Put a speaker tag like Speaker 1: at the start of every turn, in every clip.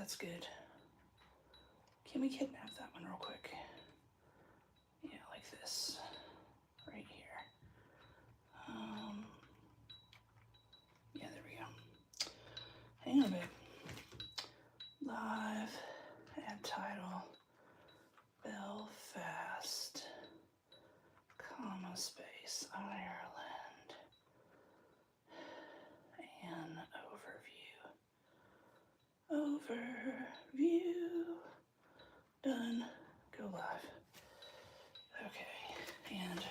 Speaker 1: that's good. Can we kidnap that one real quick? Yeah, like this. Right here. Yeah, there we go. Hang on, babe. Live, add title, Belfast, comma, space, Ireland, and overview, done, go live. Okay, and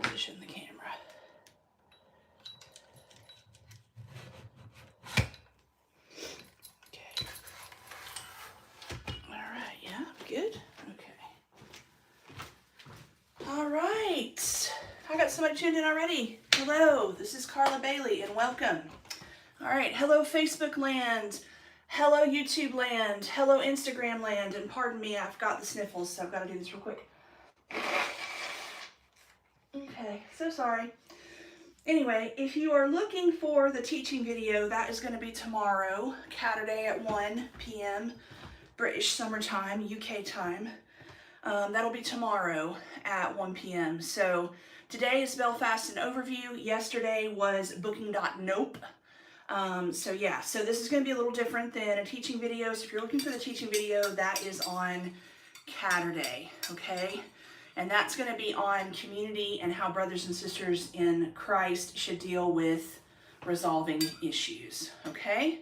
Speaker 1: position the camera. Okay. All right, yeah, good. Okay. All right. I got somebody tuned in already. Hello, this is Carla Bailey, and welcome. All right, hello Facebook land, hello YouTube land, hello Instagram land, and pardon me, I've got the sniffles, so I've got to do this real quick. Okay, so sorry. Anyway, if you are looking for the teaching video, that is going to be tomorrow, Saturday at 1 p.m. British summertime, UK time. That'll be tomorrow at 1 p.m. So today is Belfast and overview. Yesterday was booking.nope. So yeah, so this is going to be a little different than a teaching video. So if you're looking for the teaching video, that is on Saturday, okay? And that's going to be on community and how brothers and sisters in Christ should deal with resolving issues, okay?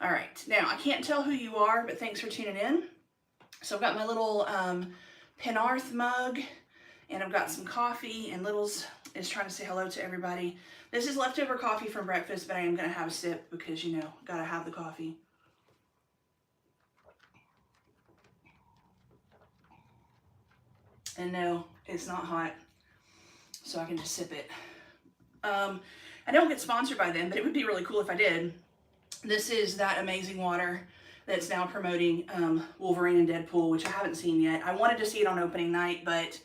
Speaker 1: All right, now I can't tell who you are, but thanks for tuning in. So I've got my little Penarth mug, and I've got some coffee, and Littles is trying to say hello to everybody. This is leftover coffee from breakfast, but I am going to have a sip because, you know, got to have the coffee. And no, it's not hot, so I can just sip it. I don't get sponsored by them, but it would be really cool if I did. This is that amazing water that's now promoting Wolverine and Deadpool, which I haven't seen yet. I wanted to see it on opening night, but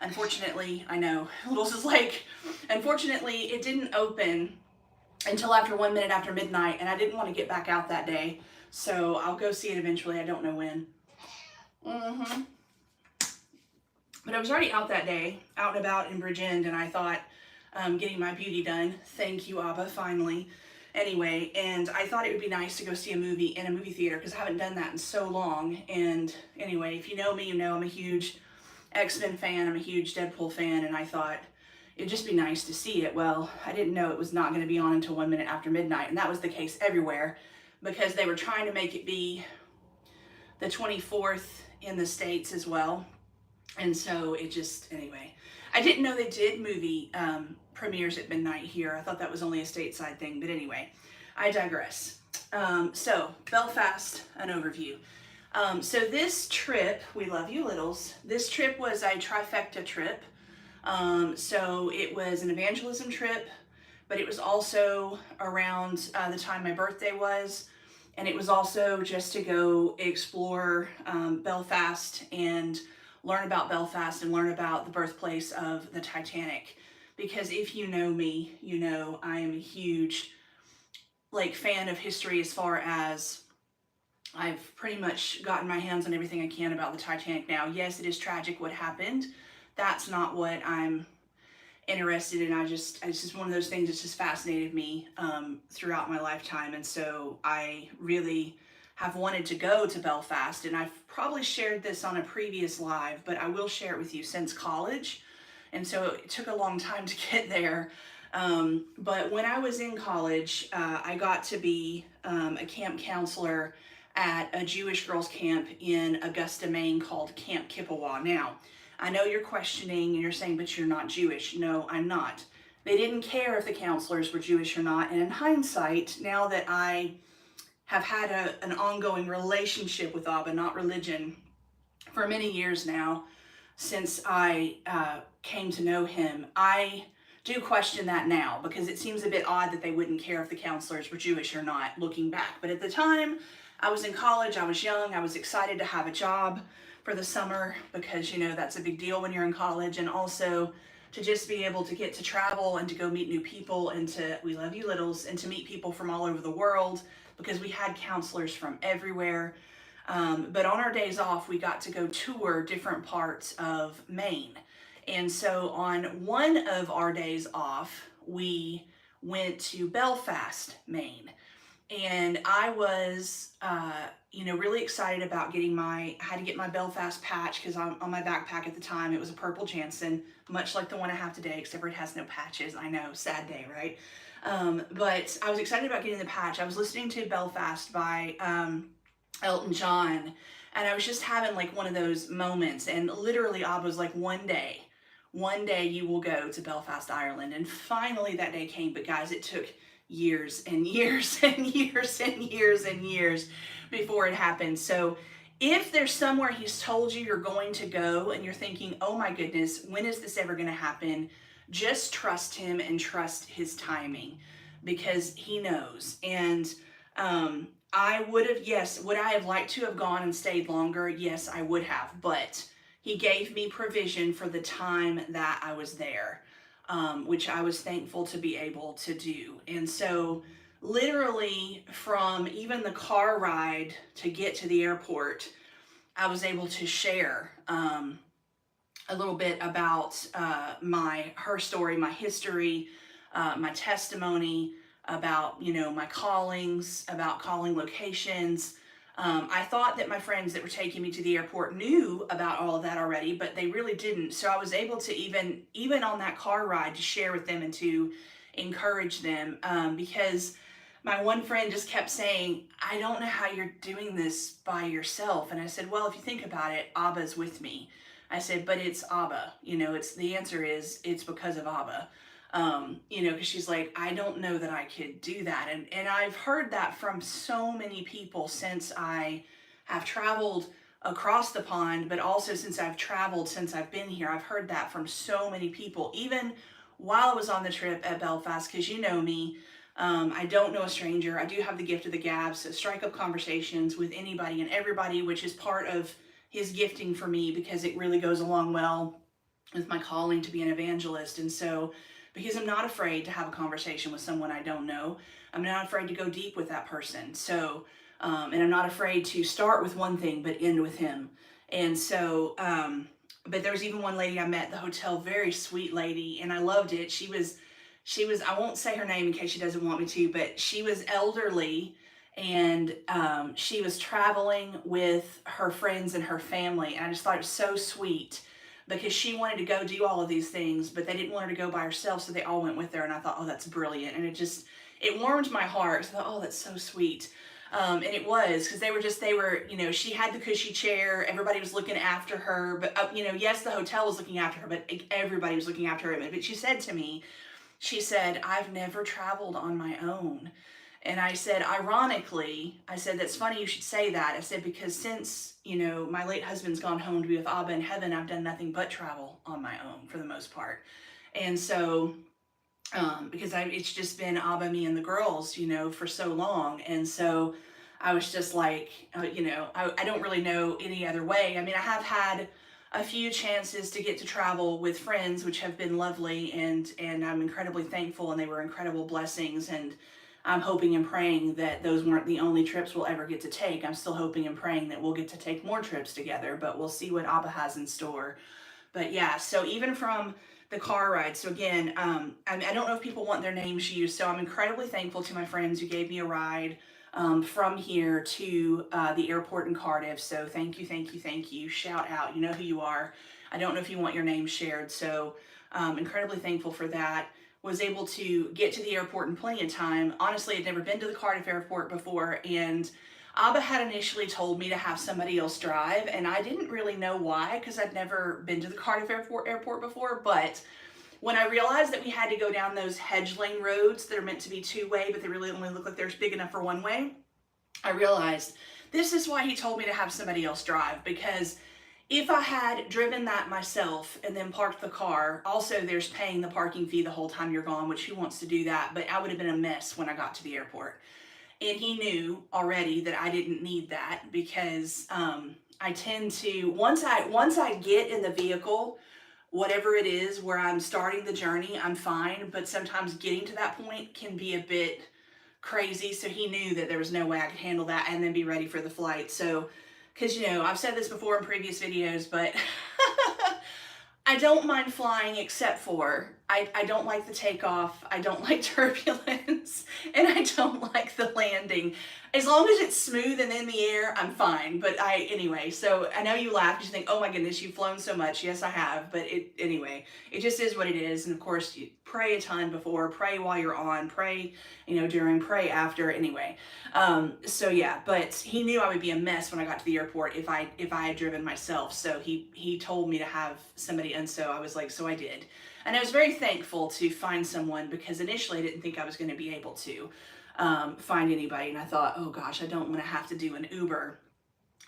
Speaker 1: unfortunately, I know, Littles is like, unfortunately, it didn't open until after 1 minute after midnight, and I didn't want to get back out that day, so I'll go see it eventually. I don't know when. But I was already out that day, out and about in Bridgend, and I thought, getting my beauty done. Thank you, Abba, finally. Anyway, and I thought it would be nice to go see a movie in a movie theater because I haven't done that in so long. And anyway, if you know me, you know I'm a huge X-Men fan, I'm a huge Deadpool fan, and I thought it'd just be nice to see it. Well, I didn't know it was not going to be on until 1 minute after midnight, and that was the case everywhere because they were trying to make it be the 24th in the States as well. And so it just, anyway, I didn't know they did movie premieres at midnight here. I thought that was only a stateside thing, but anyway, I digress. So Belfast, an overview. So this trip, we love you, Littles. This trip was a trifecta trip. So it was an evangelism trip, but it was also around the time my birthday was. And it was also just to go explore Belfast and learn about Belfast and learn about the birthplace of the Titanic. Because if you know me, you know I am a huge fan of history as far as I've pretty much gotten my hands on everything I can about the Titanic now. Yes, it is tragic what happened. That's not what I'm interested in. it's just one of those things that's just fascinated me throughout my lifetime. And so I really have wanted to go to Belfast, and I've probably shared this on a previous live, but I will share it with you since college. And so it took a long time to get there. But when I was in college, I got to be a camp counselor at a Jewish girls camp in Augusta, Maine called Camp Kippawa. Now, I know you're questioning and you're saying, but you're not Jewish. No, I'm not. They didn't care if the counselors were Jewish or not. And in hindsight, now that I have had an ongoing relationship with Abba, not religion, for many years now, since I came to know him, I do question that now because it seems a bit odd that they wouldn't care if the counselors were Jewish or not, looking back. But at the time, I was in college, I was young, I was excited to have a job for the summer because, you know, that's a big deal when you're in college. And also, to just be able to get to travel and to go meet new people and to, we love you littles, and to meet people from all over the world because we had counselors from everywhere. But on our days off, we got to go tour different parts of Maine. And so on one of our days off, we went to Belfast, Maine. And I was, really excited about I had to get my Belfast patch because on my backpack at the time, it was a purple Jansen, much like the one I have today, except for it has no patches. I know, sad day, right? But I was excited about getting the patch. I was listening to Belfast by Elton John, and I was just having like one of those moments. And literally, I was like, one day you will go to Belfast, Ireland. And finally that day came. But guys, it took years and years and years and years and years before it happened. So if there's somewhere he's told you you're going to go and you're thinking, oh my goodness, when is this ever going to happen? Just trust him and trust his timing because he knows. And I would have, yes, would I have liked to have gone and stayed longer? Yes, I would have, but he gave me provision for the time that I was there, which I was thankful to be able to do. And so literally from even the car ride to get to the airport, I was able to share a little bit about her story, my history, my testimony, about my callings, about calling locations. I thought that my friends that were taking me to the airport knew about all of that already, but they really didn't. So I was able to even on that car ride to share with them and to encourage them, because my one friend just kept saying, I don't know how you're doing this by yourself. And I said, well, if you think about it, Abba's with me. I said, but it's Abba. The answer is it's because of Abba. Because she's like, I don't know that I could do that. And I've heard that from so many people since I have traveled across the pond, but also since I've been here. I've heard that from so many people, even while I was on the trip at Belfast, because you know me, I don't know a stranger. I do have the gift of the gab, so strike up conversations with anybody and everybody, which is part of his gifting for me because it really goes along well with my calling to be an evangelist. And so, because I'm not afraid to have a conversation with someone I don't know. I'm not afraid to go deep with that person. So, and I'm not afraid to start with one thing, but end with him. And so, but there was even one lady I met at the hotel, very sweet lady, and I loved it. She was, I won't say her name in case she doesn't want me to, but she was elderly and she was traveling with her friends and her family. And I just thought it was so sweet, because she wanted to go do all of these things, but they didn't want her to go by herself, so they all went with her, and I thought, oh, that's brilliant. And it warmed my heart. So I thought, oh, that's so sweet. And it was, because she had the cushy chair, everybody was looking after her, but, yes, the hotel was looking after her, but everybody was looking after her. But she said to me, I've never traveled on my own. And I said, ironically, that's funny you should say that. I said, because since, my late husband's gone home to be with Abba in heaven, I've done nothing but travel on my own for the most part. And so, because it's just been Abba, me, and the girls, for so long. And so I was just like, I don't really know any other way. I mean, I have had a few chances to get to travel with friends, which have been lovely, and I'm incredibly thankful, and they were incredible blessings. And I'm hoping and praying that those weren't the only trips we'll ever get to take. I'm still hoping and praying that we'll get to take more trips together, but we'll see what Abba has in store. But yeah, so even from the car ride, so again, I don't know if people want their names used, so I'm incredibly thankful to my friends who gave me a ride from here to the airport in Cardiff. So thank you, thank you, thank you. Shout out, you know who you are. I don't know if you want your name shared, so incredibly thankful for that. Was able to get to the airport in plenty of time. Honestly, I'd never been to the Cardiff airport before, and Abba had initially told me to have somebody else drive, and I didn't really know why, because I'd never been to the Cardiff airport before. But when I realized that we had to go down those hedge lane roads that are meant to be two-way, but they really only look like they're big enough for one way, I realized this is why he told me to have somebody else drive, because if I had driven that myself and then parked the car, also there's paying the parking fee the whole time you're gone, which who wants to do that? But I would have been a mess when I got to the airport. And he knew already that I didn't need that, because I tend to, once I get in the vehicle, whatever it is where I'm starting the journey, I'm fine, but sometimes getting to that point can be a bit crazy. So he knew that there was no way I could handle that and then be ready for the flight. So, because, I've said this before in previous videos, but I don't mind flying except for I don't like the takeoff, I don't like turbulence, and I don't like the landing. As long as it's smooth and in the air, I'm fine. But anyway, so I know you laugh because you think, oh my goodness, you've flown so much. Yes, I have. But anyway, it just is what it is. And of course, you pray a ton before, pray while you're on, pray, during, pray after. Anyway, so yeah, but he knew I would be a mess when I got to the airport if I had driven myself. So he told me to have somebody, and so I was like, so I did. And I was very thankful to find someone because initially I didn't think I was going to be able to find anybody. And I thought, oh gosh, I don't want to have to do an Uber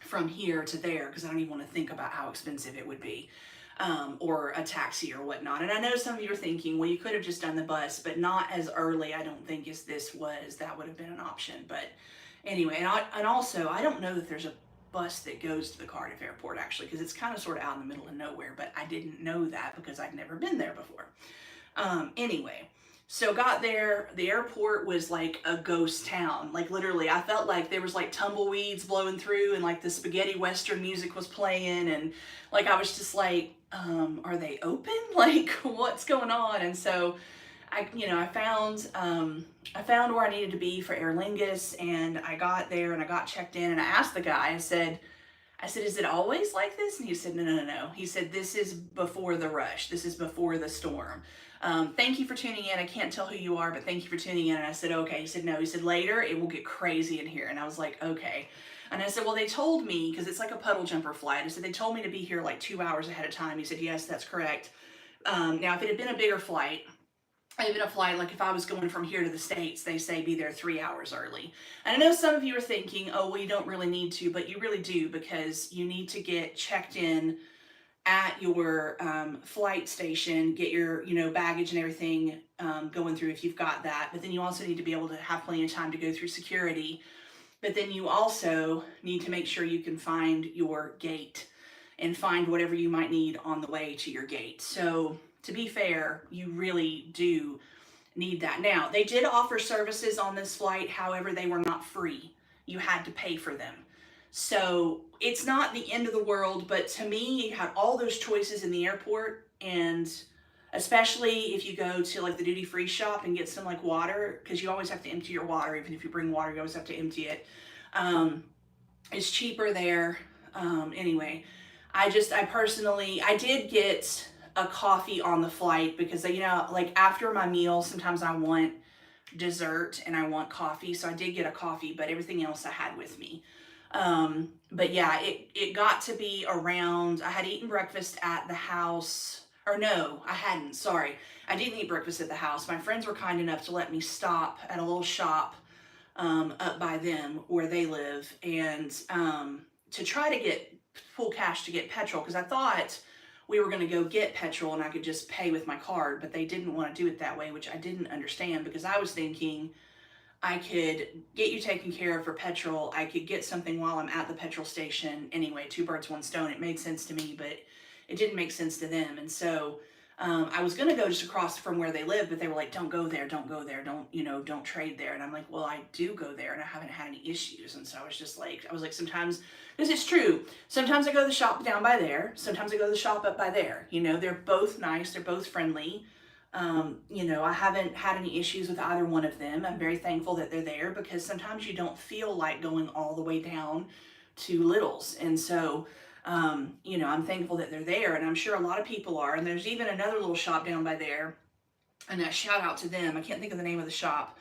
Speaker 1: from here to there because I don't even want to think about how expensive it would be. Or a taxi or whatnot. And I know some of you are thinking, well, you could have just done the bus, but not as early, I don't think, as this was. That would have been an option. But anyway, and also, I don't know that there's a bus that goes to the Cardiff airport, actually, because it's kind of sort of out in the middle of nowhere, but I didn't know that because I'd never been there before. Anyway, so got there, the airport was like a ghost town. Like literally, I felt like there was like tumbleweeds blowing through and like the spaghetti western music was playing, and like I was just like, are they open? Like what's going on? And so I found where I needed to be for Aer Lingus, and I got there and I got checked in, and I asked the guy, I said, is it always like this? And he said, no. He said, this is before the rush. This is before the storm. Thank you for tuning in. I can't tell who you are, but thank you for tuning in. And I said, okay. He said, no. He said, later it will get crazy in here. And I was like, okay. And I said, well, they told me, because it's like a puddle jumper flight. I said, they told me to be here like 2 hours ahead of time. He said, yes, that's correct. Now, if it had been a bigger flight, even a flight, like if I was going from here to the States, they say be there 3 hours early. And I know some of you are thinking, oh, well, you don't really need to, but you really do, because you need to get checked in at your flight station, get your, baggage and everything going through if you've got that. But then you also need to be able to have plenty of time to go through security. But then you also need to make sure you can find your gate and find whatever you might need on the way to your gate. So to be fair, you really do need that. Now, they did offer services on this flight. However, they were not free. You had to pay for them. So it's not the end of the world, but to me, you had all those choices in the airport, and especially if you go to like the duty-free shop and get some like water, because you always have to empty your water. Even if you bring water, you always have to empty it. It's cheaper there. Anyway, I did get a coffee on the flight because, like after my meal, sometimes I want dessert and I want coffee. So I did get a coffee, but everything else I had with me. But yeah, it got to be around, I had eaten breakfast at the house, or no, I hadn't, sorry. I didn't eat breakfast at the house. My friends were kind enough to let me stop at a little shop, up by them where they live, and, to try to get full cash to get petrol, because I thought we were going to go get petrol and I could just pay with my card, but they didn't want to do it that way, which I didn't understand, because I was thinking I could get you taken care of for petrol. I could get something while I'm at the petrol station. Anyway, 2 birds, 1 stone. It made sense to me, but it didn't make sense to them. And so I was going to go just across from where they live, but they were like, don't go there, don't don't trade there. And I'm like, well, I do go there and I haven't had any issues. And so I was like, sometimes, because it's true, sometimes I go to the shop down by there, sometimes I go to the shop up by there. They're both nice, they're both friendly. I haven't had any issues with either one of them. I'm very thankful that they're there, because sometimes you don't feel like going all the way down to Little's. And so, I'm thankful that they're there, and I'm sure a lot of people are. And there's even another little shop down by there, and a shout out to them. I can't think of the name of the shop.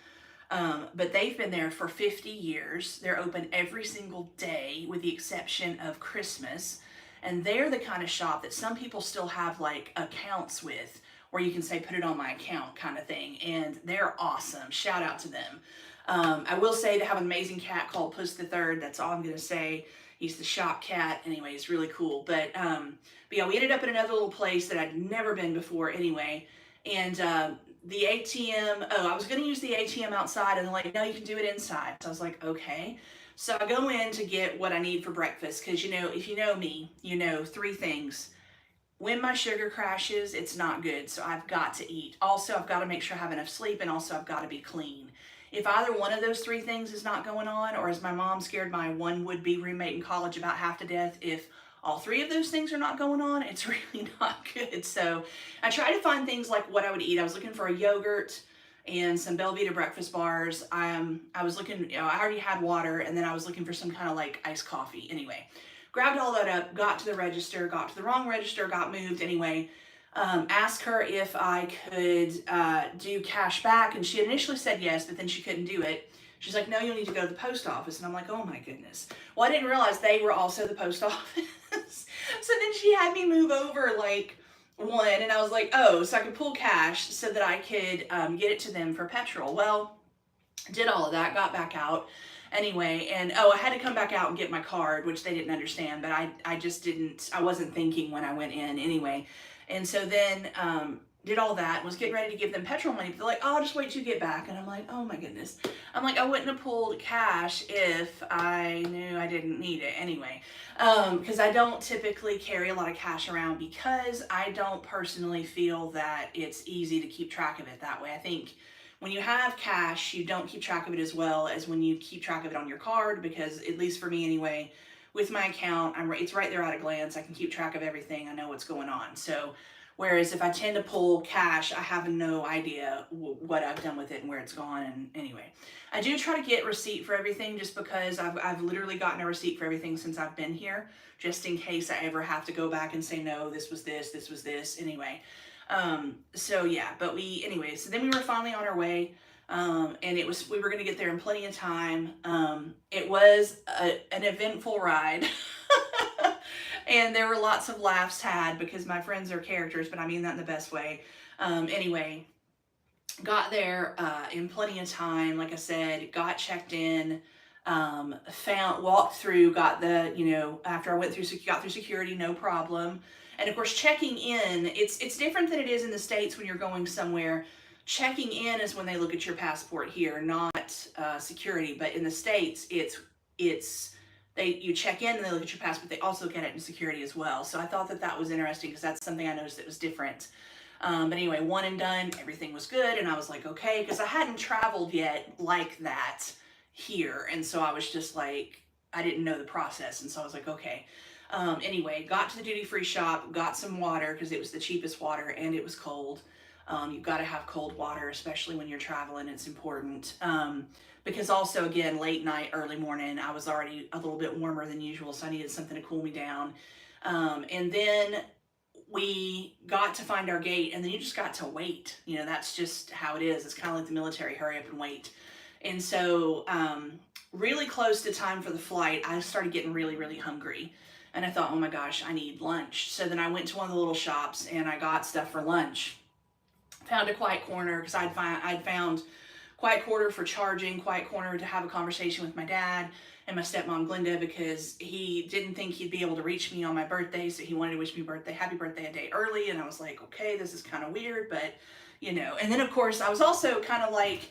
Speaker 1: But they've been there for 50 years. They're open every single day with the exception of Christmas. And they're the kind of shop that some people still have like accounts with, where you can say, put it on my account kind of thing. And they're awesome. Shout out to them. I will say they have an amazing cat called Puss the Third. That's all I'm going to say. He's the shop cat. Anyway, it's really cool. But yeah, we ended up in another little place that I'd never been before anyway. And the ATM, I was going to use the ATM outside, and they're like, no, you can do it inside. So I was like, okay. So I go in to get what I need for breakfast, because, if you know me, 3 things. when my sugar crashes, it's not good. So I've got to eat. Also, I've got to make sure I have enough sleep, and also I've got to be clean. If either one of those three things is not going on, or as my mom scared my one would-be roommate in college about half to death, if all three of those things are not going on, it's really not good. So I try to find things like what I would eat. I was looking for a yogurt and some Belvita breakfast bars. I was looking, I already had water, and then I was looking for some kind of like iced coffee. Anyway, grabbed all that up, got to the register, got to the wrong register, got moved. Anyway, asked her if I could do cash back, and she had initially said yes, but then she couldn't do it. She's like, no, you'll need to go to the post office. And I'm like, oh my goodness. Well, I didn't realize they were also the post office. So then she had me move over like one, and I was like, oh, so I could pull cash so that I could get it to them for petrol. Well, did all of that, got back out anyway, and oh, I had to come back out and get my card, which they didn't understand, but I just didn't, I wasn't thinking when I went in anyway. And so then did all that, was getting ready to give them petrol money, but they're like, oh, I'll just wait till you get back. And I'm like, oh my goodness. I'm like, I wouldn't have pulled cash if I knew I didn't need it anyway. Because I don't typically carry a lot of cash around, because I don't personally feel that it's easy to keep track of it that way. I think when you have cash, you don't keep track of it as well as when you keep track of it on your card, because at least for me anyway, with my account, it's right there at a glance. I can keep track of everything. I know what's going on. So whereas if I tend to pull cash, I have no idea what I've done with it and where it's gone. And anyway, I do try to get receipt for everything, just because I've literally gotten a receipt for everything since I've been here, just in case I ever have to go back and say, no, this was this. Anyway, so yeah, but so then we were finally on our way. And we were going to get there in plenty of time. It was an eventful ride. And there were lots of laughs had, because my friends are characters, but I mean that in the best way. Anyway, got there in plenty of time. Like I said, got checked in, walked through, got after I got through security, no problem. And of course, checking in, it's different than it is in the States when you're going somewhere. Checking in is when they look at your passport here, not security. But in the States, you check in and they look at your passport. They also look at it in security as well. So I thought that was interesting, because that's something I noticed that was different. But anyway, one and done, everything was good, and I was like, okay, because I hadn't traveled yet like that here, and so I was just like, I didn't know the process, and so I was like, okay. Anyway, got to the duty-free shop, got some water, because it was the cheapest water, and it was cold. You've got to have cold water, especially when you're traveling. It's important. Because also, again, late night, early morning, I was already a little bit warmer than usual, so I needed something to cool me down. And then we got to find our gate, and then you just got to wait. That's just how it is. It's kind of like the military, hurry up and wait. And so really close to time for the flight, I started getting really, really hungry. And I thought, oh my gosh, I need lunch. So then I went to one of the little shops, and I got stuff for lunch. Found a quiet corner, because I'd found quiet corner for charging, quiet corner to have a conversation with my dad and my stepmom Glenda, because he didn't think he'd be able to reach me on my birthday, so he wanted to wish me happy birthday a day early. And I was like, okay, this is kind of weird, but And then of course I was also kind of like,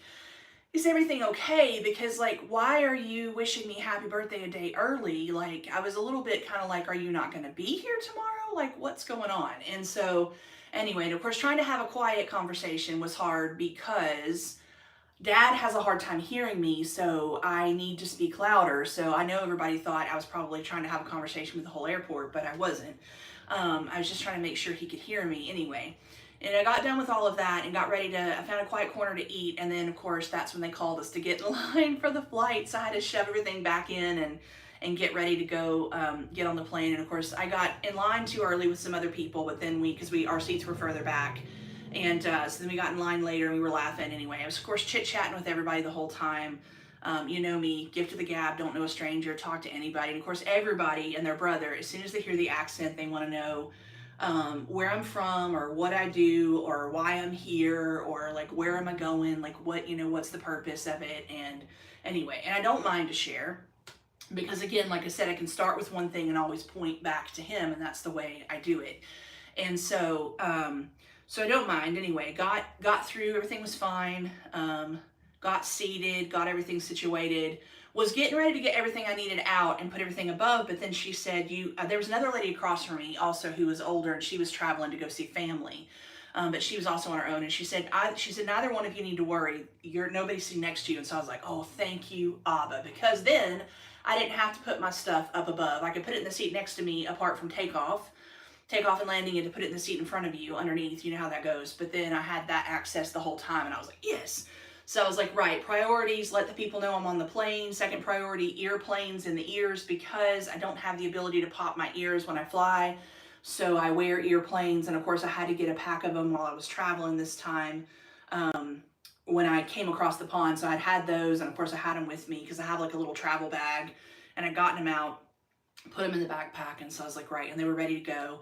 Speaker 1: is everything okay? Because like, why are you wishing me happy birthday a day early? Like, I was a little bit kind of like, are you not going to be here tomorrow? Like, what's going on? And so anyway, and of course, trying to have a quiet conversation was hard, because Dad has a hard time hearing me, so I need to speak louder. So I know everybody thought I was probably trying to have a conversation with the whole airport, but I wasn't. I was just trying to make sure he could hear me anyway. And I got done with all of that and got ready I found a quiet corner to eat. And then of course, that's when they called us to get in line for the flight. So I had to shove everything back in and get ready to go get on the plane. And of course, I got in line too early with some other people, but then our seats were further back. And so then we got in line later and we were laughing anyway. I was of course chit-chatting with everybody the whole time. You know me, gift of the gab, don't know a stranger, talk to anybody. And of course, everybody and their brother, as soon as they hear the accent, they want to know where I'm from, or what I do, or why I'm here, or like where am I going, like what's the purpose of it. And anyway, and I don't mind to share, because again, like I said, I can start with one thing and always point back to him, and that's the way I do it. And so so I don't mind. Anyway, got through, everything was fine. got seated, got everything situated, was getting ready to get everything I needed out and put everything above. But then she said, there was another lady across from me also who was older, and she was traveling to go see family. But she was also on her own, and she said, neither one of you need to worry. Nobody's sitting next to you. And so I was like, oh, thank you, Abba, because then I didn't have to put my stuff up above. I could put it in the seat next to me, apart from takeoff and landing, and to put it in the seat in front of you underneath. You know how that goes. But then I had that access the whole time, and I was like, yes. So I was like, right, priorities, let the people know I'm on the plane. Second priority, earplanes in the ears, because I don't have the ability to pop my ears when I fly. So I wear earplanes, and of course I had to get a pack of them while I was traveling this time, when I came across the pond. So I'd had those, and of course I had them with me because I have like a little travel bag, and I'd gotten them out, put them in the backpack. And so I was like, right, and they were ready to go.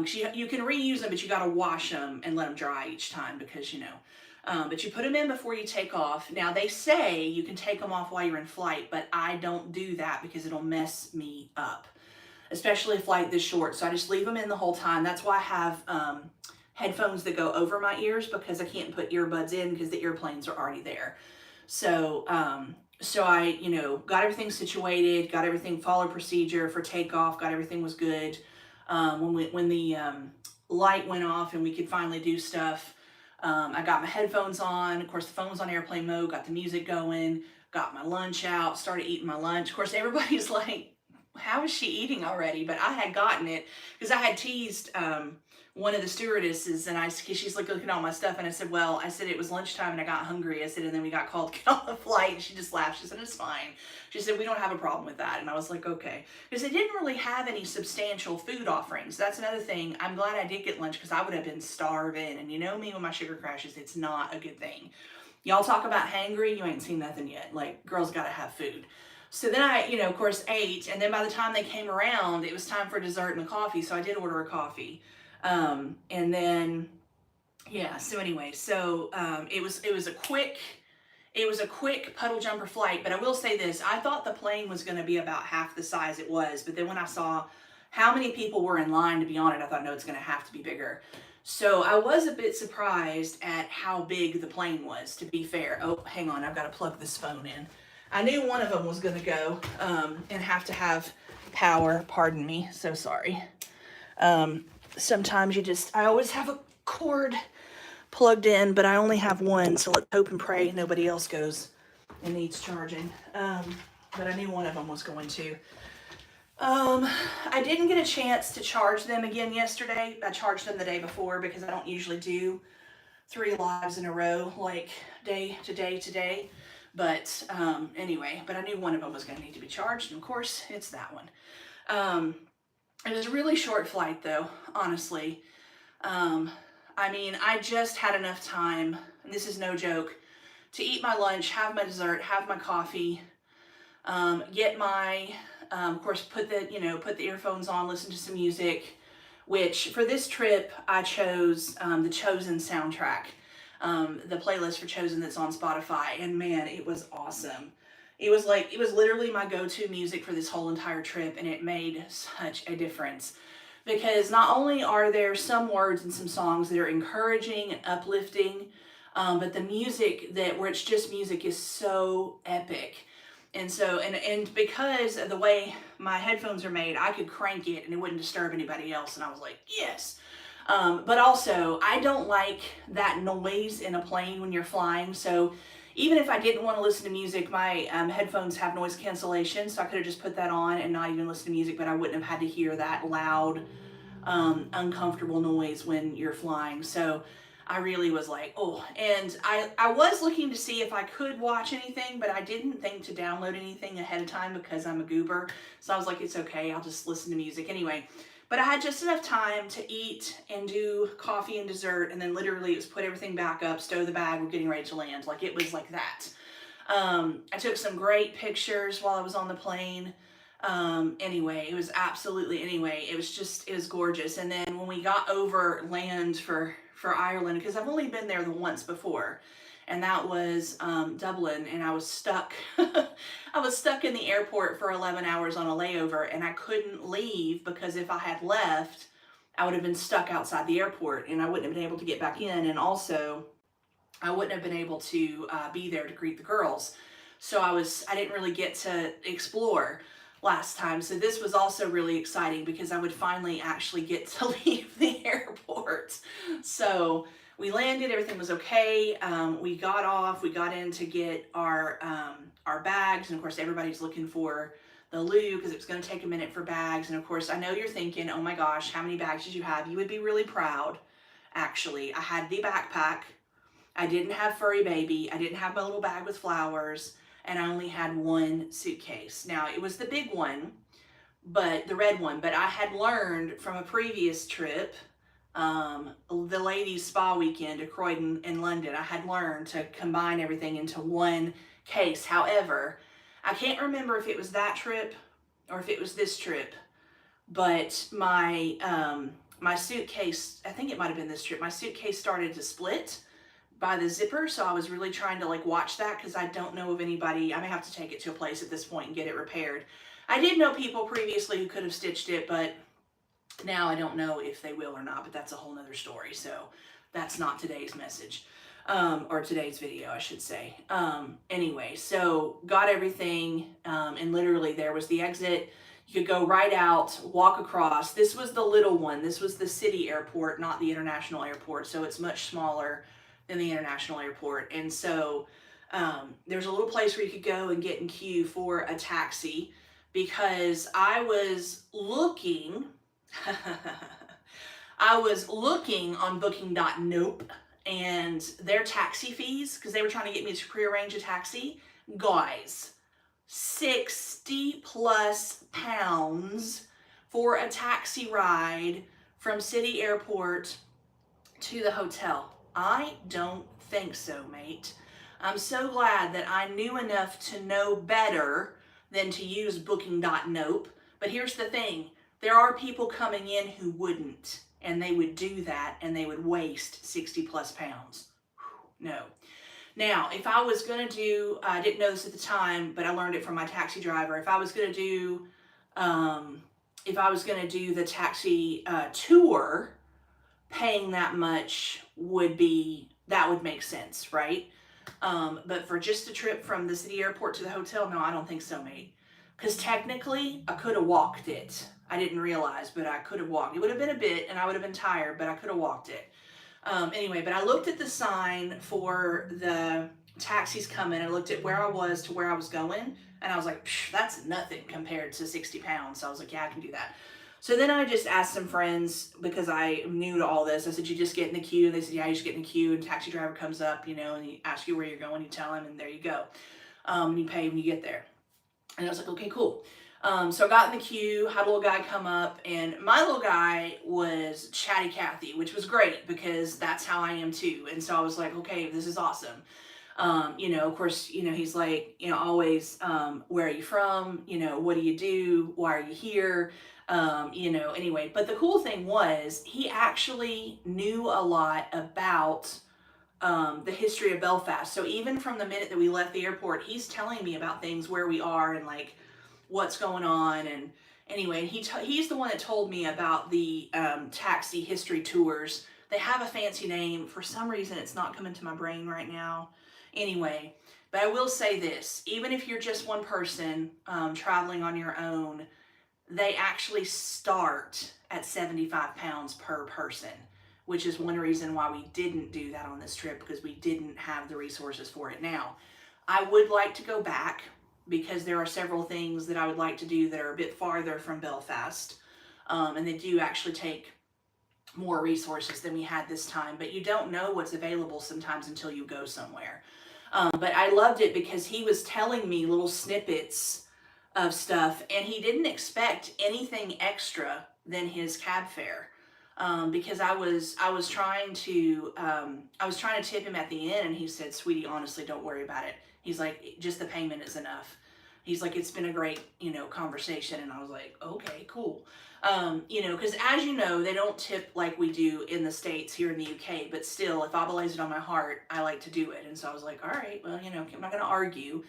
Speaker 1: You can reuse them, but you got to wash them and let them dry each time, because but you put them in before you take off. Now they say you can take them off while you're in flight, but I don't do that because it'll mess me up, especially a flight this short. So I just leave them in the whole time. That's why I have headphones that go over my ears, because I can't put earbuds in because the earplanes are already there. So I, got everything situated, got everything, followed procedure for takeoff, got everything was good. When the light went off and we could finally do stuff, I got my headphones on. Of course, the phone was on airplane mode, got the music going, got my lunch out, started eating my lunch. Of course, everybody's like, how is she eating already? But I had gotten it because I had teased one of the stewardesses, and she's like looking at all my stuff, and I said, well, it was lunchtime and I got hungry. I said, and then we got called to get on the flight, and she just laughed. She said, it's fine. She said, we don't have a problem with that. And I was like, okay. Because they didn't really have any substantial food offerings. That's another thing. I'm glad I did get lunch, because I would have been starving. And you know me, when my sugar crashes, it's not a good thing. Y'all talk about hangry, you ain't seen nothing yet. Like, girls gotta have food. So then I, of course, ate, and then by the time they came around, it was time for dessert and a coffee, so I did order a coffee. And then, yeah, so anyway, it was a quick puddle jumper flight. But I will say this, I thought the plane was going to be about half the size it was, but then when I saw how many people were in line to be on it, I thought, no, it's going to have to be bigger. So I was a bit surprised at how big the plane was, to be fair. Oh, hang on, I've got to plug this phone in. I knew one of them was going to go and have to have power. Pardon me, so sorry. Sometimes I always have a cord plugged in, but I only have one, so let's hope and pray nobody else goes and needs charging. But I knew one of them was going to. I didn't get a chance to charge them again yesterday. I charged them the day before because I don't usually do 3 lives in a row, like day to day. But anyway, but I knew one of them was going to need to be charged, and of course, it's that one. It was a really short flight, though, honestly. I just had enough time, and this is no joke, to eat my lunch, have my dessert, have my coffee, get my, of course, put the earphones on, listen to some music, which for this trip, I chose the Chosen soundtrack, the playlist for Chosen that's on Spotify, and man, it was awesome. It was literally my go-to music for this whole entire trip, and it made such a difference. Because not only are there some words and some songs that are encouraging and uplifting, but the music where it's just music is so epic. And so, and because of the way my headphones are made, I could crank it and it wouldn't disturb anybody else. And I was like, yes. But also, I don't like that noise in a plane when you're flying. So even if I didn't want to listen to music, my headphones have noise cancellation, so I could have just put that on and not even listen to music, but I wouldn't have had to hear that loud, uncomfortable noise when you're flying. So I really was like, oh, and I was looking to see if I could watch anything, but I didn't think to download anything ahead of time because I'm a goober. So I was like, it's okay, I'll just listen to music anyway. But I had just enough time to eat and do coffee and dessert, and then literally it was put everything back up, stow the bag, we're getting ready to land. Like, it was like that. I took some great pictures while I was on the plane. Anyway, it was it was gorgeous. And then when we got over land for Ireland, because I've only been there the once before, and that was Dublin, and I was stuck. I was stuck in the airport for 11 hours on a layover, and I couldn't leave because if I had left, I would have been stuck outside the airport, and I wouldn't have been able to get back in. And also, I wouldn't have been able to be there to greet the girls. So I didn't really get to explore last time. So this was also really exciting because I would finally actually get to leave the airport. So we landed, everything was okay. We got off, we got in to get our bags, and of course everybody's looking for the loo because it's going to take a minute for bags. And of course, I know you're thinking, oh my gosh, how many bags did you have? You would be really proud. Actually, I had the backpack. I didn't have furry baby. I didn't have my little bag with flowers, and I only had one suitcase. Now, it was the big one, but the red one, but I had learned from a previous trip, the ladies' spa weekend to Croydon in London, I had learned to combine everything into one case. However, I can't remember if it was that trip or if it was this trip, but my suitcase, I think it might have been this trip, my suitcase started to split by the zipper, so I was really trying to like watch that because I don't know of anybody. I may have to take it to a place at this point and get it repaired. I did know people previously who could have stitched it, but now I don't know if they will or not, but that's a whole nother story. So that's not today's message, or today's video, I should say. Anyway, so got everything, and literally there was the exit. You could go right out, walk across. This was the little one. This was the city airport, not the international airport. So it's much smaller than the international airport. And so there's a little place where you could go and get in queue for a taxi, because I was looking, I was looking on booking.nope and their taxi fees, because they were trying to get me to prearrange a taxi. Guys, 60 plus pounds for a taxi ride from City Airport to the hotel. I don't think so, mate. I'm so glad that I knew enough to know better than to use booking.nope. But here's the thing. There are people coming in who wouldn't, and they would do that, and they would waste 60 plus pounds. No. Now, if I was going to do, I didn't know this at the time, but I learned it from my taxi driver. If I was going to do, the taxi tour, paying that much would make sense, right? But for just a trip from the city airport to the hotel, no, I don't think so, mate. Because technically, I could have walked it. I didn't realize, but I could have walked. It would have been a bit, and I would have been tired, but I could have walked it. Anyway, but I looked at the sign for the taxis coming. I looked at where I was to where I was going, and I was like, that's nothing compared to 60 pounds. So I was like, yeah, I can do that. So then I just asked some friends, because I am new to all this. I said, you just get in the queue? And they said, yeah, you just get in the queue, and the taxi driver comes up, and he asks you where you're going, you tell him, and there you go. And you pay when you get there. And I was like, okay, cool. So I got in the queue, had a little guy come up, and my little guy was chatty Cathy, which was great because that's how I am too. And so I was like, okay, this is awesome. Of course, he's like, always, where are you from? What do you do? Why are you here? Anyway, but the cool thing was he actually knew a lot about the history of Belfast. So even from the minute that we left the airport, he's telling me about things, where we are, and like what's going on. And anyway, he's the one that told me about the taxi history tours. They have a fancy name. For some reason, it's not coming to my brain right now. Anyway, but I will say this. Even if you're just one person traveling on your own, they actually start at 75 pounds per person, which is one reason why we didn't do that on this trip, because we didn't have the resources for it. Now, I would like to go back, because there are several things that I would like to do that are a bit farther from Belfast, and they do actually take more resources than we had this time, but you don't know what's available sometimes until you go somewhere. But I loved it because he was telling me little snippets of stuff, and he didn't expect anything extra than his cab fare. Because I was trying to tip him at the end, and he said, sweetie, honestly, don't worry about it. He's like, just the payment is enough. He's like, it's been a great, conversation. And I was like, okay, cool. Because as you know, they don't tip like we do in the States here in the UK, but still, if Abba lays it on my heart, I like to do it. And so I was like, all right, well, I'm not going to argue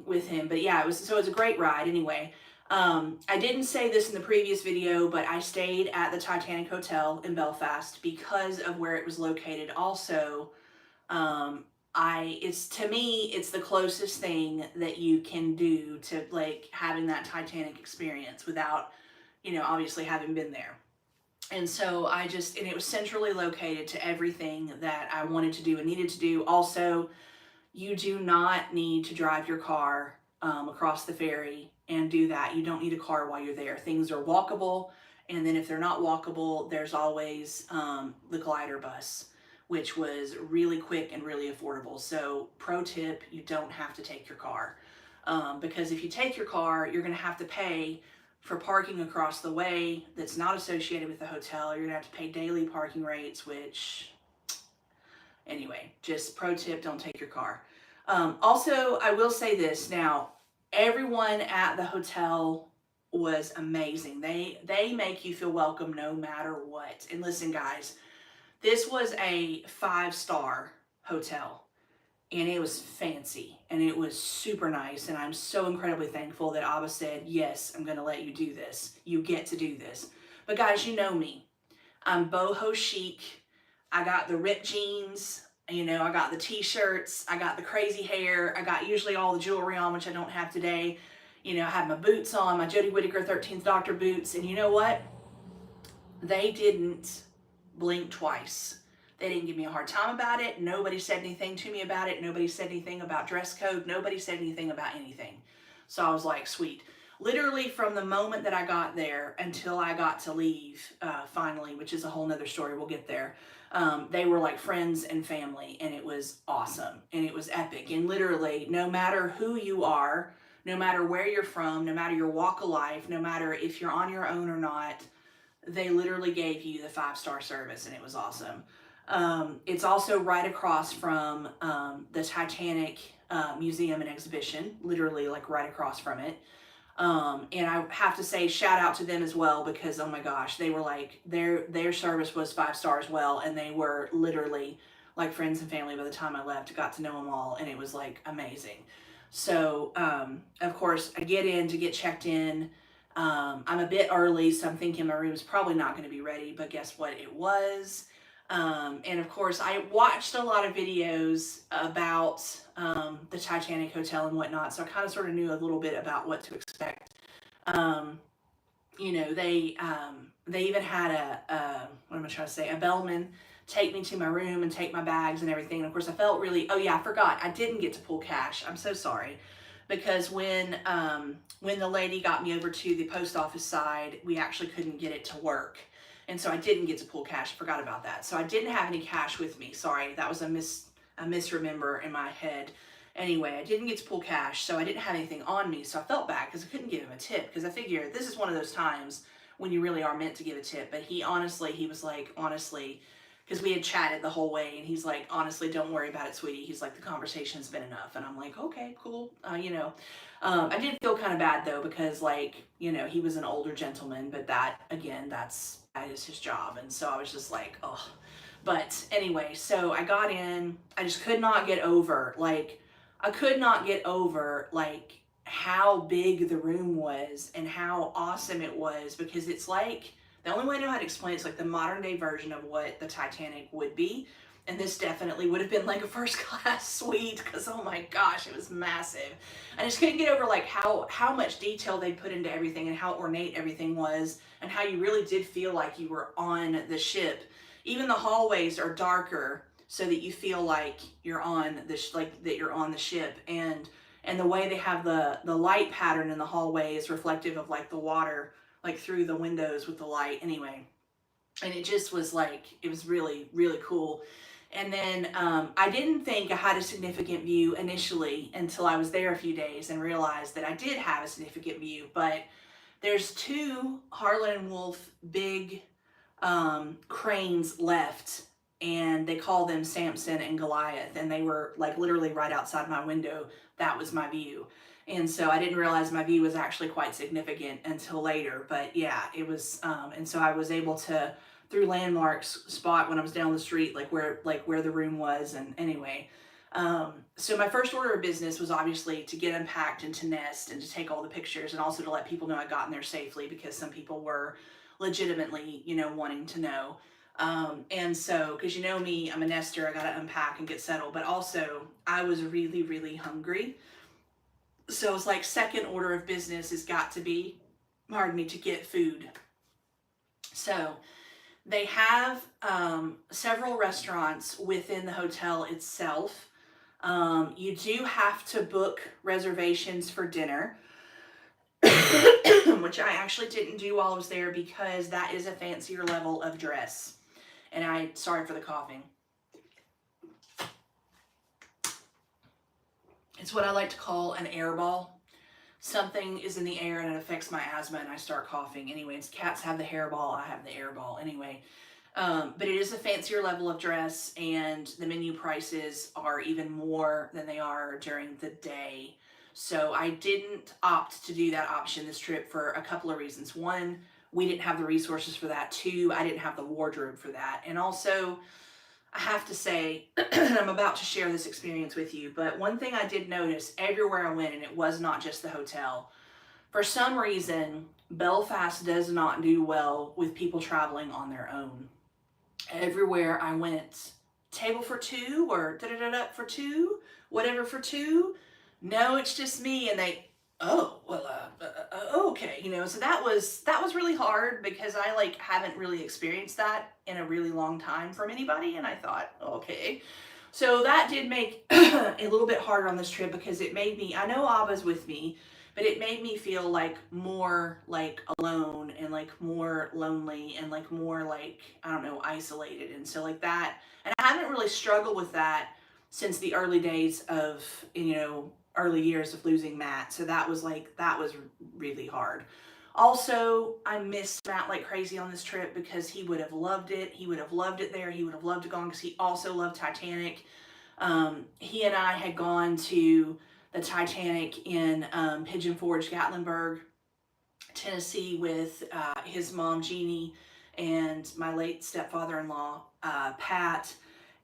Speaker 1: with him. But yeah, it was a great ride anyway. I didn't say this in the previous video, but I stayed at the Titanic Hotel in Belfast because of where it was located. Also, It's to me, it's the closest thing that you can do to like having that Titanic experience without, obviously having been there. And so and it was centrally located to everything that I wanted to do and needed to do. Also, you do not need to drive your car across the ferry and do that. You don't need a car while you're there. Things are walkable. And then if they're not walkable, there's always the glider bus, which was really quick and really affordable. So, pro tip, you don't have to take your car. Because if you take your car, you're going to have to pay for parking across the way that's not associated with the hotel. You're going to have to pay daily parking rates, which, anyway, just pro tip, don't take your car. Also, I will say this now, everyone at the hotel was amazing. They make you feel welcome no matter what. And listen, guys, this was a 5-star hotel, and it was fancy and it was super nice. And I'm so incredibly thankful that Abba said, yes, I'm going to let you do this. You get to do this. But guys, you know me. I'm boho chic. I got the ripped jeans. I got the t-shirts. I got the crazy hair. I got usually all the jewelry on, which I don't have today. I had my boots on, my Jodie Whittaker 13th Doctor boots. And you know what? They didn't blink twice. They didn't give me a hard time about it. Nobody said anything to me about it. Nobody said anything about dress code. Nobody said anything about anything. So I was like, sweet. Literally from the moment that I got there until I got to leave, finally, which is a whole nother story, we'll get there, they were like friends and family, and it was awesome, and it was epic. And literally, no matter who you are, no matter where you're from, no matter your walk of life, no matter if you're on your own or not, they literally gave you the 5-star service, and it was awesome. It's also right across from the Titanic Museum and Exhibition, literally like right across from it. And I have to say shout out to them as well, because oh my gosh, they were like, their service was 5-star as well, and they were literally like friends and family by the time I left. I got to know them all, and it was like amazing. So of course I get in to get checked in. I'm a bit early, so I'm thinking my room's probably not going to be ready, but guess what? It was. And of course, I watched a lot of videos about the Titanic Hotel and whatnot, so I kind of sort of knew a little bit about what to expect. Um, they even had what am I trying to say? A bellman take me to my room and take my bags and everything. And of course, I felt really. Oh yeah, I forgot. I didn't get to pull cash. I'm so sorry, because when the lady got me over to the post office side, we actually couldn't get it to work. And so I didn't get to pull cash. I forgot about that. So I didn't have any cash with me. Sorry, that was a misremember in my head. Anyway, I didn't get to pull cash, so I didn't have anything on me. So I felt bad because I couldn't give him a tip, because I figured this is one of those times when you really are meant to give a tip. But he was like, honestly, because we had chatted the whole way, and he's like, honestly, don't worry about it, sweetie. He's like, the conversation's been enough. And I'm like, okay, cool. I did feel kind of bad though, because he was an older gentleman, but that is his job. And so I was just like, oh. But anyway, so I got in. I just could not get over, how big the room was and how awesome it was, because it's like, the only way I know how to explain it's like the modern day version of what the Titanic would be. And this definitely would have been like a first class suite, because oh my gosh, it was massive. I just couldn't get over like how much detail they put into everything, and how ornate everything was, and how you really did feel like you were on the ship. Even the hallways are darker so that you feel like you're on that you're on the ship, and the way they have the light pattern in the hallway is reflective of like the water, like through the windows with the light. Anyway, and it just was like, it was really, really cool. And then I didn't think I had a significant view initially until I was there a few days and realized that I did have a significant view. But there's 2 Harlan and Wolff big cranes left, and they call them Samson and Goliath, and they were like literally right outside my window. That was my view. And so I didn't realize my view was actually quite significant until later. But yeah, it was, and so I was able to, through landmarks, spot when I was down the street, where the room was. And anyway, so my first order of business was obviously to get unpacked and to nest and to take all the pictures, and also to let people know I got in there safely, because some people were legitimately, wanting to know. And so, because you know me, I'm a nester, I gotta unpack and get settled, but also I was really, really hungry. So it's like second order of business has got to be, pardon me, to get food. So they have several restaurants within the hotel itself. You do have to book reservations for dinner, which I actually didn't do while I was there because that is a fancier level of dress. And sorry for the coughing. It's what I like to call an air ball. Something is in the air and it affects my asthma and I start coughing. Anyways, cats have the hairball, I have the air ball. Anyway, but it is a fancier level of dress and the menu prices are even more than they are during the day. So I didn't opt to do that option this trip for a couple of reasons. One, we didn't have the resources for that. Two, I didn't have the wardrobe for that. And also, I have to say, and I'm about to share this experience with you, but one thing I did notice everywhere I went, and it was not just the hotel, for some reason, Belfast does not do well with people traveling on their own. Everywhere I went, table for two or da-da-da-da for two, whatever for two. No, it's just me. And they, oh, well, okay. So that was really hard because I like haven't really experienced that in a really long time from anybody. And I thought, okay. So that did make a little bit harder on this trip because it made me, I know Abba's with me, but it made me feel like more like alone and like more lonely and like more like, I don't know, isolated. And so like that, and I haven't really struggled with that since the early days of, early years of losing Matt. So that was really hard. Also, I missed Matt like crazy on this trip because he would have loved it. He would have loved it there. He would have loved to go because he also loved Titanic. He and I had gone to the Titanic in Pigeon Forge, Gatlinburg, Tennessee with his mom, Jeannie, and my late stepfather-in-law, Pat,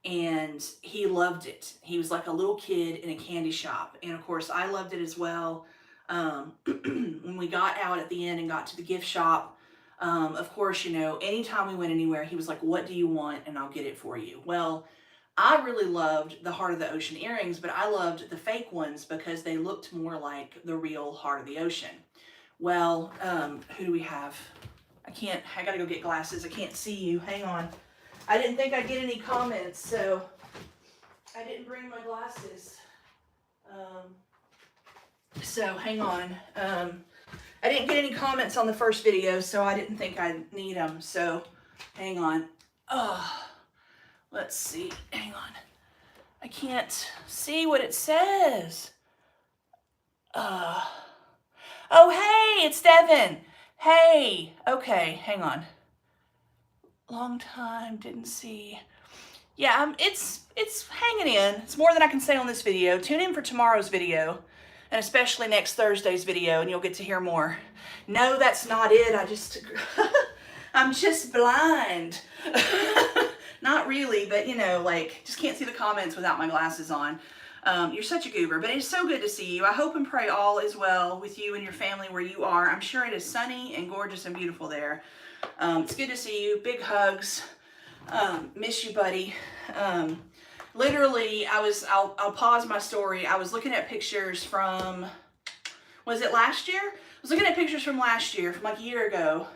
Speaker 1: and he loved it. He was like a little kid in a candy shop, and of course I loved it as well. When we got out at the end and got to the gift shop, of course, anytime we went anywhere, he was like, what do you want? And I'll get it for you. Well, I really loved the Heart of the Ocean earrings, but I loved the fake ones because they looked more like the real Heart of the Ocean. Well, who do we have? I gotta go get glasses. I can't see you. Hang on. I didn't think I'd get any comments, so I didn't bring my glasses. So hang on. I didn't get any comments on the first video, so I didn't think I'd need them. So hang on. Let's see. Hang on. I can't see what it says. Oh, hey, it's Devin. Hey. Okay, hang on. Long time, didn't see. Yeah, it's hanging in. It's more than I can say on this video. Tune in for tomorrow's video, and especially next Thursday's video, and you'll get to hear more. No, that's not it. I'm just blind. Not really, but just can't see the comments without my glasses on. You're such a goober, but it's so good to see you. I hope and pray all is well with you and your family where you are. I'm sure it is sunny and gorgeous and beautiful there. It's good to see you. Big hugs. Miss you, buddy. Literally, I'll pause my story. I was looking at pictures from, was it last year? I was looking at pictures from last year, from like a year ago,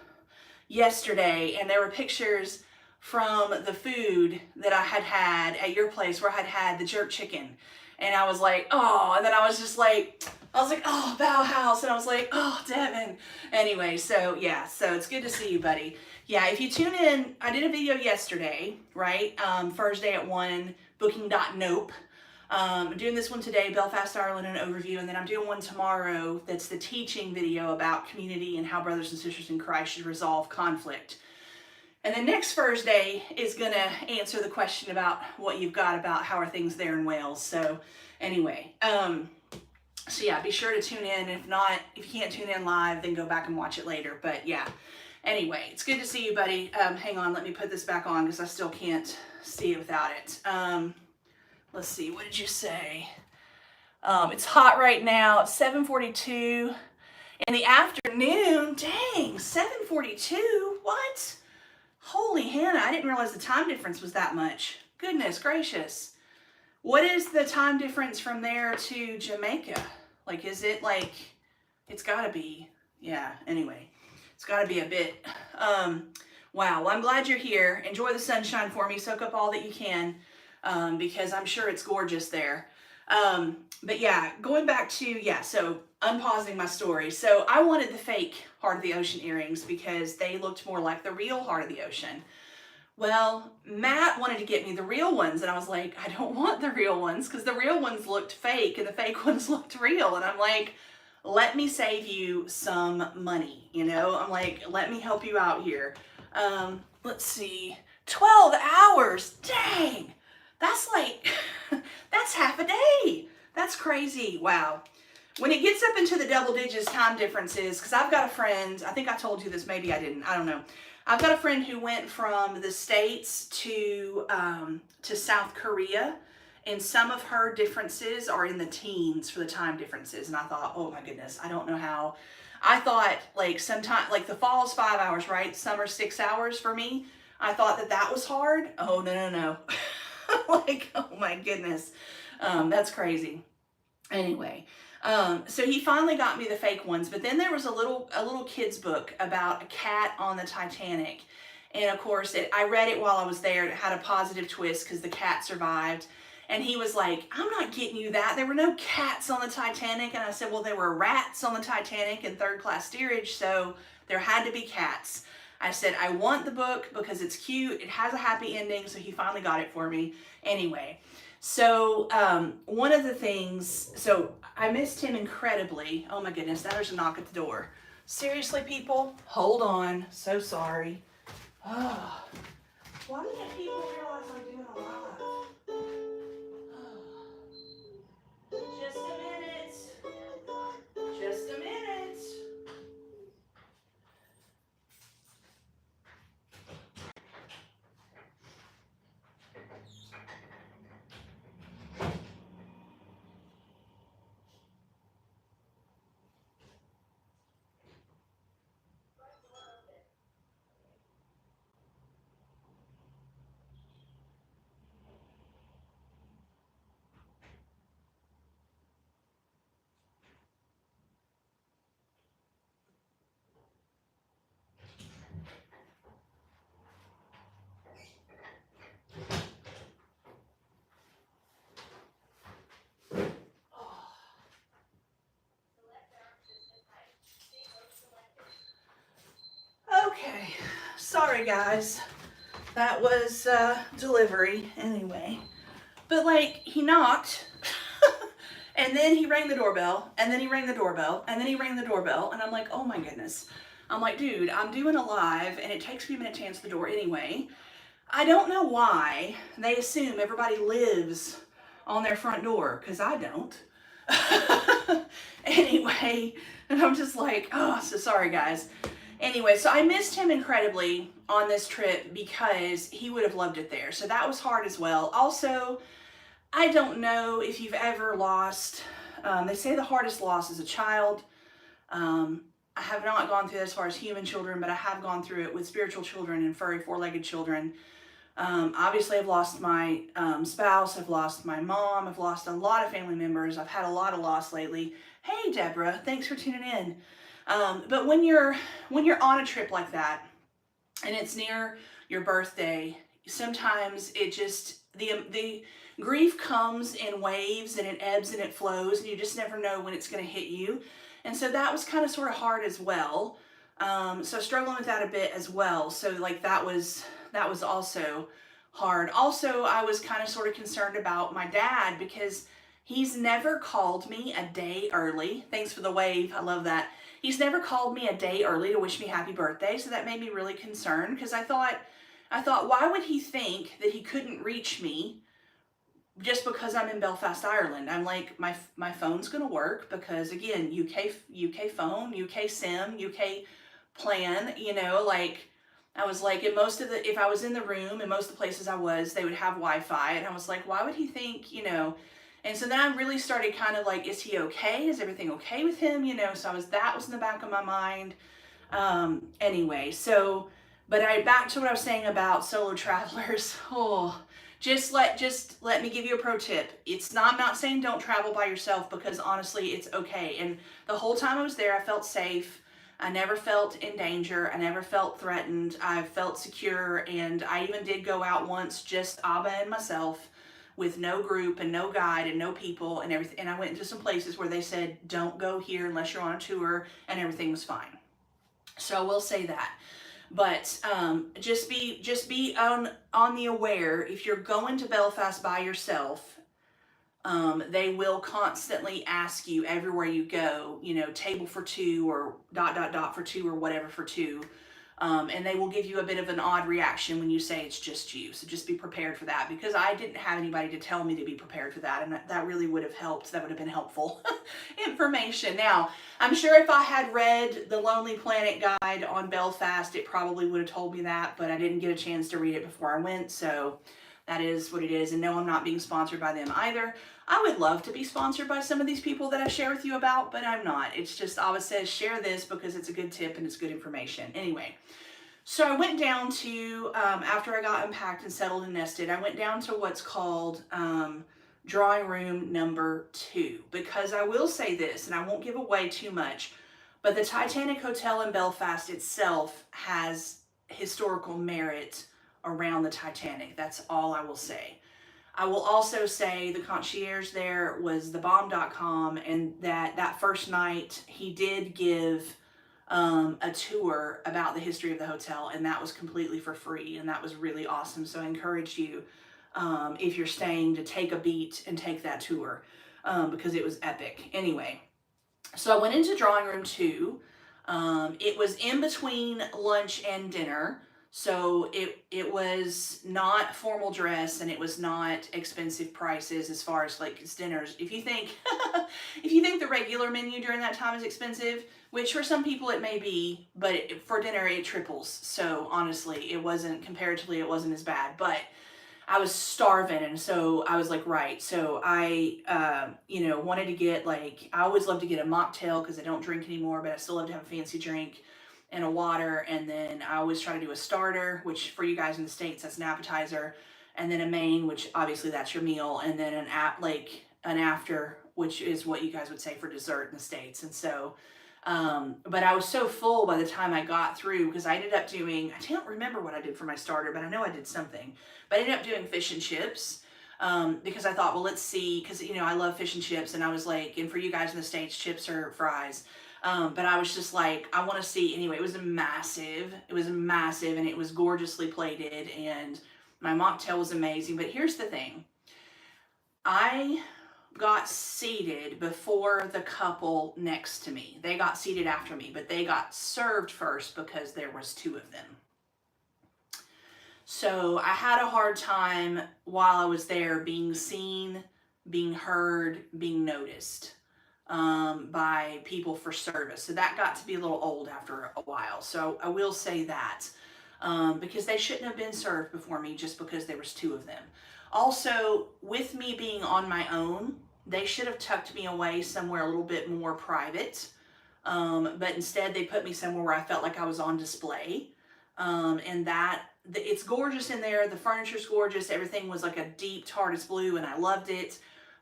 Speaker 1: yesterday, and there were pictures from the food that I had at your place where I had the jerk chicken. And I was like, oh, and then I was like, oh, Bauhaus. And I was like, oh, Devin. Anyway, so yeah, so it's good to see you, buddy. Yeah, if you tune in, I did a video yesterday, right? Thursday at 1, booking.nope. I'm doing this one today, Belfast, Ireland, an overview. And then I'm doing one tomorrow that's the teaching video about community and how brothers and sisters in Christ should resolve conflict. And then next Thursday is going to answer the question about what you've got about how are things there in Wales. So anyway, so yeah, be sure to tune in. If not, if you can't tune in live, then go back and watch it later. But yeah, anyway, it's good to see you, buddy. Hang on, let me put this back on because I still can't see it without it. Let's see, what did you say? It's hot right now. It's 7:42 in the afternoon. Dang, 7:42? What? Holy Hannah, I didn't realize the time difference was that much. Goodness gracious. What is the time difference from there to Jamaica? Like, is it like, it's gotta be, yeah, anyway, it's gotta be a bit. Wow, well, I'm glad you're here. Enjoy the sunshine for me. Soak up all that you can, because I'm sure it's gorgeous there. But yeah, going back to, yeah, so unpausing my story. So I wanted the fake Heart of the Ocean earrings because they looked more like the real Heart of the Ocean. Well, Matt wanted to get me the real ones, and I was like, I don't want the real ones because the real ones looked fake and the fake ones looked real. And I'm like, let me save you some money, you know? I'm like, let me help you out here. Let's see, 12 hours, dang, that's like, that's half a day. That's crazy, wow. When it gets up into the double digits time differences, because I've got a friend, I think I told you this, maybe I didn't, I don't know. I've got a friend who went from the States to South Korea, and some of her differences are in the teens for the time differences. And I thought, oh my goodness, I don't know how. I thought like sometime, like the fall is 5 hours, right? Summer 6 hours for me. I thought that that was hard. Oh, no, no, no. Like, oh my goodness. That's crazy. Anyway, so he finally got me the fake ones, but then there was a little kid's book about a cat on the Titanic. And of course, I read it while I was there. It had a positive twist because the cat survived. And he was like, I'm not getting you that. There were no cats on the Titanic. And I said, well, there were rats on the Titanic in third class steerage, so there had to be cats. I said, I want the book because it's cute. It has a happy ending. So he finally got it for me. Anyway, so one of the things, so I missed him incredibly. Oh my goodness, there's a knock at the door. Seriously, people, hold on. So sorry. Oh, why didn't people realize I'm doing a live? Just a minute. Just a minute. Okay, sorry guys. That was delivery anyway. But like, he knocked, and then he rang the doorbell, and then he rang the doorbell, and then he rang the doorbell, and I'm like, oh my goodness. I'm like, dude, I'm doing a live, and it takes me a minute to answer the door anyway. I don't know why they assume everybody lives on their front door, because I don't. Anyway, and I'm just like, oh, so sorry guys. Anyway, so I missed him incredibly on this trip because he would have loved it there. So that was hard as well. Also, I don't know if you've ever lost, they say the hardest loss is a child. I have not gone through it as far as human children, but I have gone through it with spiritual children and furry four-legged children. Obviously, I've lost my spouse, I've lost my mom, I've lost a lot of family members. I've had a lot of loss lately. Hey, Deborah, thanks for tuning in. But when you're on a trip like that, and it's near your birthday, sometimes it just, the grief comes in waves and it ebbs and it flows, and you just never know when it's going to hit you. And so that was kind of sort of hard as well. So struggling with that a bit as well. So like that was also hard. Also, I was kind of sort of concerned about my dad because he's never called me a day early. Thanks for the wave. I love that. He's never called me a day early to wish me happy birthday. So that made me really concerned because I thought, why would he think that he couldn't reach me just because I'm in Belfast, Ireland? I'm like, my phone's going to work because again, UK phone, UK SIM, UK plan, you know, like I was like, in most of the, if I was in the room, in most of the places I was, they would have Wi-Fi. And I was like, why would he think, you know? And so then I really started kind of like, is he okay? Is everything okay with him? You know, so that was in the back of my mind. Anyway, so But back to what I was saying about solo travelers. Oh, just let me give you a pro tip. I'm not saying don't travel by yourself, because honestly it's okay. And the whole time I was there, I felt safe. I never felt in danger. I never felt threatened. I felt secure, and I even did go out once, just Abba and myself, with no group and no guide and no people and everything. And I went into some places where they said don't go here unless you're on a tour, and everything was fine. So I will say that. But just be on the aware. If you're going to Belfast by yourself, they will constantly ask you everywhere you go, table for two, or dot dot dot for two, or whatever for two. And they will give you a bit of an odd reaction when you say it's just you. So just be prepared for that, because I didn't have anybody to tell me to be prepared for that. And that really would have helped. That would have been helpful information. Now, I'm sure if I had read the Lonely Planet guide on Belfast, it probably would have told me that, but I didn't get a chance to read it before I went. So that is what it is. And no, I'm not being sponsored by them either. I would love to be sponsored by some of these people that I share with you about, but I'm not. It's just, Ava says, share this because it's a good tip and it's good information. Anyway, so I went down to, after I got unpacked and settled and nested, I went down to what's called drawing room number 2. Because I will say this, and I won't give away too much, but the Titanic Hotel in Belfast itself has historical merit around the Titanic. That's all I will say. I will also say the concierge there was thebomb.com, and that first night he did give a tour about the history of the hotel, and that was completely for free, and that was really awesome. So I encourage you, if you're staying, to take a beat and take that tour, because it was epic. Anyway, so I went into drawing room 2. It was in between lunch and dinner. So it was not formal dress, and it was not expensive prices as far as like its dinners. If you think if you think the regular menu during that time is expensive, which for some people it may be, but for dinner it triples. So honestly, it wasn't, comparatively, it wasn't as bad. But I was starving, and so I was like, right. So I, wanted to get, like, I always love to get a mocktail because I don't drink anymore, but I still love to have a fancy drink, and a water. And then I always try to do a starter, which for you guys in the States, that's an appetizer, and then a main, which obviously that's your meal, and then an after, which is what you guys would say for dessert in the States. And so, but I was so full by the time I got through, because I ended up doing, I don't remember what I did for my starter, but I know I did something. But I ended up doing fish and chips, because I thought, well, let's see, because, I love fish and chips, and I was like, and for you guys in the States, chips or fries. But I was just like, I want to see. Anyway, it was massive, and it was gorgeously plated, and my mocktail was amazing. But here's the thing. I got seated before the couple next to me. They got seated after me, but they got served first because there was 2 of them. So I had a hard time while I was there being seen, being heard, being noticed by people for service. So that got to be a little old after a while. So I will say that, because they shouldn't have been served before me just because there was 2 of them. Also, with me being on my own, they should have tucked me away somewhere a little bit more private. But instead they put me somewhere where I felt like I was on display. And it's gorgeous in there. The furniture's gorgeous. Everything was like a deep TARDIS blue, and I loved it.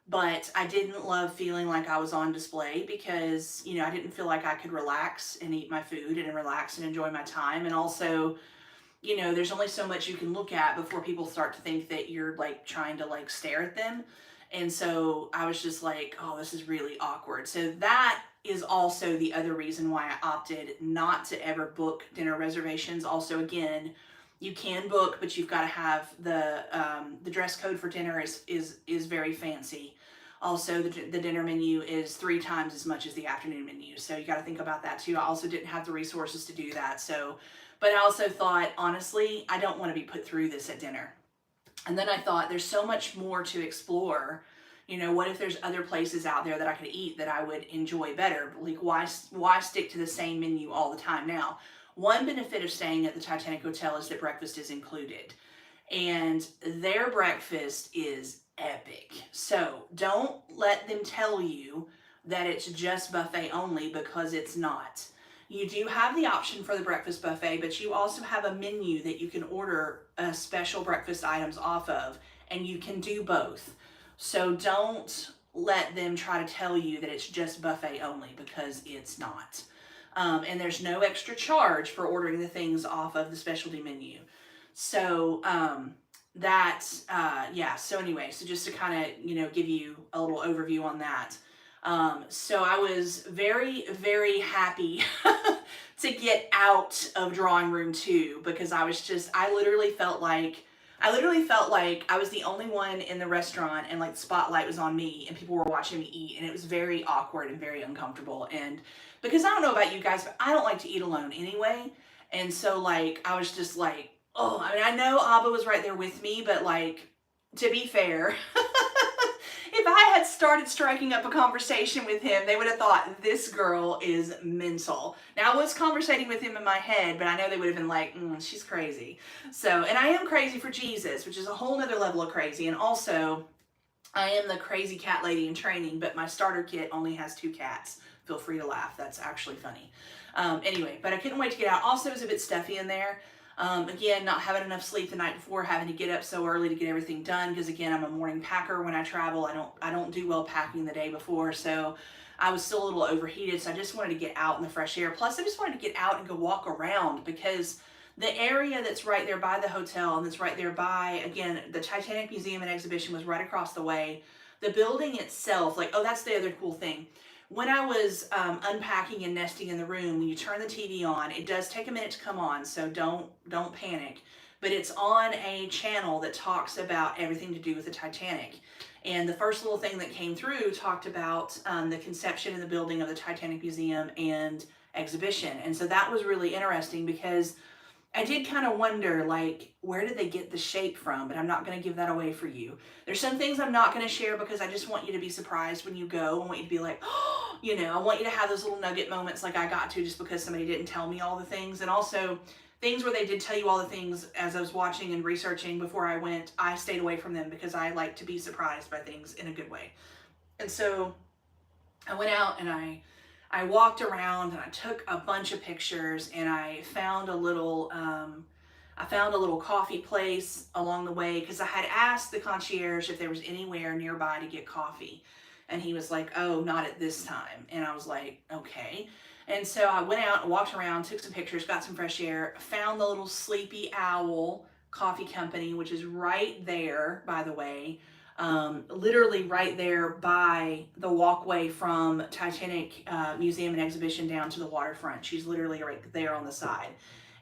Speaker 1: But I didn't love feeling like I was on display, because, I didn't feel like I could relax and eat my food and relax and enjoy my time. And also, there's only so much you can look at before people start to think that you're like trying to like stare at them. And so I was just like, oh, this is really awkward. So that is also the other reason why I opted not to ever book dinner reservations. Also, again, you can book, but you've got to have the dress code for dinner is very fancy. Also, the dinner menu is 3 times as much as the afternoon menu. So you got to think about that too. I also didn't have the resources to do that. So, but I also thought, honestly, I don't want to be put through this at dinner. And then I thought, there's so much more to explore. What if there's other places out there that I could eat that I would enjoy better? Like, why stick to the same menu all the time? Now, one benefit of staying at the Titanic Hotel is that breakfast is included. And their breakfast is epic. So don't let them tell you that it's just buffet only, because it's not. You do have the option for the breakfast buffet, but you also have a menu that you can order special breakfast items off of, and you can do both. So don't let them try to tell you that it's just buffet only, because it's not. And there's no extra charge for ordering the things off of the specialty menu. So yeah. So anyway, so just to kind of, give you a little overview on that. So I was very, very happy to get out of drawing room 2, because I literally felt like I was the only one in the restaurant, and like the spotlight was on me and people were watching me eat, and it was very awkward and very uncomfortable. And because I don't know about you guys, but I don't like to eat alone anyway. And so like I was just like, oh, I mean, I know Abba was right there with me, but like, to be fair, if I had started striking up a conversation with him, they would have thought this girl is mental. Now, I was conversating with him in my head, but I know they would have been like, she's crazy. So, and I am crazy for Jesus, which is a whole nother level of crazy. And also, I am the crazy cat lady in training, but my starter kit only has 2 cats. Feel free to laugh. That's actually funny. Anyway, but I couldn't wait to get out. Also, it was a bit stuffy in there. Again, not having enough sleep the night before, having to get up so early to get everything done, because again, I'm a morning packer when I travel. I don't do well packing the day before, so I was still a little overheated, so I just wanted to get out in the fresh air. Plus, I just wanted to get out and go walk around, because the area that's right there by the hotel, and that's right there by, again, the Titanic Museum and Exhibition was right across the way. The building itself, like, oh, that's the other cool thing. When I was unpacking and nesting in the room, when you turn the TV on, it does take a minute to come on, so don't panic. But it's on a channel that talks about everything to do with the Titanic. And the first little thing that came through talked about the conception and the building of the Titanic Museum and Exhibition. And so that was really interesting, because I did kind of wonder, like, where did they get the shape from? But I'm not going to give that away for you. There's some things I'm not going to share, because I just want you to be surprised when you go. I want you to be like, oh, I want you to have those little nugget moments like I got to, just because somebody didn't tell me all the things. And also things where they did tell you all the things as I was watching and researching before I went, I stayed away from them, because I like to be surprised by things in a good way. And so I went out and I walked around and I took a bunch of pictures, and I found a little coffee place along the way, because I had asked the concierge if there was anywhere nearby to get coffee, and he was like, oh, not at this time. And I was like, okay. And so I went out and walked around, took some pictures, got some fresh air, found the little Sleepy Owl Coffee Company, which is right there, by the way. Literally right there by the walkway from Titanic Museum and Exhibition down to the waterfront. She's literally right there on the side.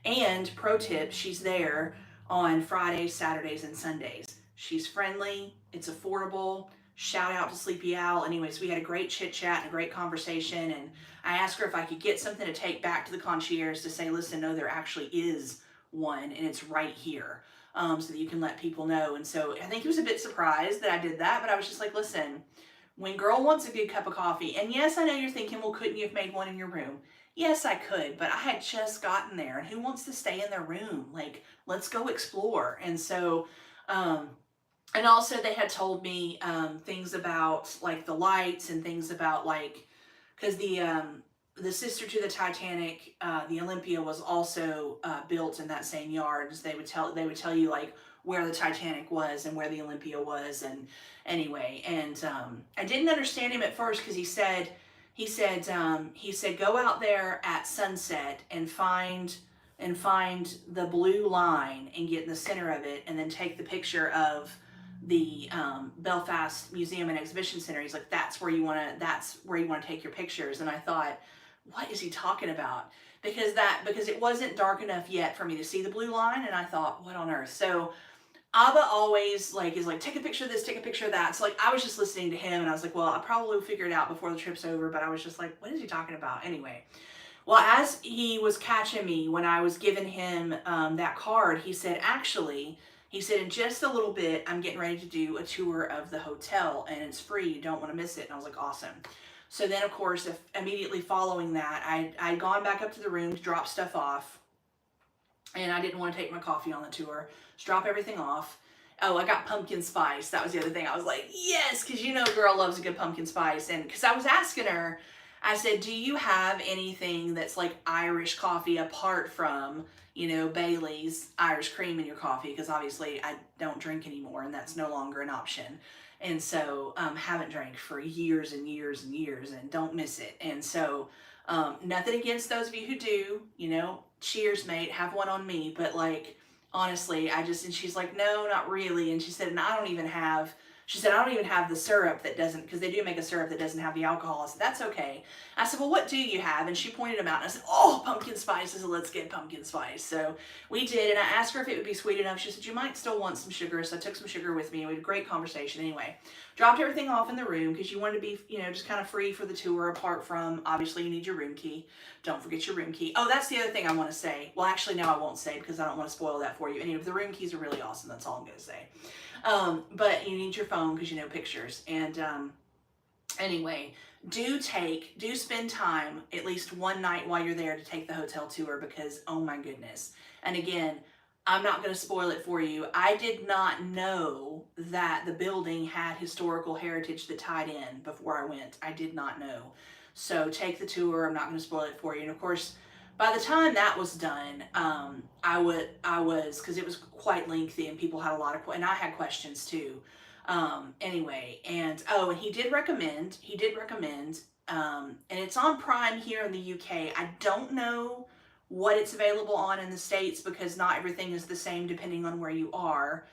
Speaker 1: And pro tip, she's there on Fridays, Saturdays, and Sundays. She's friendly, it's affordable. Shout out to Sleepy Owl. Anyways, we had a great chit chat and a great conversation, and I asked her if I could get something to take back to the concierge to say, listen, no, there actually is one, and it's right here. So that you can let people know. And so I think he was a bit surprised that I did that, but I was just like, listen, when girl wants a good cup of coffee, and yes, I know you're thinking, well, couldn't you have made one in your room? Yes, I could, but I had just gotten there, and who wants to stay in their room? Like, let's go explore. And so, and also they had told me things about like the lights and things about like, because the sister to the Titanic, the Olympia, was also built in that same yard. They would tell you like where the Titanic was and where the Olympia was. And anyway, and I didn't understand him at first, because he said go out there at sunset and find the blue line and get in the center of it, and then take the picture of the Belfast Museum and Exhibition Center. He's like, that's where you want to take your pictures. And I thought, what is he talking about? Because it wasn't dark enough yet for me to see the blue line, and I thought, what on earth? So Abba always is like, take a picture of this, take a picture of that. So like I was just listening to him, and I was like, well, I'll probably figure it out before the trip's over, but I was just like, what is he talking about? Anyway, well, as he was catching me when I was giving him that card, he said, in just a little bit, I'm getting ready to do a tour of the hotel, and it's free. You don't want to miss it. And I was like, awesome. So then, of course, immediately following that, I'd gone back up to the room to drop stuff off, and I didn't want to take my coffee on the tour. Just drop everything off. Oh, I got pumpkin spice. That was the other thing. I was like, yes, because girl loves a good pumpkin spice. And because I was asking her, I said, do you have anything that's like Irish coffee apart from, Bailey's Irish cream in your coffee? Because obviously I don't drink anymore and that's no longer an option. And so, haven't drank for years and years and years and don't miss it. And so, nothing against those of you who do, cheers, mate, have one on me. But like, honestly, and she's like, no, not really. And she said, and she said, I don't even have the syrup that doesn't, because they do make a syrup that doesn't have the alcohol. I said, that's okay. I said, well, what do you have? And she pointed them out. And I said, oh, pumpkin spice. I said, let's get pumpkin spice. So we did. And I asked her if it would be sweet enough. She said, you might still want some sugar. So I took some sugar with me. And we had a great conversation anyway. Dropped everything off in the room because you wanted to be, just kind of free for the tour, apart from, obviously, you need your room key. Don't forget your room key. Oh, that's the other thing I want to say. Well, actually, no, I won't say because I don't want to spoil that for you. Anyway, the room keys are really awesome. That's all I'm going to say. But you need your phone because pictures. And anyway, do spend time at least one night while you're there to take the hotel tour, because oh my goodness. And again, I'm not going to spoil it for you. I did not know that the building had historical heritage that tied in before I went. I did not know. So take the tour. I'm not going to spoil it for you. And of course, by the time that was done, I was, because it was quite lengthy and people had a lot of, and I had questions too. Anyway, and and he did recommend, and it's on Prime here in the UK. I don't know what it's available on in the States because not everything is the same depending on where you are.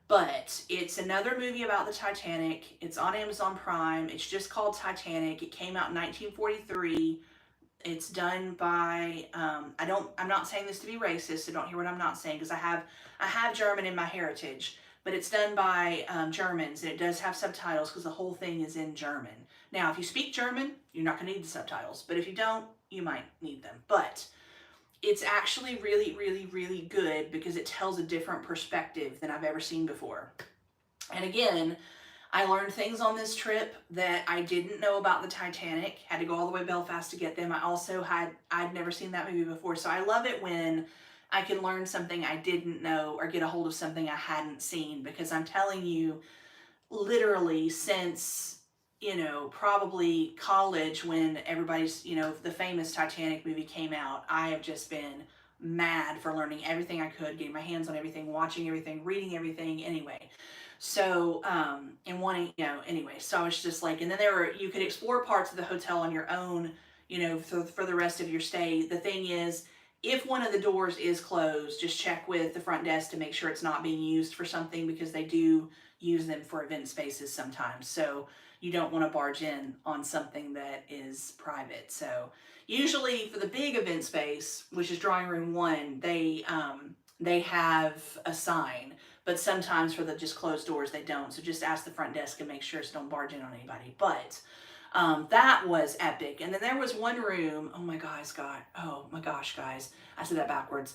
Speaker 1: But it's another movie about the Titanic. It's on Amazon Prime. It's just called Titanic. It came out in 1943. It's done by I'm not saying this to be racist, so don't hear what I'm not saying, because I have German in my heritage, but it's done by Germans, and it does have subtitles because the whole thing is in German. Now, if you speak German, you're not going to need the subtitles, but if you don't, you might need them. But it's actually really, really, really good because it tells a different perspective than I've ever seen before. And again, I learned things on this trip that I didn't know about the Titanic. Had to go all the way to Belfast to get them. I'd never seen that movie before. So I love it when I can learn something I didn't know or get a hold of something I hadn't seen, because I'm telling you, literally since, probably college, when everybody's, the famous Titanic movie came out, I have just been mad for learning everything I could, getting my hands on everything, watching everything, reading everything. Anyway, so, and wanting, anyway, so I was just like, and then you could explore parts of the hotel on your own, for the rest of your stay. The thing is, if one of the doors is closed, just check with the front desk to make sure it's not being used for something, because they do use them for event spaces sometimes. So you don't want to barge in on something that is private. So usually for the big event space, which is drawing room 1, they have a sign, but sometimes for the just closed doors, they don't. So just ask the front desk and make sure it's don't barge in on anybody. But that was epic. And then there was one room, oh my gosh, guys, I said that backwards.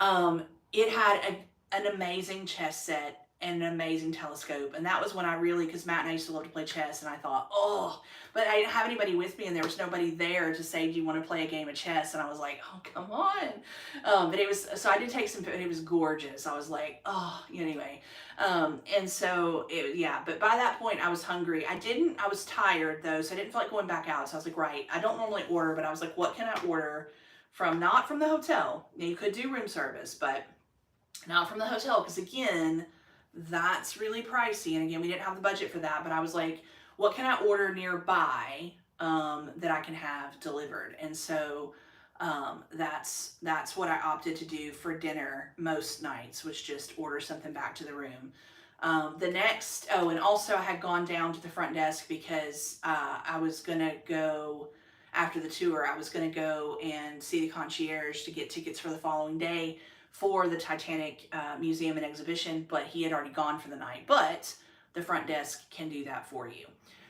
Speaker 1: It had an amazing chess set and an amazing telescope. And that was when I really, because Matt and I used to love to play chess, and I thought, oh, but I didn't have anybody with me, and there was nobody there to say, do you want to play a game of chess? And I was like, oh, come on. But it was, so I did take some, it was gorgeous. I was like, oh, anyway. And so, but by that point I was hungry. I was tired though, so I didn't feel like going back out. So I was like, right, I don't normally order, but I was like, what can I order not from the hotel? Now, you could do room service, but not from the hotel, because again, that's really pricey. And again, we didn't have the budget for that, but I was like, what can I order nearby that I can have delivered? And so that's what I opted to do for dinner most nights, was just order something back to the room. And also I had gone down to the front desk because I was gonna go, after the tour, I was gonna go and see the concierge to get tickets for the following day for the Titanic Museum and Exhibition, but he had already gone for the night. But the front desk can do that for you.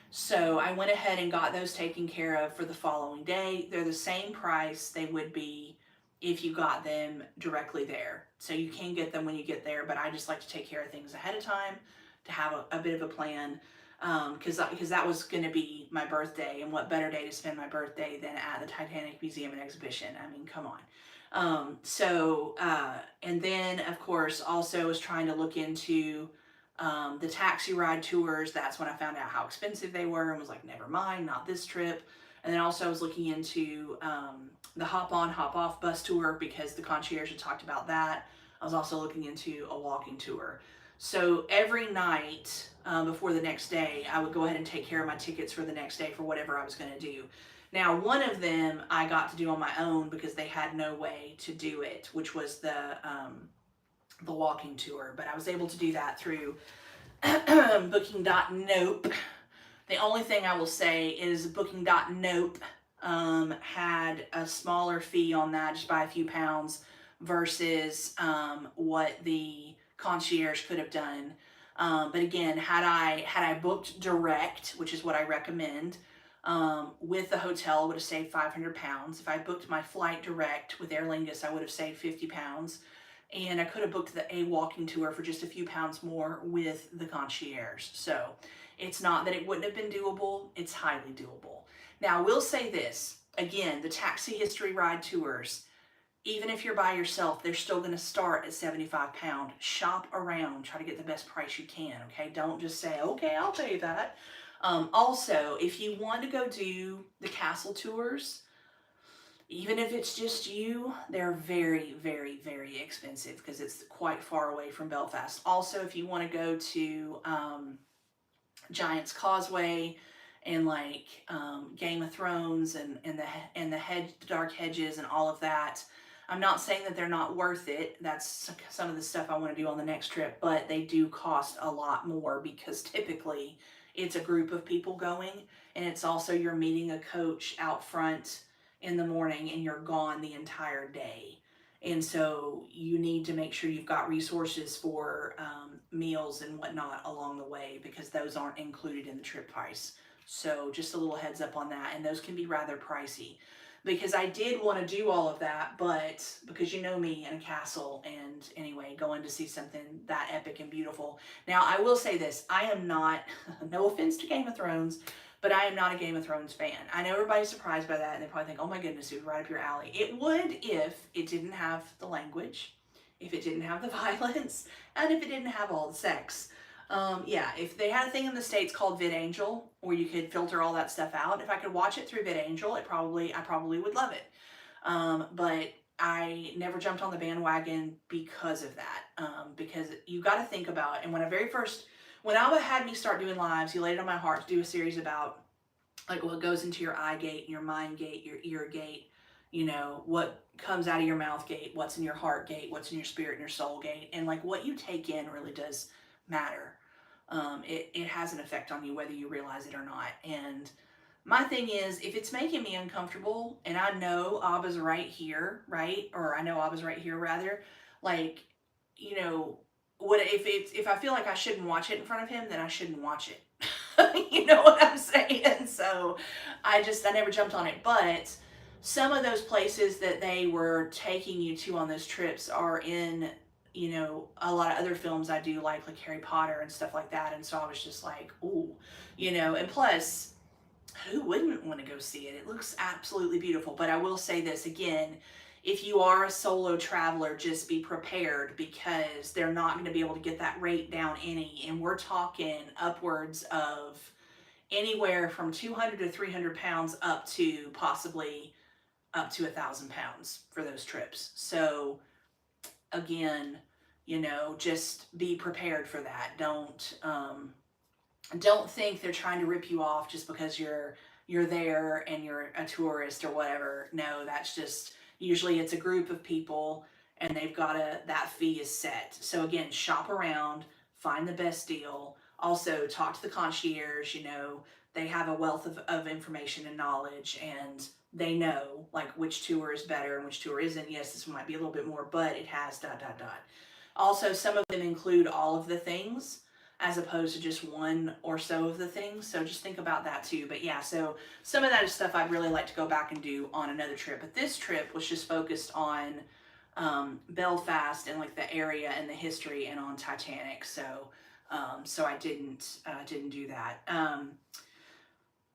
Speaker 1: So I went ahead and got those taken care of for the following day. They're the same price they would be if you got them directly there. So you can get them when you get there, but I just like to take care of things ahead of time to have a bit of a plan, because that was going to be my birthday, and what better day to spend my birthday than at the Titanic Museum and Exhibition? I mean, come on. And then of course also was trying to look into the taxi ride tours. That's when I found out how expensive they were and was like, never mind, not this trip. And then also I was looking into the hop on, hop off bus tour because the concierge had talked about that. I was also looking into a walking tour. So every night before the next day, I would go ahead and take care of my tickets for the next day for whatever I was going to do. Now, one of them I got to do on my own because they had no way to do it, which was the walking tour. But I was able to do that through Booking.nope. The only thing I will say is Booking.nope had a smaller fee on that, just by a few pounds, versus what the concierge could have done. But again, had I booked direct, which is what I recommend, with the hotel, I would have saved £500. If I booked my flight direct with Aer Lingus, I would have saved £50. And I could have booked a walking tour for just a few pounds more with the concierge. So it's not that it wouldn't have been doable, it's highly doable. Now, I will say this, again, the taxi history ride tours, even if you're by yourself, they're still going to start at £75. Shop around, try to get the best price you can, okay? Don't just say, okay, I'll pay that. Also, if you want to go do the castle tours, even if it's just you, they're very, very, very expensive because it's quite far away from Belfast. Also, if you want to go to Giant's Causeway and like Game of Thrones and the dark hedges and all of that, I'm not saying that they're not worth it. That's some of the stuff I want to do on the next trip, but they do cost a lot more because typically it's a group of people going, and it's also you're meeting a coach out front in the morning and you're gone the entire day. And so you need to make sure you've got resources for meals and whatnot along the way because those aren't included in the trip price. So just a little heads up on that. And those can be rather pricey because I did want to do all of that, but because you know me in a castle and anyway, going to see something that epic and beautiful. Now, I will say this, I am not, no offense to Game of Thrones, but I am not a Game of Thrones fan. I know everybody's surprised by that and they probably think, oh my goodness, it would right up your alley. It would if it didn't have the language, if it didn't have the violence, and if it didn't have all the sex. Yeah, if they had a thing in the States called VidAngel, where you could filter all that stuff out, if I could watch it through VidAngel, I probably would love it. But I never jumped on the bandwagon because of that. Because you got to think about, and when Alba had me start doing lives, he laid it on my heart to do a series about like what goes into your eye gate, your mind gate, your ear gate, you know, what comes out of your mouth gate, what's in your heart gate, what's in your spirit and your soul gate, and like what you take in really does matter. It has an effect on you whether you realize it or not. And my thing is, if it's making me uncomfortable and I know Abba's right here, right? Or I know Abba's right here rather, like, you know, if I feel like I shouldn't watch it in front of him, then I shouldn't watch it. You know what I'm saying? So I never jumped on it. But some of those places that they were taking you to on those trips are in, you know, a lot of other films I do like Harry Potter and stuff like that. And so I was just like, ooh, you know, and plus, who wouldn't want to go see it? It looks absolutely beautiful. But I will say this again, if you are a solo traveler, just be prepared because they're not going to be able to get that rate down any. And we're talking upwards of anywhere from 200 to 300 pounds up to possibly up to 1,000 pounds for those trips. So again, you know, just be prepared for that. Don't think they're trying to rip you off just because you're there and you're a tourist or whatever. No, that's just, usually it's a group of people and they've got that fee is set. So again, shop around, find the best deal. Also talk to the concierge, you know, they have a wealth of information and knowledge and they know like which tour is better and which tour isn't. Yes, this one might be a little bit more, but it has ... Also, some of them include all of the things as opposed to just one or so of the things. So just think about that too. But yeah, so some of that is stuff I'd really like to go back and do on another trip. But this trip was just focused on Belfast and like the area and the history and on Titanic. So so I didn't do that.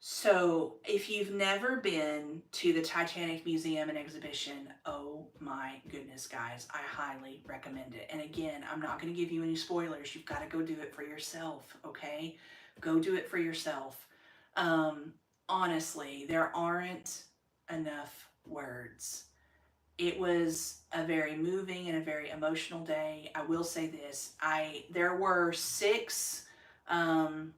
Speaker 1: So if you've never been to the Titanic Museum and Exhibition, oh my goodness, guys, I highly recommend it. And again, I'm not going to give you any spoilers. You've got to go do it for yourself, okay? Go do it for yourself. honestly, there aren't enough words. It was a very moving and a very emotional day. I will say this: there were 6 um,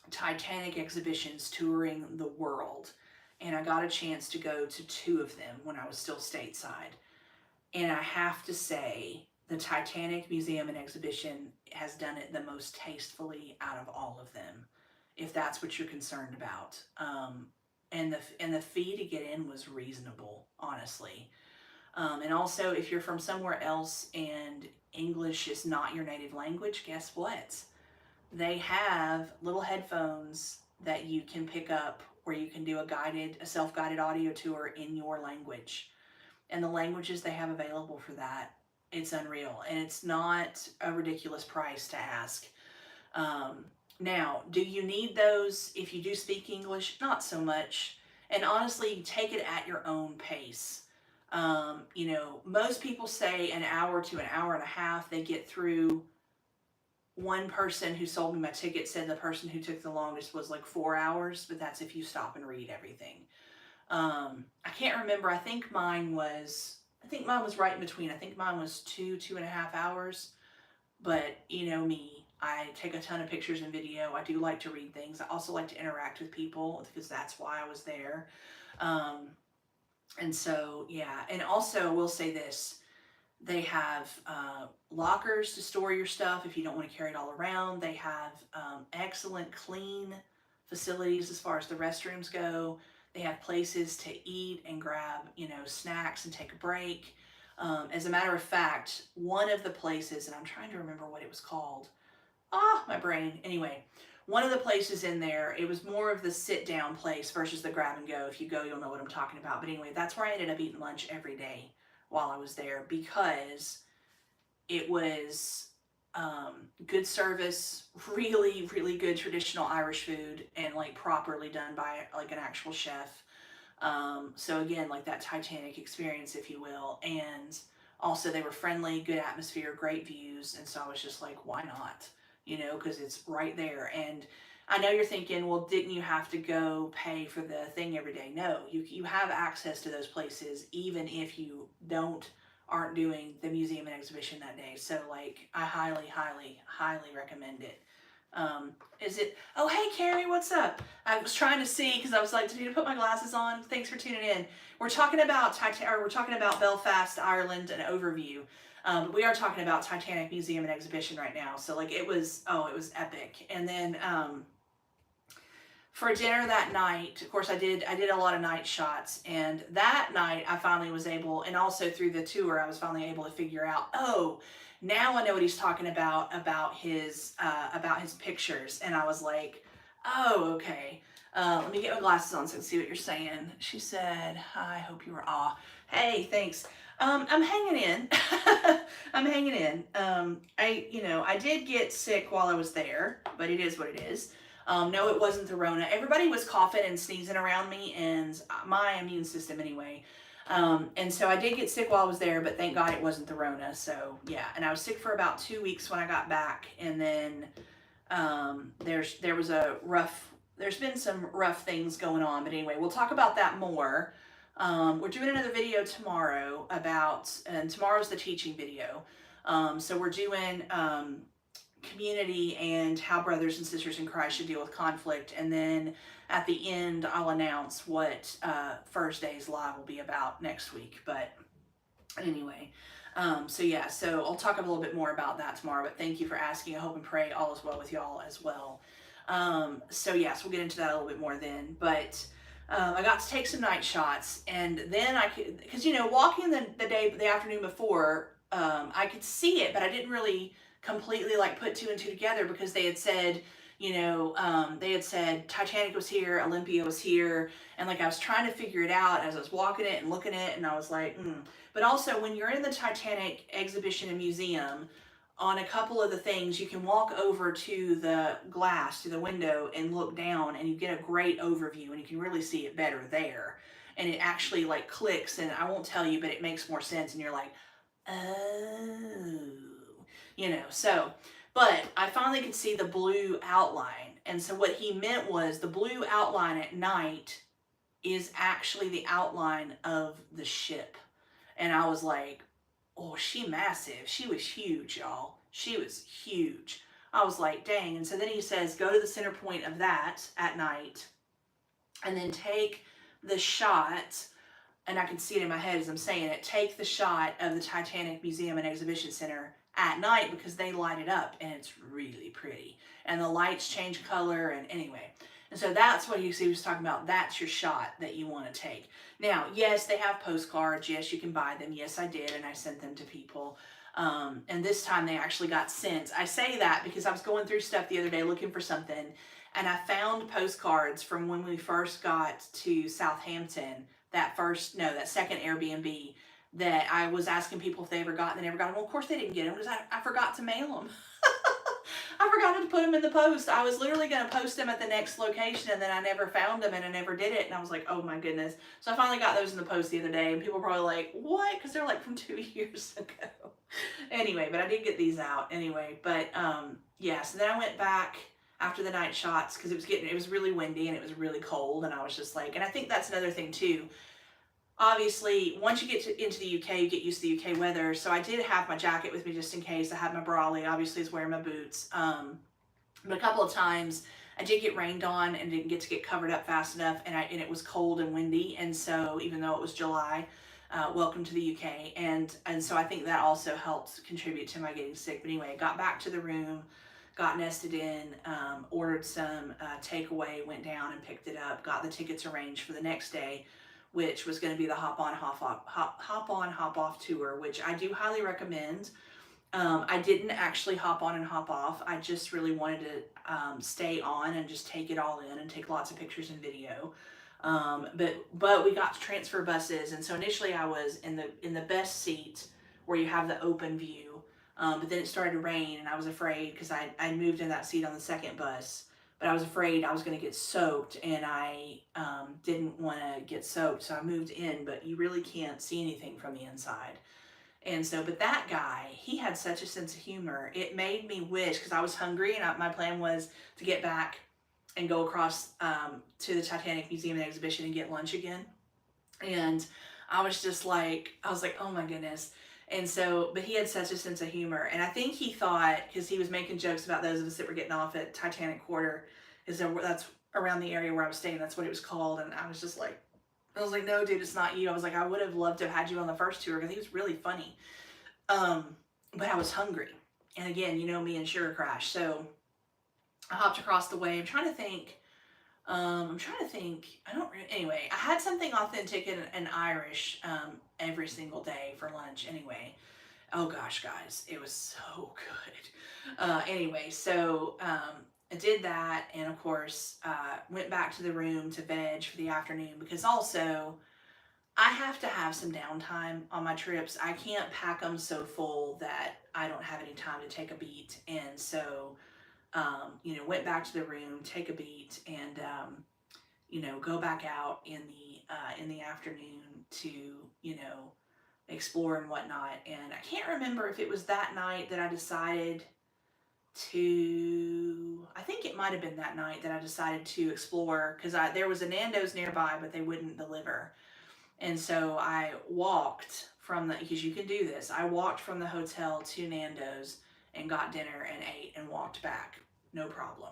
Speaker 1: Titanic exhibitions touring the world, and I got a chance to go to 2 of them when I was still stateside. And I have to say, the Titanic Museum and Exhibition has done it the most tastefully out of all of them, if that's what you're concerned about. And the fee to get in was reasonable, honestly. And also, if you're from somewhere else and English is not your native language, guess what? They have little headphones that you can pick up where you can do a self-guided audio tour in your language. And the languages they have available for that, it's unreal. And it's not a ridiculous price to ask. Um, Now, do you need those if you do speak English? Not so much. And honestly, take it at your own pace. Most people say an hour to an hour and a half they get through. One person who sold me my ticket said the person who took the longest was like 4 hours, but that's if you stop and read everything. I can't remember. I think mine was right in between. I think mine was 2.5 hours. But you know me, I take a ton of pictures and video. I do like to read things. I also like to interact with people because that's why I was there. Um, and so, yeah. And also, I will say this: they have lockers to store your stuff if you don't want to carry it all around. They have excellent clean facilities as far as the restrooms go. They have places to eat and grab, snacks and take a break. As a matter of fact, one of the places, and I'm trying to remember what it was called. My brain. Anyway, one of the places in there, it was more of the sit down place versus the grab and go. If you go, you'll know what I'm talking about. But anyway, that's where I ended up eating lunch every day while I was there because it was good service, really, really good traditional Irish food, and like properly done by like an actual chef. So again, like that Titanic experience, if you will. And also they were friendly, good atmosphere, great views. And so I was just like, why not? Because it's right there. And I know you're thinking, well, didn't you have to go pay for the thing every day? No, you have access to those places even if you aren't doing the museum and exhibition that day. So like, I highly, highly, highly recommend it. Is it? Oh, hey, Carrie, what's up? I was trying to see because I was like, do you need to put my glasses on? Thanks for tuning in. We're talking about Belfast, Ireland, an overview. We are talking about Titanic Museum and Exhibition right now. So like, it was epic. And then for dinner that night, of course, I did a lot of night shots, and that night I finally was able, and also through the tour, I was finally able to figure out, oh, now I know what he's talking about his pictures. And I was like, oh, okay. Let me get my glasses on so I can see what you're saying. She said, hi, hope you were Hey, thanks. I'm hanging in. I'm hanging in. I did get sick while I was there, but it is what it is. No, it wasn't the Rona. Everybody was coughing and sneezing around me, and my immune system anyway. And so I did get sick while I was there, but thank God it wasn't the Rona. So yeah, and I was sick for about 2 weeks when I got back, and then there's been some rough things going on, but anyway, we'll talk about that more. We're doing another video tomorrow and tomorrow's the teaching video. So we're doing community and how brothers and sisters in Christ should deal with conflict, and then at the end I'll announce what Thursday's live will be about next week. But anyway, so I'll talk a little bit more about that tomorrow, but thank you for asking. I hope and pray all is well with y'all as well. So we'll get into that a little bit more then. But I got to take some night shots, and then I could, because walking the afternoon before, I could see it, but I didn't really completely like put 2 and 2 together because they had said, Titanic was here, Olympia was here, and like I was trying to figure it out as I was walking it and looking at it, and I was like, But also, when you're in the Titanic exhibition and museum, on a couple of the things, you can walk over to the glass, to the window, and look down, and you get a great overview, and you can really see it better there. And it actually like clicks, and I won't tell you, but it makes more sense, and you're like, oh. But I finally could see the blue outline, And so what he meant was the blue outline at night is actually the outline of the ship. And I was like, oh, she massive. She was huge, y'all. She was huge. I was like, dang. And so then he says, go to the center point of that at night and then take the shot, and I can see it in my head as I'm saying it, take the shot of the Titanic Museum and Exhibition Center at night because they light it up and it's really pretty. And the lights change color, and anyway. And so that's what he was talking about. That's your shot that you want to take. Now, yes, they have postcards. Yes, you can buy them. Yes, I did, and I sent them to people. And this time they actually got sent. I say that because I was going through stuff the other day looking for something, and I found postcards from when we first got to Southampton, that second Airbnb, that I was asking people if they ever got, and they never got them. Well, of course they didn't get them because I forgot to mail them. I forgot to put them in the post. I was literally going to post them at the next location, and then I never found them, and I never did it. And I was like, oh my goodness. So I finally got those in the post the other day, and people were probably like, what? Because they're like from 2 years ago. Anyway, but I did get these out anyway. But yeah, so then I went back after the night shots because it was really windy and it was really cold, and I was just like, and I think that's another thing too. Obviously, once you get into the UK, you get used to the UK weather. So I did have my jacket with me just in case. I had my brolly. Obviously, I was wearing my boots. But a couple of times I did get rained on and didn't get covered up fast enough, and it was cold and windy. And so even though it was July, welcome to the UK, and so I think that also helped contribute to my getting sick. But anyway, got back to the room, got nested in, ordered some takeaway, went down and picked it up, got the tickets arranged for the next day, which was going to be the hop on, hop off tour, which I do highly recommend. I didn't actually hop on and hop off. I just really wanted to stay on and just take it all in and take lots of pictures and video. But we got to transfer buses, and so initially I was in the best seat where you have the open view. But then it started to rain, and I was afraid because I moved in that seat on the second bus. But I was afraid I was going to get soaked, and I didn't want to get soaked, so I moved in, but you really can't see anything from the inside. And so, but that guy, he had such a sense of humor. It made me wish, because I was hungry, and my plan was to get back and go across to the Titanic Museum and Exhibition and get lunch again. And I was like, oh my goodness. And so, but he had such a sense of humor. And I think he thought, because he was making jokes about those of us that were getting off at Titanic Quarter, that's around the area where I was staying, that's what it was called. And I was like, no, dude, it's not you. I was like, I would have loved to have had you on the first tour because he was really funny. But I was hungry. And again, you know me and Sugar Crash. So I hopped across the way. I'm trying to think. Anyway, I had something authentic and Irish every single day for lunch anyway. Oh gosh, guys, it was so good. Anyway, so I did that, and of course went back to the room to veg for the afternoon, because also I have to have some downtime on my trips. I can't pack them so full that I don't have any time to take a beat. And so went back to the room, take a beat, and go back out in the afternoon to explore and whatnot. And I can't remember if it was that night that I decided to. I think it might have been that night that I decided to explore, because there was a Nando's nearby, but they wouldn't deliver. And so I walked because you can do this. I walked from the hotel to Nando's and got dinner and ate and walked back. No problem.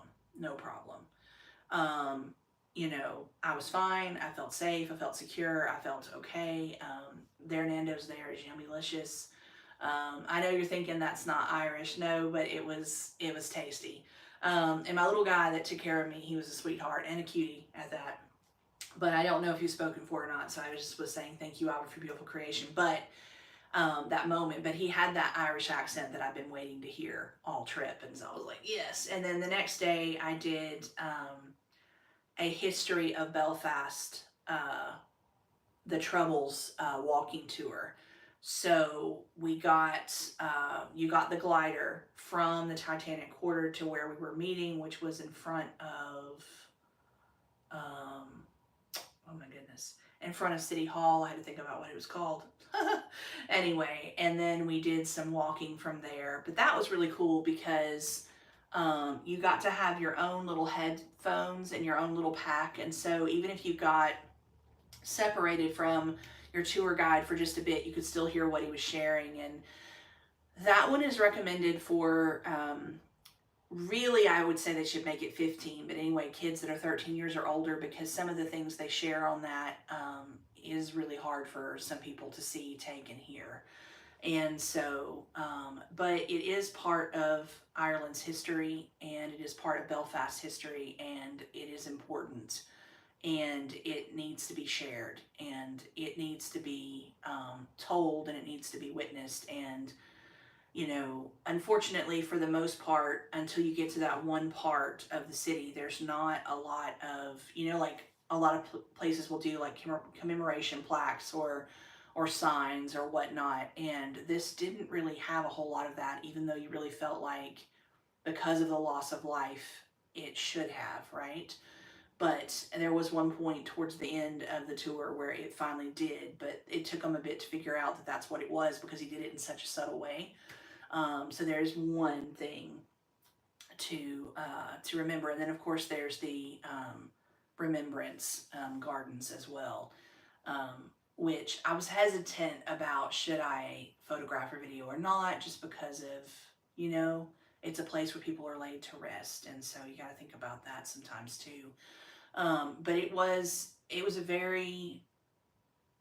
Speaker 1: I was fine. I felt safe. I felt secure. I felt okay. Their Nando's there is yummylicious. I know you're thinking that's not Irish. No, but it was tasty. And my little guy that took care of me, he was a sweetheart and a cutie at that. But I don't know if he was spoken for or not, so I just was saying thank you, Albert, for beautiful creation. But that moment, but he had that Irish accent that I've been waiting to hear all trip, and so I was like, yes. And then the next day I did a history of Belfast, the Troubles walking tour. So you got the glider from the Titanic Quarter to where we were meeting, which was in front of oh my goodness, in front of City Hall. I had to think about what it was called. Anyway, and then we did some walking from there. But that was really cool because You got to have your own little headphones and your own little pack. And so even if you got separated from your tour guide for just a bit, you could still hear what he was sharing. And that one is recommended for, really, I would say they should make it 15, but anyway, kids that are 13 years or older, because some of the things they share on that is really hard for some people to see, take, and hear. And so, but it is part of Ireland's history, and it is part of Belfast history, and it is important, and it needs to be shared, and it needs to be told, and it needs to be witnessed. And unfortunately, for the most part, until you get to that one part of the city, there's not a lot of, like a lot of places will do like commemoration plaques or signs or whatnot. And this didn't really have a whole lot of that, even though you really felt like because of the loss of life, it should have, right? But there was one point towards the end of the tour where it finally did, but it took him a bit to figure out that that's what it was, because he did it in such a subtle way. So there's one thing to remember, and then of course there's the remembrance gardens as well, which I was hesitant about, should I photograph or video or not, just because of it's a place where people are laid to rest, and so you got to think about that sometimes too. But it was a very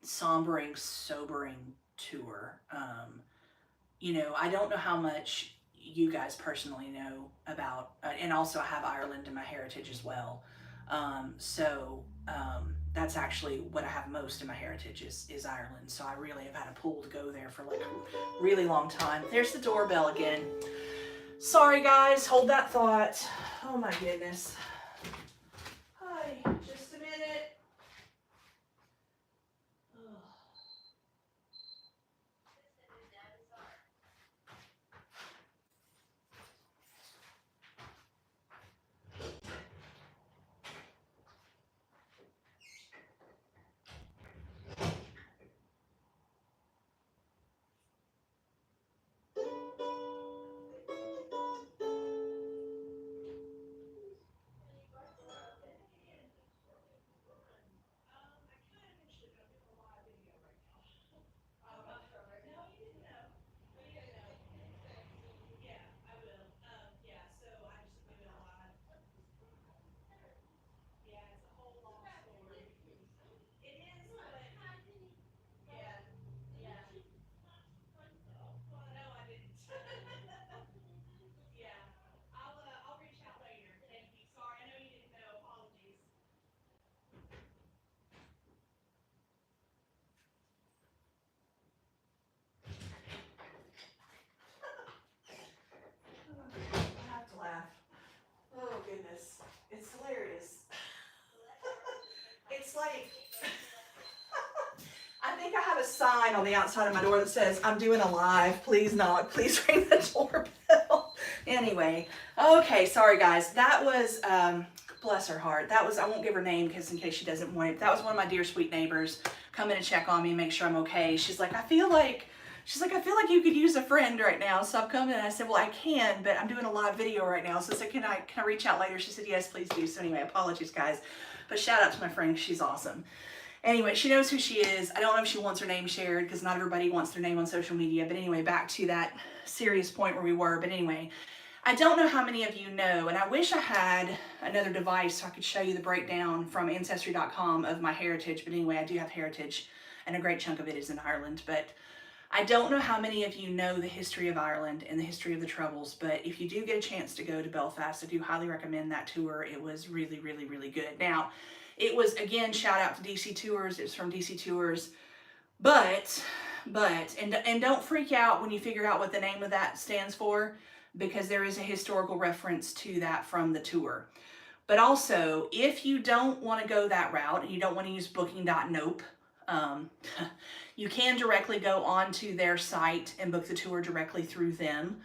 Speaker 1: sobering tour. I don't know how much you guys personally know about, and also I have Ireland in my heritage as well. That's actually what I have most in my heritage is Ireland. So I really have had a pull to go there for like a really long time. There's the doorbell again. Sorry guys, hold that thought. Oh my goodness. Hi, just a minute. I have to laugh. Oh goodness, it's hilarious. It's like, I think I have a sign on the outside of my door that says, "I'm doing a live, please knock, please ring the doorbell." Anyway, okay, sorry guys, that was, bless her heart, that was, I won't give her name because in case she doesn't want it, that was one of my dear sweet neighbors coming to check on me and make sure I'm okay. She's like, I feel like you could use a friend right now. So I've come in and I said, well, I can, but I'm doing a live video right now. So I said, can I reach out later? She said, yes, please do. So anyway, apologies guys, but shout out to my friend. She's awesome. Anyway, she knows who she is. I don't know if she wants her name shared because not everybody wants their name on social media. But anyway, back to that serious point where we were. But anyway, I don't know how many of you know, and I wish I had another device so I could show you the breakdown from Ancestry.com of my heritage. But anyway, I do have heritage, and a great chunk of it is in Ireland. But I don't know how many of you know the history of Ireland and the history of the Troubles, but if you do get a chance to go to Belfast, I do highly recommend that tour. It was really, really, really good. Now, it was, again, shout out to DC Tours. It's from DC Tours. But, and don't freak out when you figure out what the name of that stands for, because there is a historical reference to that from the tour. But also, if you don't want to go that route and you don't want to use booking.nope, you can directly go onto their site and book the tour directly through them.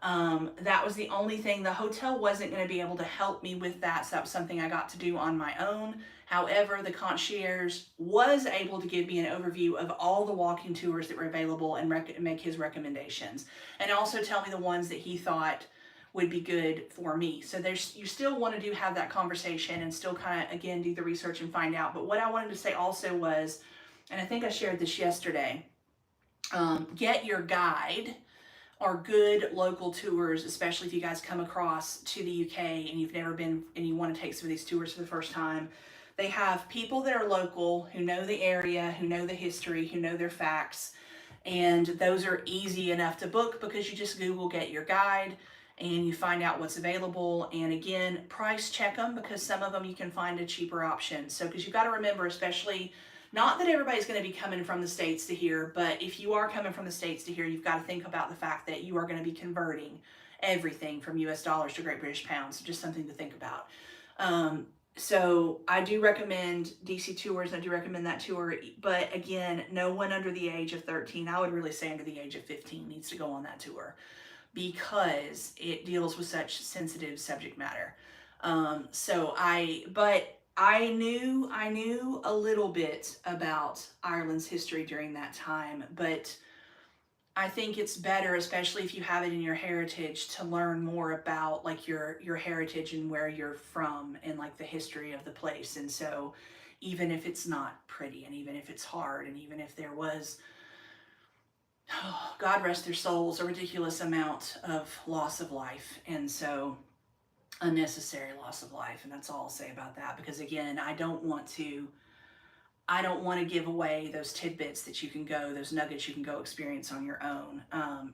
Speaker 1: That was the only thing. The hotel wasn't going to be able to help me with that, so that was something I got to do on my own. However, the concierge was able to give me an overview of all the walking tours that were available and make his recommendations, and also tell me the ones that he thought would be good for me. So there's, you still want to have that conversation and still kind of, again, do the research and find out. But what I wanted to say also was, and I think I shared this yesterday, get your guide or good local tours, especially if you guys come across to the UK and you've never been and you want to take some of these tours for the first time. They have people that are local who know the area, who know the history, who know their facts, and those are easy enough to book because you just Google get your guide and you find out what's available. And again, price check them because some of them you can find a cheaper option. So, because you've got to remember, especially, not that everybody's going to be coming from the States to here, but if you are coming from the States to here, you've got to think about the fact that you are going to be converting everything from US dollars to Great British pounds. So just something to think about. So I do recommend DC Tours. I do recommend that tour. But again, no one under the age of 13, I would really say under the age of 15, needs to go on that tour because it deals with such sensitive subject matter. But I knew a little bit about Ireland's history during that time, but I think it's better, especially if you have it in your heritage, to learn more about like your heritage and where you're from and like the history of the place. And so even if it's not pretty and even if it's hard and even if there was, oh, God rest their souls, a ridiculous amount of loss of life. And so unnecessary loss of life. And that's all I'll say about that, because again, I don't want to give away those tidbits that you can go, those nuggets you can go experience on your own.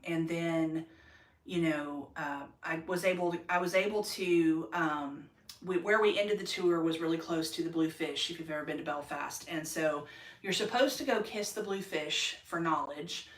Speaker 1: And then, I was able to, where we ended the tour was really close to the Blue Fish, if you've ever been to Belfast. And so you're supposed to go kiss the Blue Fish for knowledge.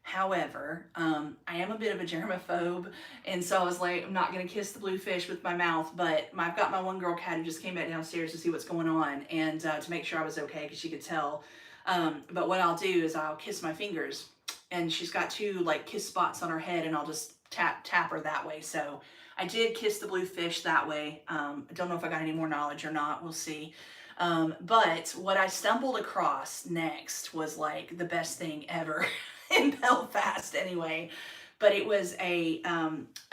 Speaker 1: However, I am a bit of a germaphobe, and so I was like, I'm not going to kiss the Blue Fish with my mouth, but I've got my one girl cat who just came back downstairs to see what's going on, and to make sure I was okay, because she could tell. But what I'll do is I'll kiss my fingers, and she's got two like kiss spots on her head, and I'll just tap her that way. So I did kiss the Blue Fish that way. I don't know if I got any more knowledge or not. We'll see. But what I stumbled across next was like the best thing ever. In Belfast anyway, but it was a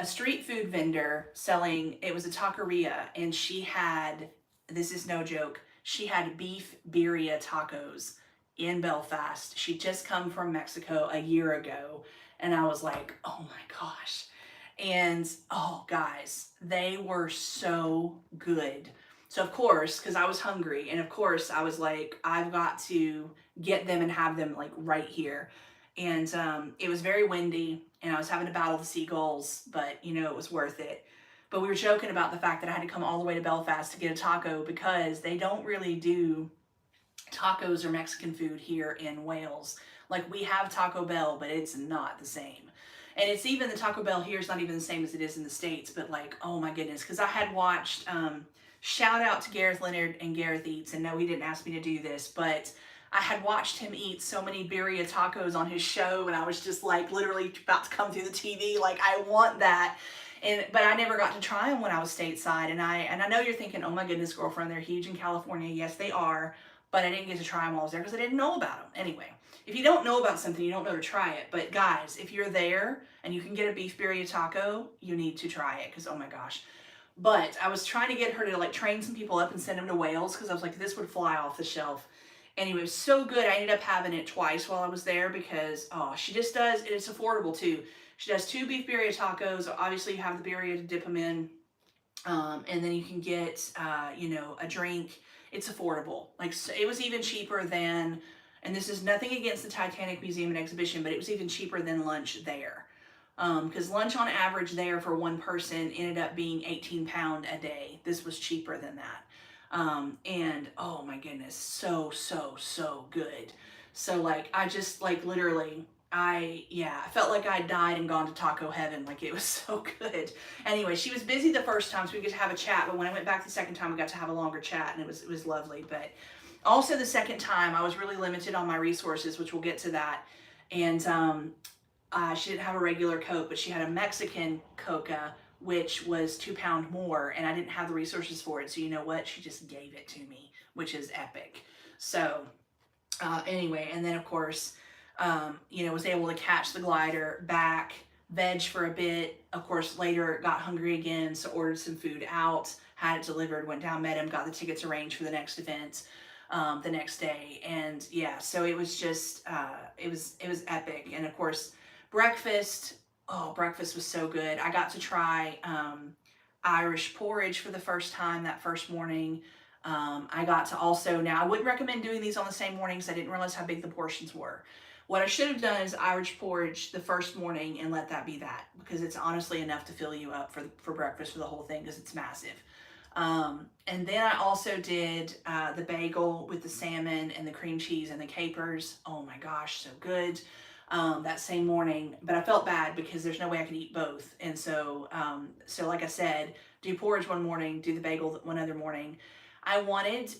Speaker 1: street food vendor selling, it was a taqueria, and she had, this is no joke, she had beef birria tacos in Belfast. She'd just come from Mexico a year ago, and I was like, oh my gosh. And oh guys, they were so good. So of course, because I was hungry, and of course I was like, I've got to get them and have them like right here. And it was very windy, and I was having to battle the seagulls, but it was worth it. But we were joking about the fact that I had to come all the way to Belfast to get a taco, because they don't really do tacos or Mexican food here in Wales. Like, we have Taco Bell, but it's not the same. And it's even, the Taco Bell here is not even the same as it is in the States, but like, oh my goodness, because I had watched, shout out to Gareth Leonard and Gareth Eats, and no, he didn't ask me to do this, but I had watched him eat so many birria tacos on his show, and I was just like literally about to come through the TV, like, I want that. But I never got to try them when I was stateside. And I know you're thinking, oh my goodness, girlfriend, they're huge in California. Yes, they are, but I didn't get to try them while I was there because I didn't know about them. Anyway, if you don't know about something, you don't know to try it. But guys, if you're there and you can get a beef birria taco, you need to try it, because oh my gosh. But I was trying to get her to like train some people up and send them to Wales, because I was like, this would fly off the shelf. Anyway, it was so good. I ended up having it twice while I was there, because she just does, it's affordable too. She does 2 beef birria tacos. Obviously, you have the birria to dip them in, and then you can get a drink. It's affordable. Like, so it was even cheaper than, and this is nothing against the Titanic Museum and Exhibition, but it was even cheaper than lunch there, because lunch on average there for one person ended up being £18 a day. This was cheaper than that. And oh my goodness, so good. So like, I just like literally, I felt like I died and gone to taco heaven. Like, it was so good. Anyway, she was busy the first time, so we could have a chat, but when I went back the second time, we got to have a longer chat, and it was lovely. But also the second time, I was really limited on my resources, which we'll get to that. And she didn't have a regular Coke, but she had a Mexican Coca, which was £2 more, and I didn't have the resources for it. So you know what? She just gave it to me, which is epic. So anyway, and then of course, was able to catch the glider back veg for a bit. Of course, later got hungry again, so ordered some food out, had it delivered, went down, met him, got the tickets arranged for the next event the next day. And yeah, so it was just, it was epic. And of course, breakfast, oh, breakfast was so good. I got to try Irish porridge for the first time that first morning. I got to also, now I wouldn't recommend doing these on the same mornings. I didn't realize how big the portions were. What I should have done is Irish porridge the first morning and let that be that, because it's honestly enough to fill you up for breakfast for the whole thing, because it's massive. And then I also did the bagel with the salmon and the cream cheese and the capers. Oh my gosh, so good. That same morning, but I felt bad because there's no way I could eat both. And so, so like I said, do porridge one morning, do the bagel one other morning. I wanted,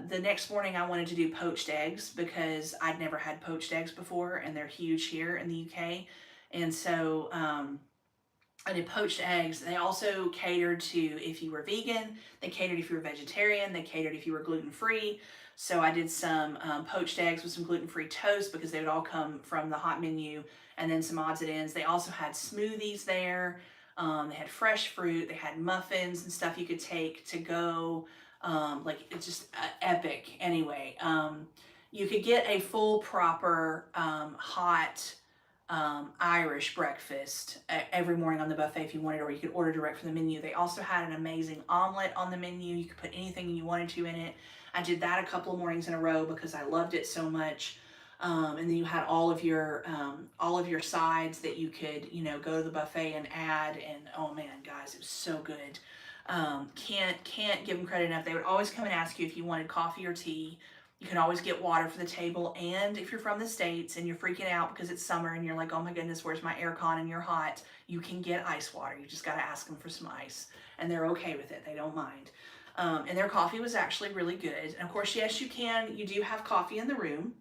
Speaker 1: the next morning I wanted to do poached eggs because I'd never had poached eggs before, and they're huge here in the UK. And so, I did poached eggs. They also catered to if you were vegan, they catered if you were vegetarian, they catered if you were gluten-free. So I did some poached eggs with some gluten-free toast because they would all come from the hot menu, and then some odds and ends. They also had smoothies there. They had fresh fruit. They had muffins and stuff you could take to go. Like, it's just epic. Anyway, you could get a full, proper, hot Irish breakfast every morning on the buffet if you wanted, or you could order direct from the menu. They also had an amazing omelet on the menu. You could put anything you wanted to in it. I did that a couple of mornings in a row because I loved it so much. And then you had all of your sides that you could, you know, go to the buffet and add. And oh man, guys, it was so good. Can't give them credit enough. They would always come and ask you if you wanted coffee or tea. You can always get water for the table. And if you're from the States and you're freaking out because it's summer and you're like, oh my goodness, where's my aircon, and you're hot, you can get ice water. You just got to ask them for some ice. And they're okay with it. They don't mind. And their coffee was actually really good. And of course, yes, you do have coffee in the room.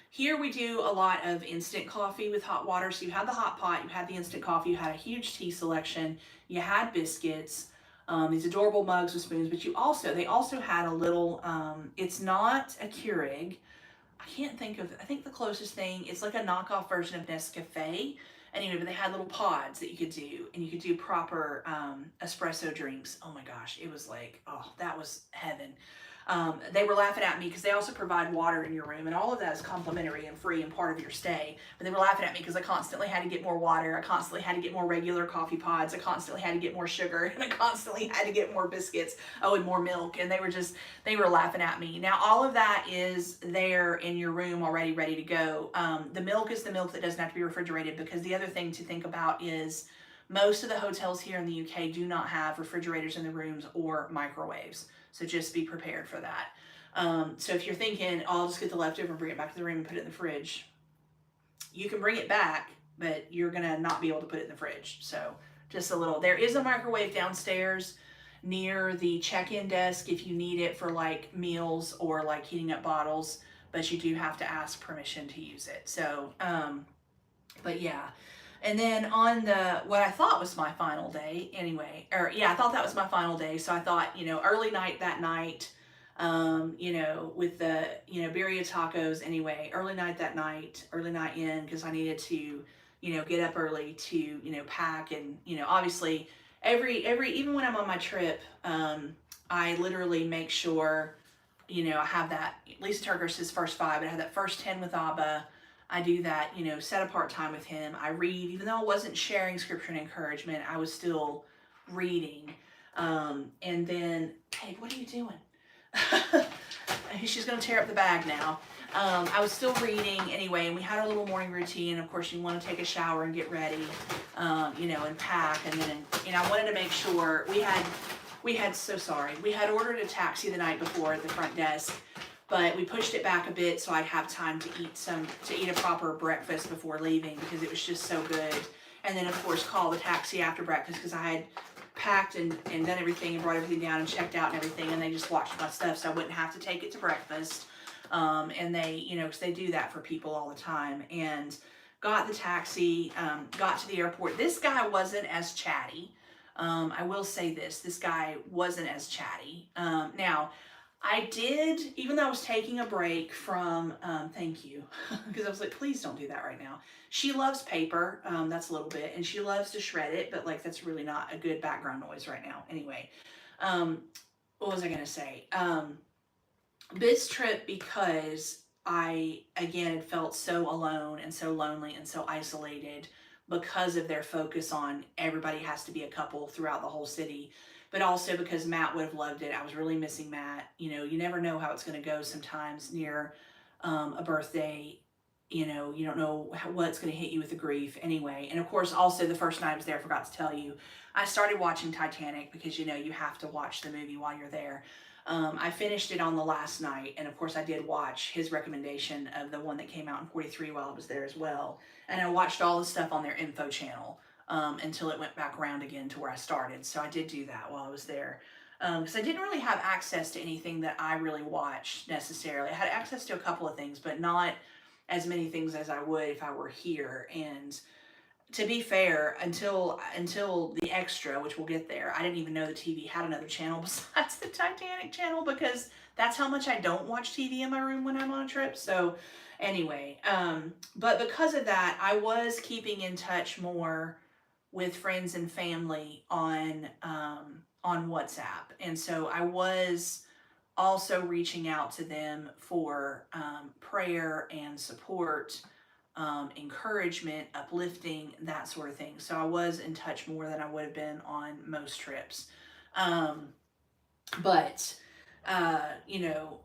Speaker 1: Here we do a lot of instant coffee with hot water. So you had the hot pot, you had the instant coffee, you had a huge tea selection, you had biscuits, these adorable mugs with spoons, but they also had a little, it's not a Keurig. I think the closest thing, it's like a knockoff version of Nescafe. Anyway, but they had little pods that you could do, and you could do proper espresso drinks. Oh my gosh, it was like, oh, that was heaven. They were laughing at me because they also provide water in your room, and all of that is complimentary and free and part of your stay. But they were laughing at me because I constantly had to get more water. I constantly had to get more regular coffee pods. I constantly had to get more sugar, and I constantly had to get more biscuits. Oh, and more milk. And they were laughing at me. Now, all of that is there in your room already ready to go. The milk is the milk that doesn't have to be refrigerated, because the other thing to think about is most of the hotels here in the UK do not have refrigerators in the rooms or microwaves. So just be prepared for that. So if you're thinking, oh, I'll just get the leftover and bring it back to the room and put it in the fridge, you can bring it back, but you're going to not be able to put it in the fridge. So just a little. There is a microwave downstairs near the check-in desk if you need it for like meals or like heating up bottles, but you do have to ask permission to use it. So, but yeah. And then on what I thought was my final day anyway, I thought that was my final day. So I thought, early night that night, with the, birria tacos anyway, early night that night, early night in, because I needed to, get up early to, pack. And, obviously even when I'm on my trip, I literally make sure, I have that, Lisa Turker's his first 5, but I have that first 10 with Abba. I do that, set apart time with him. I read, even though I wasn't sharing scripture and encouragement, I was still reading. And then, hey, what are you doing? She's going to tear up the bag now. I was still reading anyway, and we had a little morning routine. Of course, you want to take a shower and get ready, and pack. And then, I wanted to make sure we had ordered a taxi the night before at the front desk. But we pushed it back a bit so I'd have time to eat a proper breakfast before leaving, because it was just so good. And then of course call the taxi after breakfast, because I had packed and done everything and brought everything down and checked out and everything, and they just watched my stuff so I wouldn't have to take it to breakfast. And they, because they do that for people all the time. And got the taxi, got to the airport. This guy wasn't as chatty. I will say this guy wasn't as chatty. Now, I did, even though I was taking a break from, thank you, because I was like, please don't do that right now. She loves paper, that's a little bit, and she loves to shred it, but like that's really not a good background noise right now. Anyway, um, what was I gonna say? This trip, because I again had felt so alone and so lonely and so isolated because of their focus on everybody has to be a couple throughout the whole city, but also because Matt would have loved it. I was really missing Matt. You know, you never know how it's going to go sometimes near a birthday. You know, you don't know what's going to hit you with the grief anyway. And of course, also the first night I was there, I forgot to tell you, I started watching Titanic because, you know, you have to watch the movie while you're there. I finished it on the last night, and of course, I did watch his recommendation of the one that came out in 43 while I was there as well. And I watched all the stuff on their info channel until it went back around again to where I started. So I did do that while I was there. Because I didn't really have access to anything that I really watched necessarily. I had access to a couple of things, but not as many things as I would if I were here. And to be fair, until the extra, which we'll get there, I didn't even know the TV had another channel besides the Titanic channel, because that's how much I don't watch TV in my room when I'm on a trip. So anyway, but because of that, I was keeping in touch more with friends and family on WhatsApp, and so I was also reaching out to them for prayer and support, encouragement, uplifting, that sort of thing. So I was in touch more than I would have been on most trips. Um, but you know,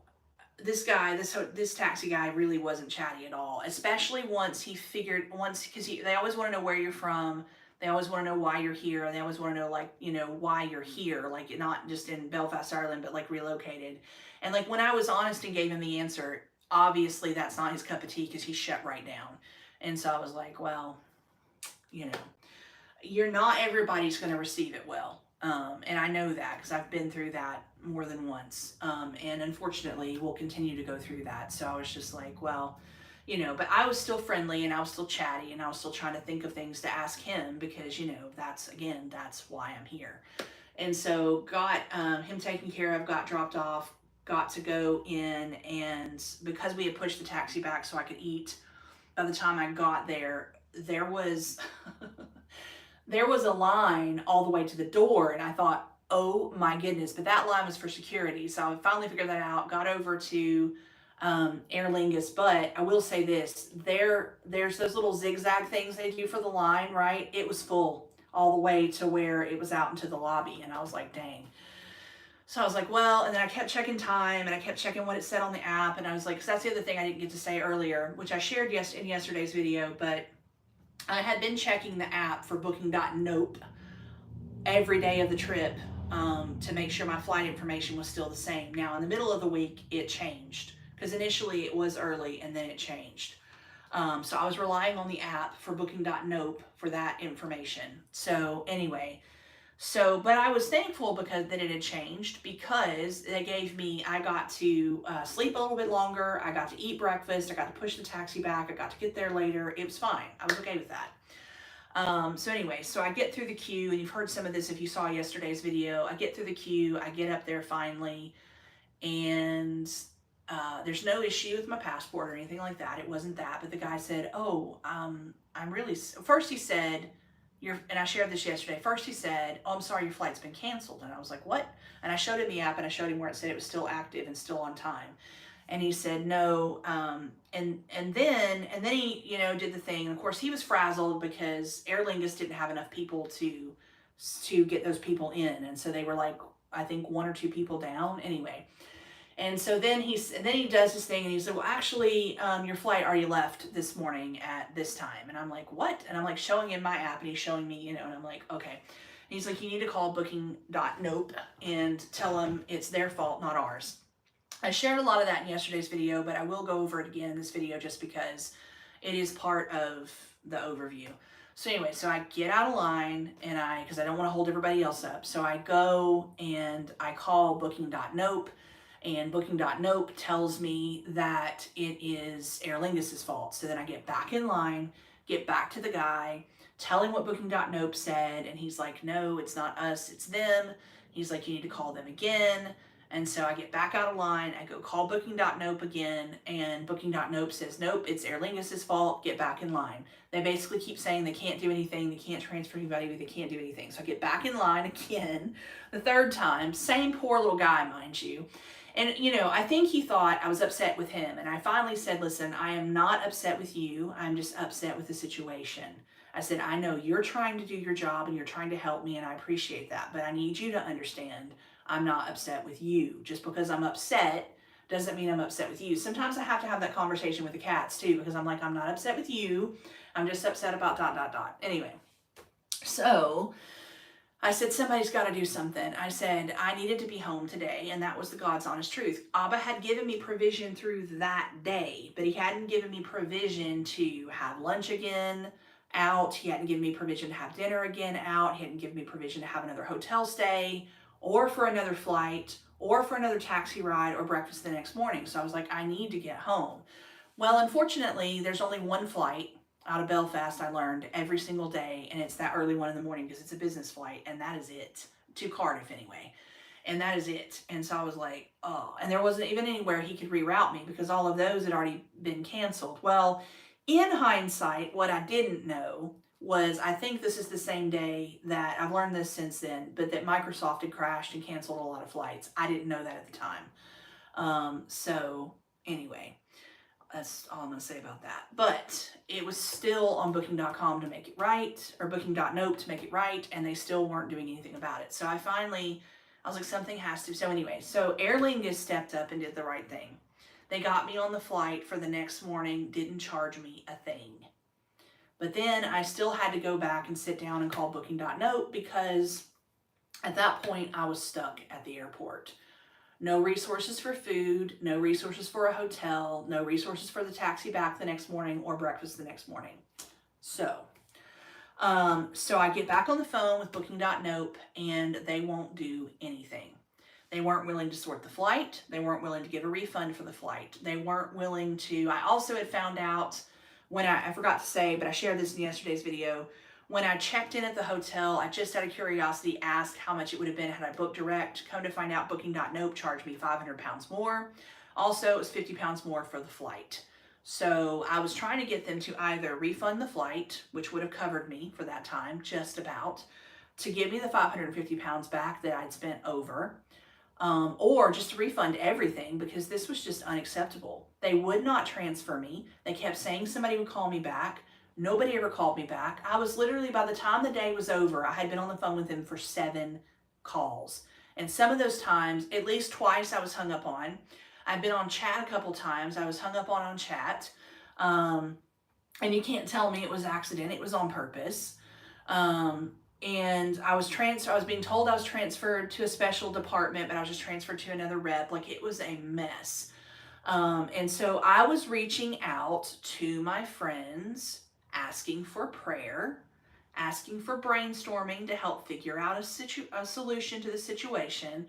Speaker 1: this guy, this taxi guy, really wasn't chatty at all. Especially once because they always want to know where you're from. They always want to know why you're here, and they always want to know, like, you know, why you're here, like not just in Belfast, Ireland, but like relocated. And like when I was honest and gave him the answer, obviously that's not his cup of tea because he shut right down. And so I was like, well, you know, you're not everybody's going to receive it well. And I know that because I've been through that more than once. And unfortunately, we'll continue to go through that. So I was just like, well, you know, but I was still friendly and I was still chatty and I was still trying to think of things to ask him because, you know, that's why I'm here. And so got him taken care of, got dropped off, got to go in. And because we had pushed the taxi back so I could eat, by the time I got there, there was there was a line all the way to the door, and I thought, oh my goodness, but that line was for security. So I finally figured that out, got over to Aer Lingus. But I will say this, there's those little zigzag things they do for the line, right? It was full all the way to where it was out into the lobby, and I was like, dang. So I was like, well, and then I kept checking time and I kept checking what it said on the app. And I was like, because that's the other thing I didn't get to say earlier, which I shared in yesterday's video, but I had been checking the app for booking.nope every day of the trip to make sure my flight information was still the same. Now, in the middle of the week, it changed because initially it was early and then it changed. So I was relying on the app for booking.nope for that information. So anyway, but I was thankful because that it had changed because they gave me, I got to sleep a little bit longer. I got to eat breakfast. I got to push the taxi back. I got to get there later. It was fine. I was okay with that. So anyway, so I get through the queue, and you've heard some of this if you saw yesterday's video. I get through the queue. I get up there finally, and there's no issue with my passport or anything like that. It wasn't that. But the guy said, oh, I'm really, first he said, and I shared this yesterday. First he said, oh, I'm sorry, your flight's been canceled. And I was like, what? And I showed him the app and I showed him where it said it was still active and still on time. And he said, no. And then he, you know, did the thing. And of course he was frazzled because Aer Lingus didn't have enough people to get those people in. And so they were like, I think 1 or 2 people down anyway. And so then he does his thing and he said, well, actually, your flight already left this morning at this time. And I'm like, what? And I'm like showing him my app and he's showing me, you know, and I'm like, okay. And he's like, you need to call booking.nope and tell them it's their fault, not ours. I shared a lot of that in yesterday's video, but I will go over it again in this video just because it is part of the overview. So anyway, so I get out of line and because I don't want to hold everybody else up. So I go and I call booking.nope. And booking.nope tells me that it is Aer Lingus' fault. So then I get back in line, get back to the guy, tell him what booking.nope said, and he's like, no, it's not us, it's them. He's like, you need to call them again. And so I get back out of line, I go call Booking.Nope again, and Booking.Nope says, nope, it's Aer Lingus' fault, get back in line. They basically keep saying they can't do anything, they can't transfer anybody, they can't do anything. So I get back in line again, the third time, same poor little guy, mind you. And, you know, I think he thought I was upset with him. And I finally said, listen, I am not upset with you, I'm just upset with the situation. I said, I know you're trying to do your job and you're trying to help me, and I appreciate that, but I need you to understand I'm not upset with you. Just because I'm upset doesn't mean I'm upset with you. Sometimes I have to have that conversation with the cats too, because I'm like, I'm not upset with you. I'm just upset about ... Anyway, so I said, somebody's got to do something. I said, I needed to be home today, and that was the God's honest truth. Abba had given me provision through that day, but he hadn't given me provision to have lunch again out. He hadn't given me provision to have dinner again out. He hadn't given me provision to have another hotel stay, or for another flight, or for another taxi ride, or breakfast the next morning. So I was like, I need to get home. Well, unfortunately, there's only one flight out of Belfast, I learned, every single day, and it's that early one in the morning because it's a business flight, and that is it. To Cardiff, anyway. And that is it. And so I was like, oh. And there wasn't even anywhere he could reroute me because all of those had already been canceled. Well, in hindsight, what I didn't know was, I think this is the same day that, I've learned this since then, but that Microsoft had crashed and canceled a lot of flights. I didn't know that at the time. So anyway, that's all I'm going to say about that. But it was still on Booking.com to make it right, or Booking.Nope to make it right, and they still weren't doing anything about it. So I was like, something has to. So anyway, so Aer Lingus stepped up and did the right thing. They got me on the flight for the next morning, didn't charge me a thing. But then I still had to go back and sit down and call Booking.Nope because at that point I was stuck at the airport. No resources for food, no resources for a hotel, no resources for the taxi back the next morning or breakfast the next morning. So I get back on the phone with Booking.Nope and they won't do anything. They weren't willing to sort the flight. They weren't willing to give a refund for the flight. They weren't willing to, I also had found out when I forgot to say, but I shared this in yesterday's video, when I checked in at the hotel, I just out of curiosity asked how much it would have been had I booked direct. Come to find out, Booking.Nope charged me £500 more. Also, it was £50 more for the flight. So I was trying to get them to either refund the flight, which would have covered me for that time, just about, to give me the £550 back that I'd spent over, or just to refund everything because this was just unacceptable. They would not transfer me. They kept saying somebody would call me back. Nobody ever called me back. I was literally, by the time the day was over, I had been on the phone with them for 7 calls. And some of those times, at least twice I was hung up on. I've been on chat a couple times. I was hung up on chat. And you can't tell me it was accident. It was on purpose. And I was being told I was transferred to a special department, but I was just transferred to another rep. Like, it was a mess. And so I was reaching out to my friends, asking for prayer, asking for brainstorming to help figure out a solution to the situation,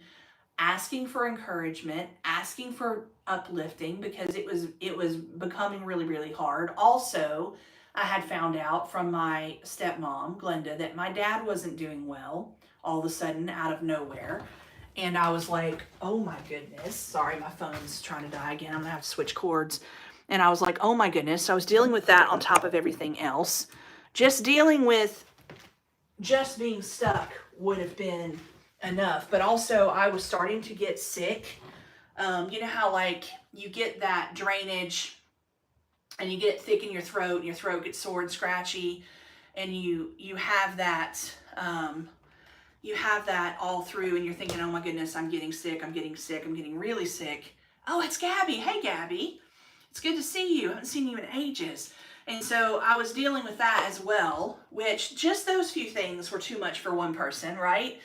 Speaker 1: asking for encouragement, asking for uplifting because it was becoming really, really hard. Also, I had found out from my stepmom, Glenda, that my dad wasn't doing well all of a sudden out of nowhere. And I was like, oh my goodness. Sorry, my phone's trying to die again. I'm going to have to switch cords. And I was like, oh my goodness. So I was dealing with that on top of everything else. Just dealing with just being stuck would have been enough. But also I was starting to get sick. You know how like you get that drainage and you get it thick in your throat and your throat gets sore and scratchy and you have that all through and you're thinking, oh my goodness, I'm getting sick, I'm getting really sick. Oh, it's Gabby. Hey, Gabby. It's good to see you. I haven't seen you in ages. And so I was dealing with that as well, which just those few things were too much for one person, right?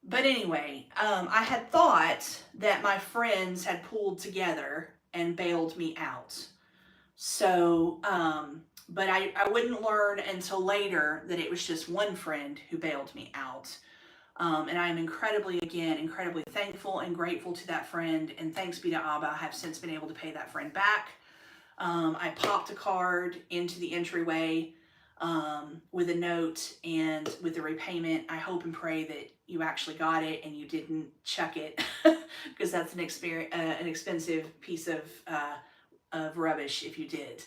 Speaker 1: But anyway, I had thought that my friends had pulled together and bailed me out. So, but I wouldn't learn until later that it was just one friend who bailed me out. And I am incredibly thankful and grateful to that friend. And thanks be to Abba, I have since been able to pay that friend back. I popped a card into the entryway with a note and with the repayment. I hope and pray that you actually got it and you didn't chuck it because that's an expensive piece of rubbish if you did.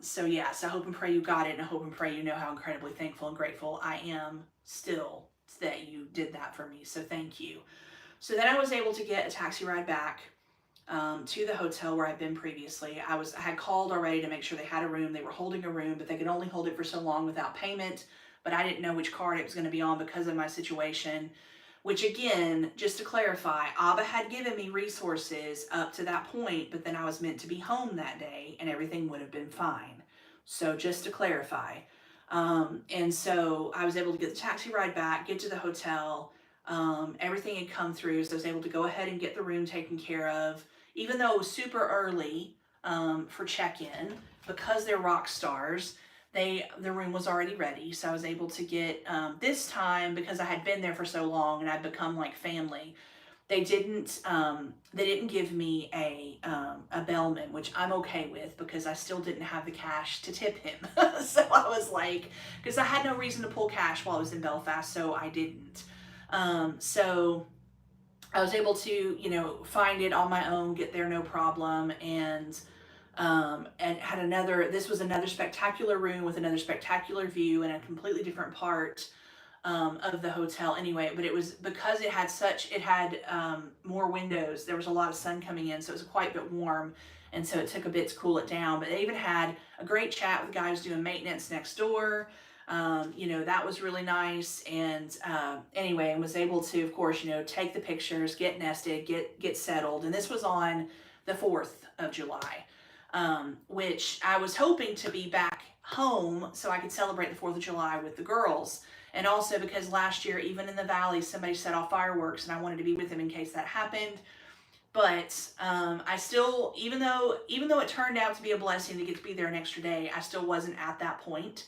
Speaker 1: So yes, I hope and pray you got it, and I hope and pray you know how incredibly thankful and grateful I am still that you did that for me. So thank you. So then I was able to get a taxi ride back to the hotel where I'd been previously. I had called already to make sure they had a room. They were holding a room, but they could only hold it for so long without payment. But I didn't know which card it was going to be on because of my situation. Which again, just to clarify, Abba had given me resources up to that point, but then I was meant to be home that day and everything would have been fine. So just to clarify. And so I was able to get the taxi ride back, get to the hotel. Everything had come through, so I was able to go ahead and get the room taken care of, even though it was super early for check-in, because they're rock stars. The room was already ready, so I was able to get this time, because I had been there for so long and I'd become like family. They didn't give me a bellman, which I'm okay with because I still didn't have the cash to tip him. So I was like, because I had no reason to pull cash while I was in Belfast, so I didn't. So I was able to, find it on my own, get there no problem, and had this was another spectacular room with another spectacular view in a completely different part of the hotel anyway. But it was because it had more windows. There was a lot of sun coming in, so it was quite a bit warm, and so it took a bit to cool it down. But they even had a great chat with the guys doing maintenance next door. That was really nice. And anyway, and was able to, of course, take the pictures, get nested, get settled. And this was on the 4th of July, which I was hoping to be back home so I could celebrate the 4th of July with the girls. And also because last year, even in the valley, somebody set off fireworks and I wanted to be with them in case that happened. But I still, even though it turned out to be a blessing to get to be there an extra day, I still wasn't at that point.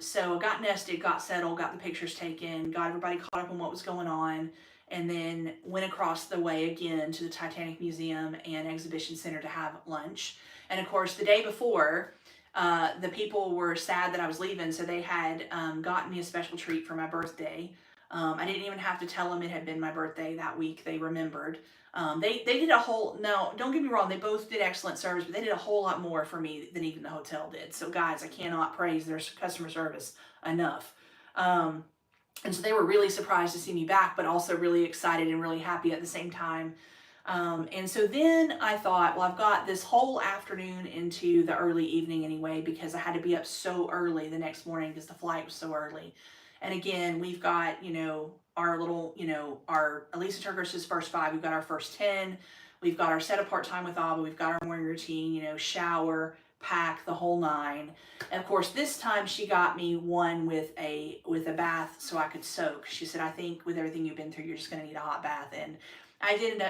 Speaker 1: So I got nested, got settled, got the pictures taken, got everybody caught up on what was going on, and then went across the way again to the Titanic Museum and Exhibition Center to have lunch. And of course, the day before, the people were sad that I was leaving, so they had gotten me a special treat for my birthday. I didn't even have to tell them it had been my birthday that week. They remembered. They did no, don't get me wrong, they both did excellent service, but they did a whole lot more for me than even the hotel did. So guys, I cannot praise their customer service enough. And so they were really surprised to see me back, but also really excited and really happy at the same time. And so then I thought, well, I've got this whole afternoon into the early evening anyway, because I had to be up so early the next morning because the flight was so early. And again, we've got, our little, our Elisa Turgis' first 5, we've got our first 10, we've got our set apart time with Abba, we've got our morning routine, shower, pack, the whole 9. And of course, this time she got me one with a bath so I could soak. She said, I think with everything you've been through, you're just going to need a hot bath. And I did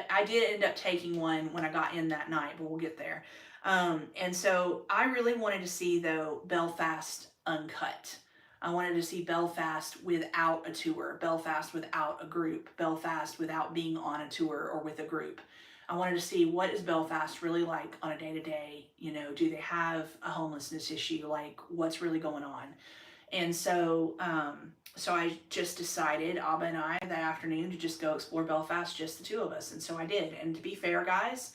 Speaker 1: end up taking one when I got in that night, but we'll get there. And so I really wanted to see, though, Belfast uncut. I wanted to see Belfast without a tour, Belfast without a group, Belfast without being on a tour or with a group. I wanted to see, what is Belfast really like on a day-to-day, do they have a homelessness issue, like what's really going on? And so I just decided, Abba and I, that afternoon to just go explore Belfast, just the two of us. And so I did. And to be fair, guys,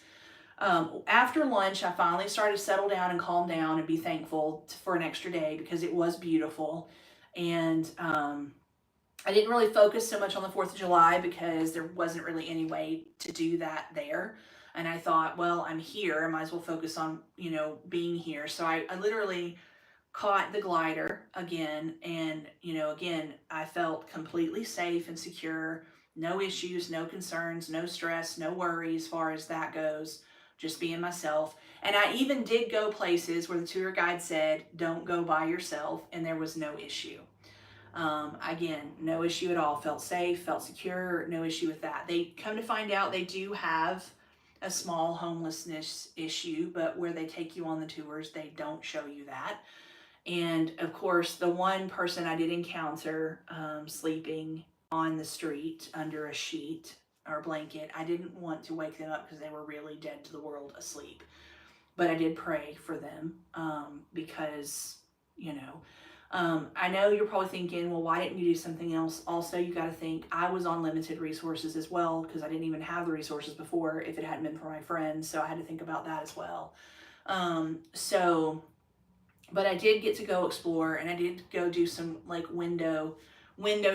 Speaker 1: after lunch, I finally started to settle down and calm down and be thankful for an extra day because it was beautiful. And I didn't really focus so much on the 4th of July because there wasn't really any way to do that there. And I thought, well, I'm here. I might as well focus on, being here. So I literally caught the glider again. And, again, I felt completely safe and secure. No issues, no concerns, no stress, no worry as far as that goes. Just being myself. And I even did go places where the tour guide said, don't go by yourself. And there was no issue. Again, no issue at all. Felt safe, felt secure, no issue with that. They come to find out they do have a small homelessness issue, but where they take you on the tours, they don't show you that. And of course, the one person I did encounter sleeping on the street under a sheet or blanket, I didn't want to wake them up because they were really dead to the world asleep. But I did pray for them because, I know you're probably thinking, well, why didn't you do something else? Also, you got to think I was on limited resources as well because I didn't even have the resources before if it hadn't been for my friends. So I had to think about that as well. So, but I did get to go explore, and I did go do some like window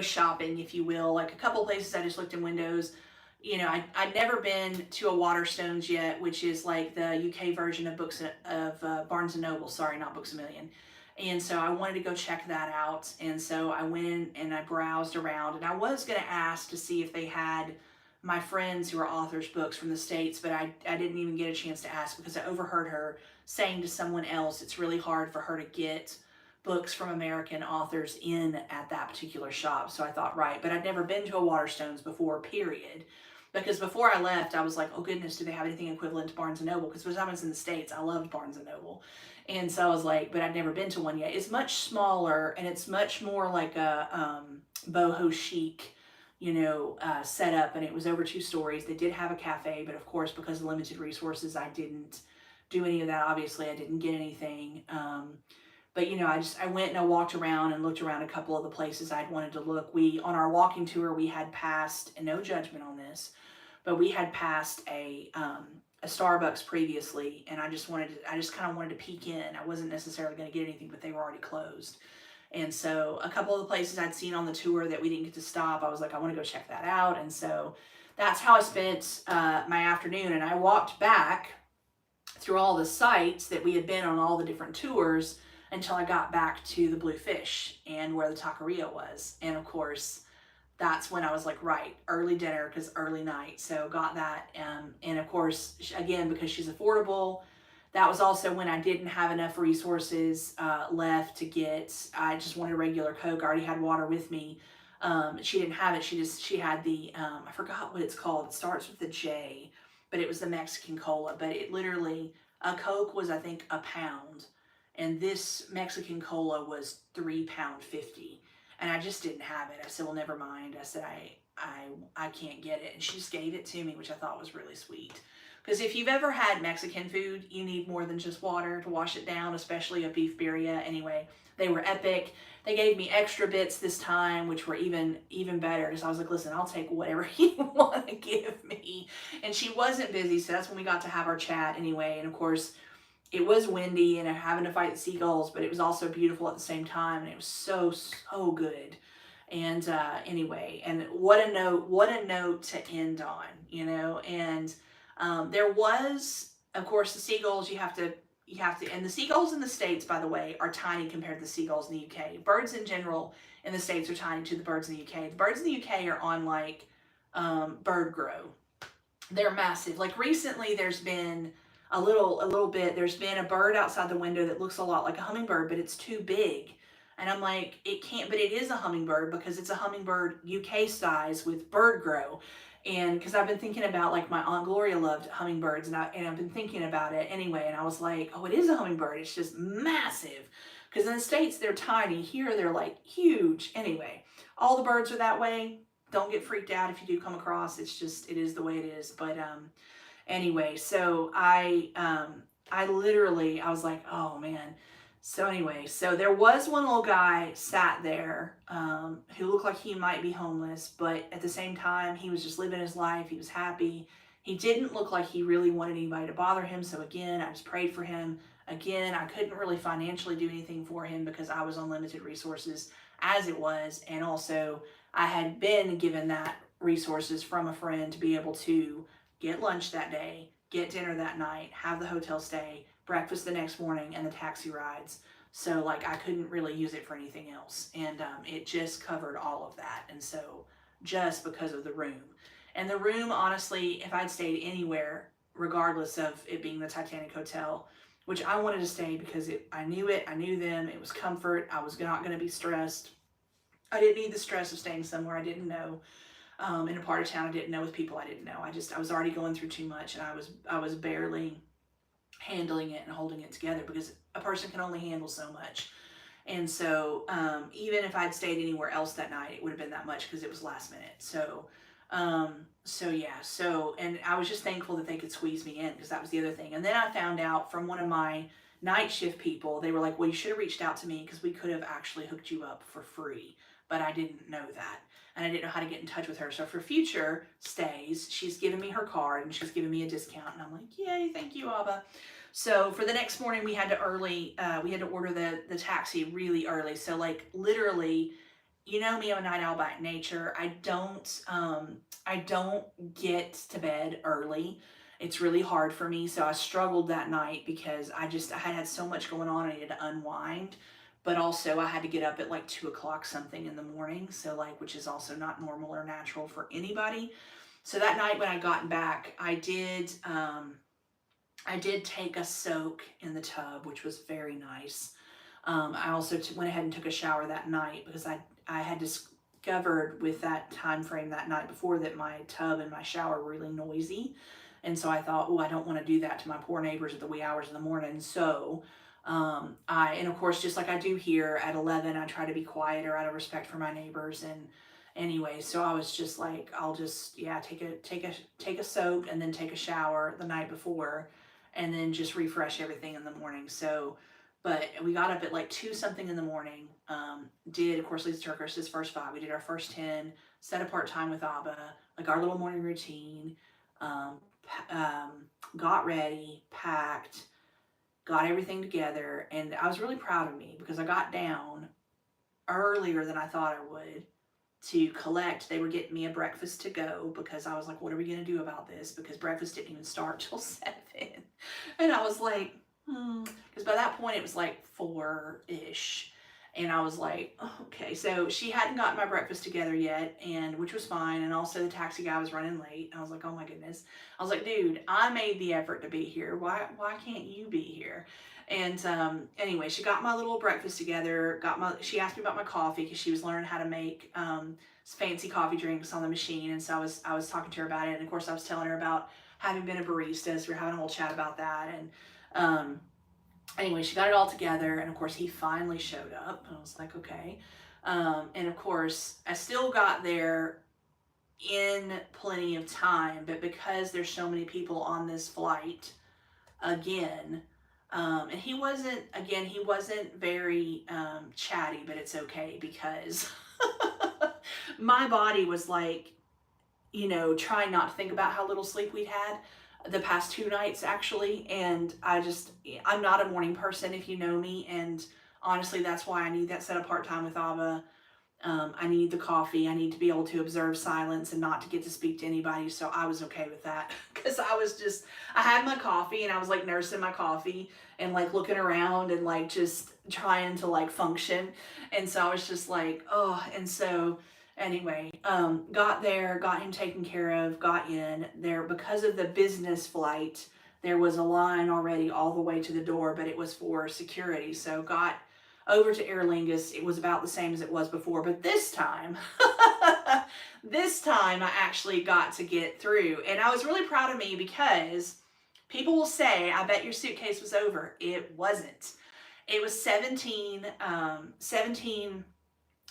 Speaker 1: shopping, if you will. Like a couple places I just looked in windows. You know, I'd never been to a Waterstones yet, which is like the UK version of Barnes and Noble. Sorry, not Books a Million. And so I wanted to go check that out. And so I went and I browsed around, and I was going to ask to see if they had my friends who are authors books from the States, but I didn't even get a chance to ask because I overheard her saying to someone else it's really hard for her to get books from American authors in at that particular shop. So I thought, right, but I'd never been to a Waterstones before, period. Because before I left, I was like, oh goodness, do they have anything equivalent to Barnes and Noble? Because when I was in the States, I loved Barnes and Noble. And so I was like, but I'd never been to one yet. It's much smaller, and it's much more like a boho chic, setup. And it was over 2 stories. They did have a cafe, but of course, because of limited resources, I didn't do any of that. Obviously, I didn't get anything. But I went and I walked around and looked around a couple of the places I'd wanted to look. On our walking tour, we had passed, and no judgment on this, but we had passed a Starbucks previously, and I just kind of wanted to peek in. I wasn't necessarily going to get anything, but they were already closed. And so a couple of the places I'd seen on the tour that we didn't get to stop, I was like, I want to go check that out. And so that's how I spent my afternoon. And I walked back through all the sites that we had been on all the different tours until I got back to the Bluefish and where the taqueria was. And of course, that's when I was like, right, early dinner because early night. So got that. And of course, again, because she's affordable, that was also when I didn't have enough resources left to get. I just wanted a regular Coke. I already had water with me. She didn't have it. She had the, I forgot what it's called. It starts with a J, but it was the Mexican cola. But it literally, a Coke was, I think, £1. And this Mexican cola was £3.50. And I just didn't have it. I said, well, never mind. I said, I can't get it. And she just gave it to me, which I thought was really sweet. Because if you've ever had Mexican food, you need more than just water to wash it down, especially a beef birria. Anyway, they were epic. They gave me extra bits this time, which were even better. So I was like, listen, I'll take whatever you want to give me. And she wasn't busy, so that's when we got to have our chat anyway. And of course, it was windy and having to fight the seagulls, but it was also beautiful at the same time, and it was so good. And anyway, and what a note to end on, And there was, of course, the seagulls. You have to, and the seagulls in the States, by the way, are tiny compared to the seagulls in the UK. Birds in general in the States are tiny to the birds in the UK. The birds in the UK are on like bird grow. They're massive. Like recently, there's been a little bit. There's been a bird outside the window that looks a lot like a hummingbird, but it's too big. And I'm like, it can't, but it is a hummingbird because it's a hummingbird UK size with bird grow. And because I've been thinking about, like, my Aunt Gloria loved hummingbirds, and I've been thinking about it anyway. And I was like, oh, it is a hummingbird. It's just massive. Because in the States, they're tiny. Here, they're like huge. Anyway, all the birds are that way. Don't get freaked out if you do come across. It is the way it is. But anyway, so I was like, oh man. So anyway, so there was one little guy sat there who looked like he might be homeless, but at the same time, he was just living his life. He was happy. He didn't look like he really wanted anybody to bother him. So again, I just prayed for him. Again, I couldn't really financially do anything for him because I was on limited resources as it was. And also, I had been given that resources from a friend to be able to get lunch that day, get dinner that night, have the hotel stay, breakfast the next morning, and the taxi rides. So like I couldn't really use it for anything else. And it just covered all of that. And so just because of the room. And the room, honestly, if I'd stayed anywhere, regardless of it being the Titanic Hotel, which I wanted to stay because I knew them, it was comfort, I was not going to be stressed. I didn't need the stress of staying somewhere I didn't know, in a part of town I didn't know, with people I didn't know. I was already going through too much, and I was barely handling it and holding it together because a person can only handle so much. And so even if I'd stayed anywhere else that night, it would have been that much because it was last minute. So and I was just thankful that they could squeeze me in because that was the other thing. And then I found out from one of my night shift people, they were like, well, you should have reached out to me because we could have actually hooked you up for free. But I didn't know that. And I didn't know how to get in touch with her. So for future stays, she's given me her card and she's given me a discount. And I'm like, yay, thank you, Abba. So for the next morning, we had to order the taxi really early. So like literally, you know me, I'm a night owl by nature. I don't get to bed early. It's really hard for me. So I struggled that night because I had so much going on. I needed to unwind, but also I had to get up at like 2 o'clock something in the morning. So like, which is also not normal or natural for anybody. So that night when I got back, I did take a soak in the tub, which was very nice. I also went ahead and took a shower that night because I had discovered with that time frame that night before that my tub and my shower were really noisy. And so I thought, oh, I don't want to do that to my poor neighbors at the wee hours in the morning. So and of course, just like I do here at 11, I try to be quieter out of respect for my neighbors. And anyway, so I was just like, I'll just, yeah, take a soak and then take a shower the night before and then just refresh everything in the morning. So, but we got up at like 2 something in the morning. Did, of course, Lisa Turkers' first 5. We did our first 10, set apart time with Abba, like our little morning routine. Um, got ready, packed, got everything together, and I was really proud of me because I got down earlier than I thought I would to collect. They were getting me a breakfast to go because I was like, what are we going to do about this? Because breakfast didn't even start till 7. And I was like, because by that point it was like 4-ish. And I was like, oh, okay. So she hadn't gotten my breakfast together yet, and which was fine. And also the taxi guy was running late. I was like, oh my goodness. I was like, dude, I made the effort to be here. Why can't you be here? And anyway, she got my little breakfast together. She asked me about my coffee because she was learning how to make fancy coffee drinks on the machine. And so I was talking to her about it. And of course, I was telling her about having been a barista. So we were having a whole chat about that. And anyway, she got it all together, and of course he finally showed up, and I was like, okay. And of course I still got there in plenty of time, but because there's so many people on this flight again, and he wasn't very chatty, but it's okay because my body was like, trying not to think about how little sleep we'd had the past 2 nights actually. And I'm not a morning person if you know me. And honestly, that's why I need that set apart time with Abba. I need the coffee. I need to be able to observe silence and not to get to speak to anybody. So I was okay with that because I had my coffee and I was like nursing my coffee and like looking around and like just trying to like function. And so I was just like, oh, and so anyway, got there, got him taken care of, got in there because of the business flight. There was a line already all the way to the door, but it was for security. So got over to Aer Lingus. It was about the same as it was before, but this time, this time I actually got to get through. And I was really proud of me because people will say, I bet your suitcase was over. It wasn't. It was 17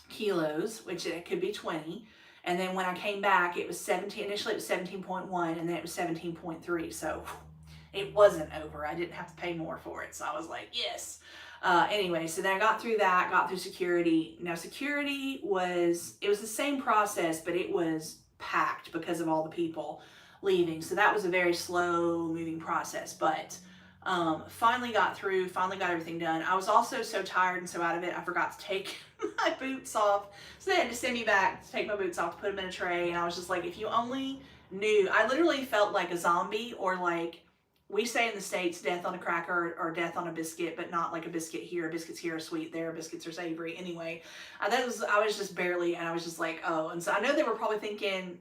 Speaker 1: kilos, which it could be 20. And then when I came back, it was 17. Initially it was 17.1 and then it was 17.3. So it wasn't over. I didn't have to pay more for it. So I was like, yes. Anyway, so then I got through that, got through security. Now security it was the same process, but it was packed because of all the people leaving. So that was a very slow moving process, but finally got through, finally got everything done. I was also so tired and so out of it, I forgot to take my boots off. So they had to send me back to take my boots off, to put them in a tray. And I was just like, if you only knew, I literally felt like a zombie, or like we say in the States, death on a cracker or death on a biscuit, but not like a biscuit here. Biscuits here are sweet, there biscuits are savory. Anyway, I was just barely, and I was just like, oh. And so I know they were probably thinking,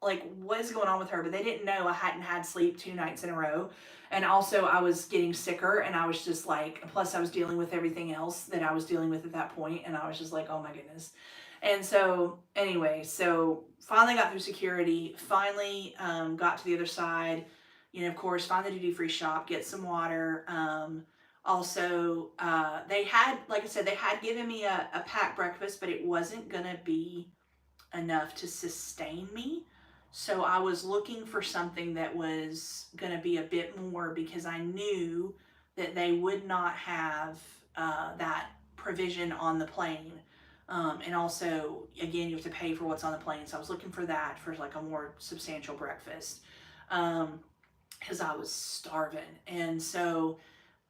Speaker 1: like, what is going on with her? But they didn't know I hadn't had sleep 2 nights in a row. And also I was getting sicker, and I was just like, plus I was dealing with everything else that I was dealing with at that point. And I was just like, oh my goodness. And so anyway, so finally got through security, finally got to the other side, of course, find the duty-free shop, get some water. Also, they had, like I said, they had given me a packed breakfast, but it wasn't going to be enough to sustain me. So I was looking for something that was going to be a bit more, because I knew that they would not have that provision on the plane. And also, again, you have to pay for what's on the plane. So I was looking for that for like a more substantial breakfast because I was starving. And so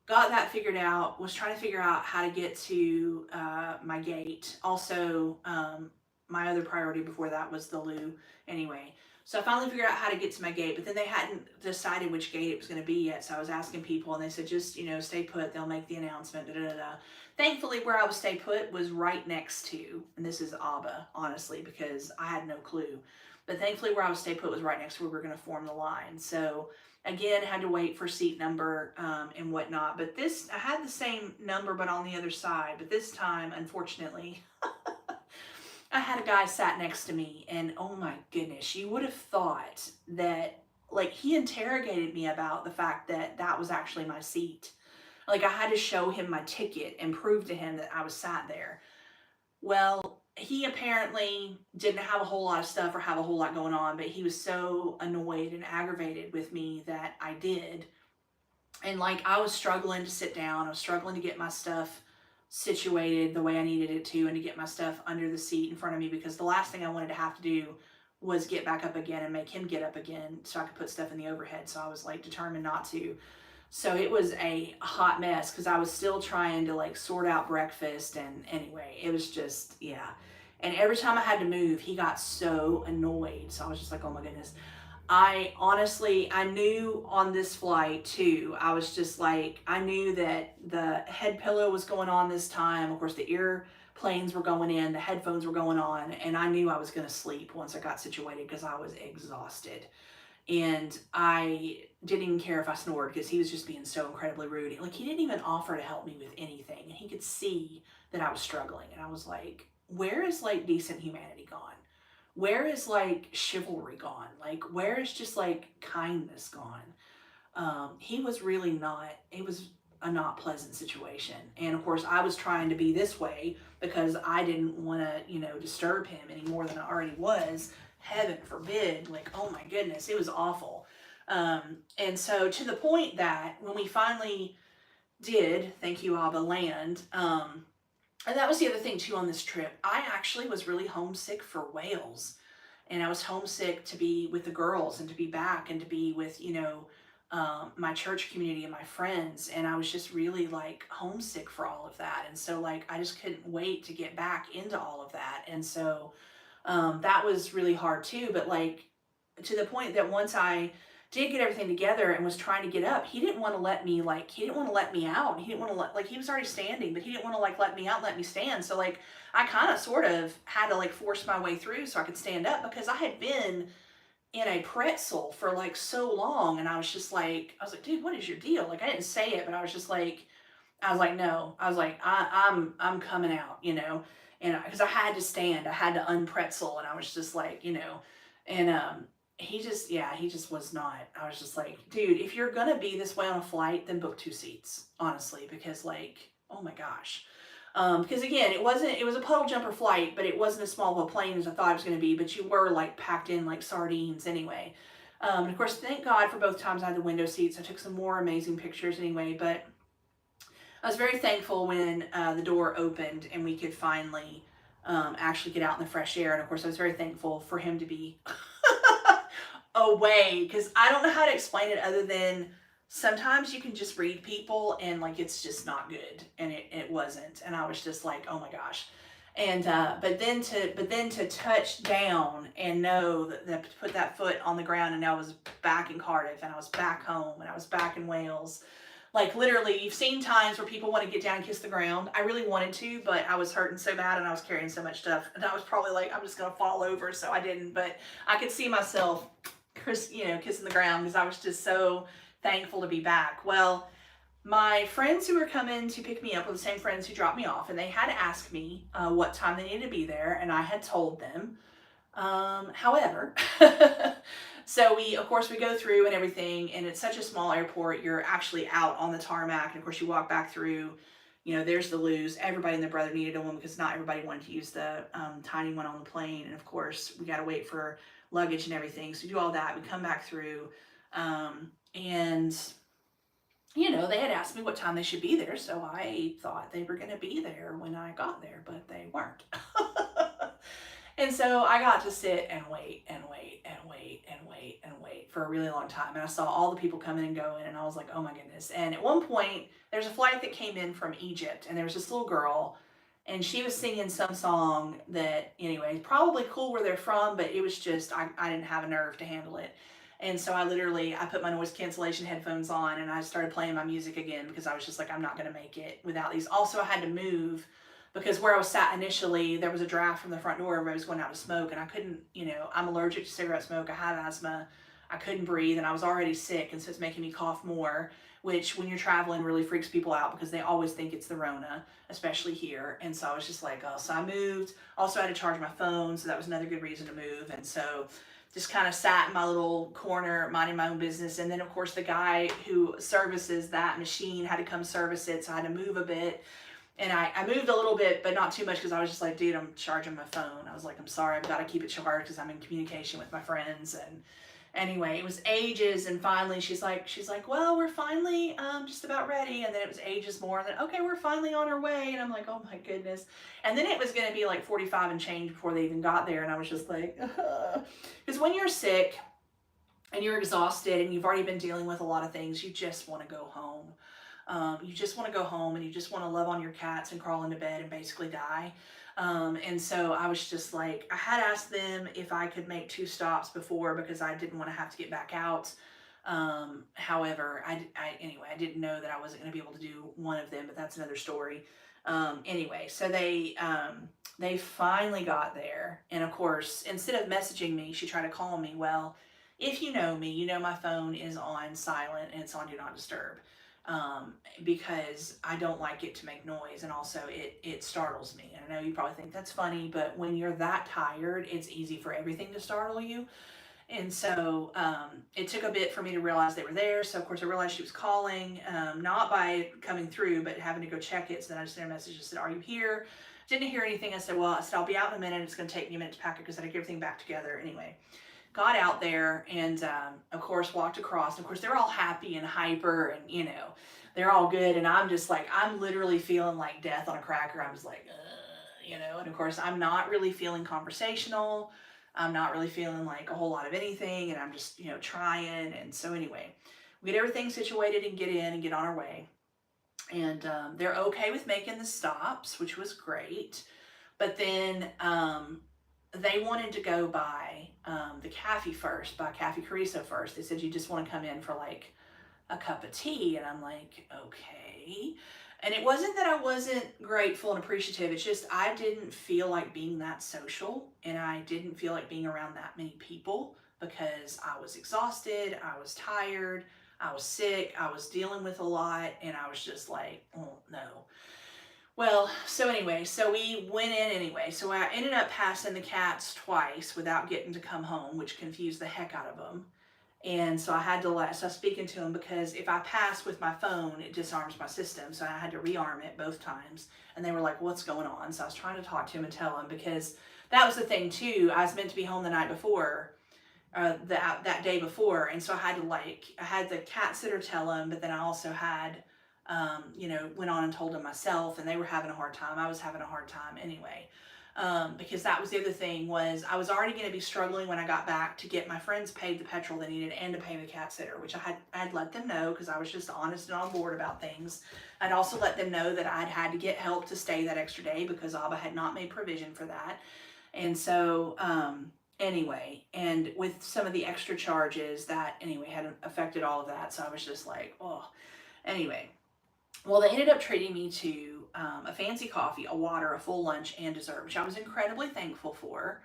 Speaker 1: got that figured out, was trying to figure out how to get to my gate. Also, my other priority before that was the loo anyway. So I finally figured out how to get to my gate, but then they hadn't decided which gate it was going to be yet. So I was asking people, and they said, just, stay put. They'll make the announcement, da da da. Thankfully, where I was stay put was right next to, and this is Abba, honestly, because I had no clue. But thankfully, where I was stay put was right next to where we were going to form the line. So again, had to wait for seat number and whatnot. But this, I had the same number, but on the other side. But this time, unfortunately, I had a guy sat next to me, and oh my goodness, you would have thought that, like, he interrogated me about the fact that that was actually my seat. Like, I had to show him my ticket and prove to him that I was sat there. Well, he apparently didn't have a whole lot of stuff or have a whole lot going on, but he was so annoyed and aggravated with me that I did. And like, I was struggling to sit down, I was struggling to get my stuff situated the way I needed it to, and to get my stuff under the seat in front of me, because the last thing I wanted to have to do was get back up again and make him get up again so I could put stuff in the overhead. So I was like determined not to. So it was a hot mess because I was still trying to like sort out breakfast, and anyway, it was just, yeah. And every time I had to move, he got so annoyed. So I was just like, oh my goodness. I honestly, I knew on this flight too, I was just like, I knew that the head pillow was going on this time. Of course, the earplanes were going in, the headphones were going on, and I knew I was going to sleep once I got situated because I was exhausted. And I didn't even care if I snored because he was just being so incredibly rude. Like, he didn't even offer to help me with anything. And he could see that I was struggling. And I was like, where is like decent humanity gone? Where is like chivalry gone? Like, where is just like kindness gone? He was really not, it was a not pleasant situation. And of course, I was trying to be this way because I didn't want to, disturb him any more than I already was. Heaven forbid, like, oh my goodness, it was awful. And so to the point that when we finally did, thank you, Abba, land, and that was the other thing too on this trip, I actually was really homesick for Wales. And I was homesick to be with the girls and to be back and to be with, my church community and my friends. And I was just really like homesick for all of that. And so like, I just couldn't wait to get back into all of that. And so that was really hard too. But like, to the point that once I did get everything together and was trying to get up, he didn't want to let me, like, he didn't want to let me out. He didn't want to let, like, he was already standing, but he didn't want to like let me out, let me stand. So like, I kind of sort of had to like force my way through so I could stand up, because I had been in a pretzel for like so long. And I was like, dude, what is your deal? Like, I didn't say it, but I was just like, no, I was like, I'm coming out, and because I had to stand, I had to unpretzel, and I was just like, and he just was not. I was just like, dude, if you're gonna be this way on a flight, then book 2 seats, honestly, because like, oh my gosh. Because again, it was a puddle jumper flight, but it wasn't as small of a plane as I thought it was going to be, but you were like packed in like sardines anyway. And of course, thank God for both times I had the window seats. I took some more amazing pictures anyway, but I was very thankful when the door opened and we could finally actually get out in the fresh air. And of course, I was very thankful for him to be away, because I don't know how to explain it other than sometimes you can just read people and like it's just not good, and it wasn't. And I was just like, oh my gosh. And but then to touch down and know that to put that foot on the ground, and I was back in Cardiff, and I was back home, and I was back in Wales. Like, literally, you've seen times where people want to get down and kiss the ground. I really wanted to, but I was hurting so bad and I was carrying so much stuff. And I was probably like, I'm just going to fall over, so I didn't. But I could see myself, kissing the ground, because I was just so thankful to be back. Well, my friends who were coming to pick me up were the same friends who dropped me off, and they had to ask me what time they needed to be there, and I had told them. However, so of course, we go through and everything, and it's such a small airport, you're actually out on the tarmac, and of course you walk back through, there's the loos. Everybody and their brother needed one because not everybody wanted to use the tiny one on the plane, and of course, we got to wait for luggage and everything, so we do all that, we come back through, and you know, they had asked me what time they should be there, so I thought they were going to be there when I got there, but they weren't. And so I got to sit and wait and wait and wait and wait and wait for a really long time. And I saw all the people coming and going, and I was like, oh my goodness. And at one point, there's a flight that came in from Egypt, and there was this little girl, and she was singing some song that, anyway, probably cool where they're from, but it was just, I didn't have a nerve to handle it. And so I put my noise cancellation headphones on and I started playing my music again because I was just like, I'm not going to make it without these. Also, I had to move because where I was sat initially, there was a draft from the front door. Everybody was going out to smoke, and I couldn't, you know, I'm allergic to cigarette smoke. I have asthma. I couldn't breathe, and I was already sick, and so it's making me cough more, which when you're traveling really freaks people out because they always think it's the Rona, especially here. And so I was just like, oh, so I moved. Also, I had to charge my phone, so that was another good reason to move. And so just kind of sat in my little corner minding my own business. And then of course the guy who services that machine had to come service it, so I had to move a bit. And I moved a little bit, but not too much, because I was just like, dude, I'm charging my phone. I was like, I'm sorry, I've got to keep it charged because I'm in communication with my friends. And anyway, it was ages, and finally she's like, well, we're finally just about ready. And then it was ages more, and then, okay, we're finally on our way. And I'm like, oh my goodness. And then it was going to be like 45 and change before they even got there. And I was just like, because when you're sick and you're exhausted and you've already been dealing with a lot of things, you just want to go home. You just want to go home, and you just want to love on your cats and crawl into bed and basically die. And so I was just like, I had asked them if I could make 2 stops before because I didn't want to have to get back out. However, anyway, I didn't know that I wasn't going to be able to do one of them, but that's another story. Anyway, so they finally got there. And of course, instead of messaging me, she tried to call me. Well, if you know me, you know my phone is on silent and it's on Do Not Disturb. Because I don't like it to make noise, and also it startles me. And I know you probably think that's funny, but when you're that tired, it's easy for everything to startle you. And so it took a bit for me to realize they were there. So of course I realized she was calling, not by coming through, but having to go check it. So then I just sent a message and said, are you here? Didn't hear anything. I said, well, I'll be out in a minute. It's going to take me a minute to pack it because I had to get everything back together. Anyway, got out there, and of course walked across. And of course they're all happy and hyper, and you know, they're all good. And I'm just like, I'm literally feeling like death on a cracker. I'm just like, you know, and of course I'm not really feeling conversational. I'm not really feeling like a whole lot of anything, and I'm just, you know, trying. And so anyway, we get everything situated and get in and get on our way. And they're okay with making the stops, which was great. But then they wanted to go by the cafe first, by Cafe Carrizo first. They said, you just want to come in for like a cup of tea. And I'm like, okay. And it wasn't that I wasn't grateful and appreciative. It's just I didn't feel like being that social, and I didn't feel like being around that many people because I was exhausted, I was tired, I was sick, I was dealing with a lot, and I was just like, oh no. Well, so anyway, so we went in anyway. So I ended up passing the cats twice without getting to come home, which confused the heck out of them. And so I had to so I was speaking to them because if I pass with my phone, it disarms my system. So I had to rearm it both times. And they were like, what's going on? So I was trying to talk to them and tell them, because that was the thing too. I was meant to be home the night before, that day before. And so I had the cat sitter tell them, but then I also had, you know, went on and told them myself, and they were having a hard time. I was having a hard time anyway. Because that was the other thing, was I was already going to be struggling when I got back to get my friends paid the petrol they needed and to pay the cat sitter, which I had let them know because I was just honest and on board about things. I'd also let them know that I'd had to get help to stay that extra day because Abba had not made provision for that. And so, anyway, and with some of the extra charges that anyway had affected all of that. So I was just like, oh, anyway. Well, they ended up treating me to a fancy coffee, a water, a full lunch, and dessert, which I was incredibly thankful for.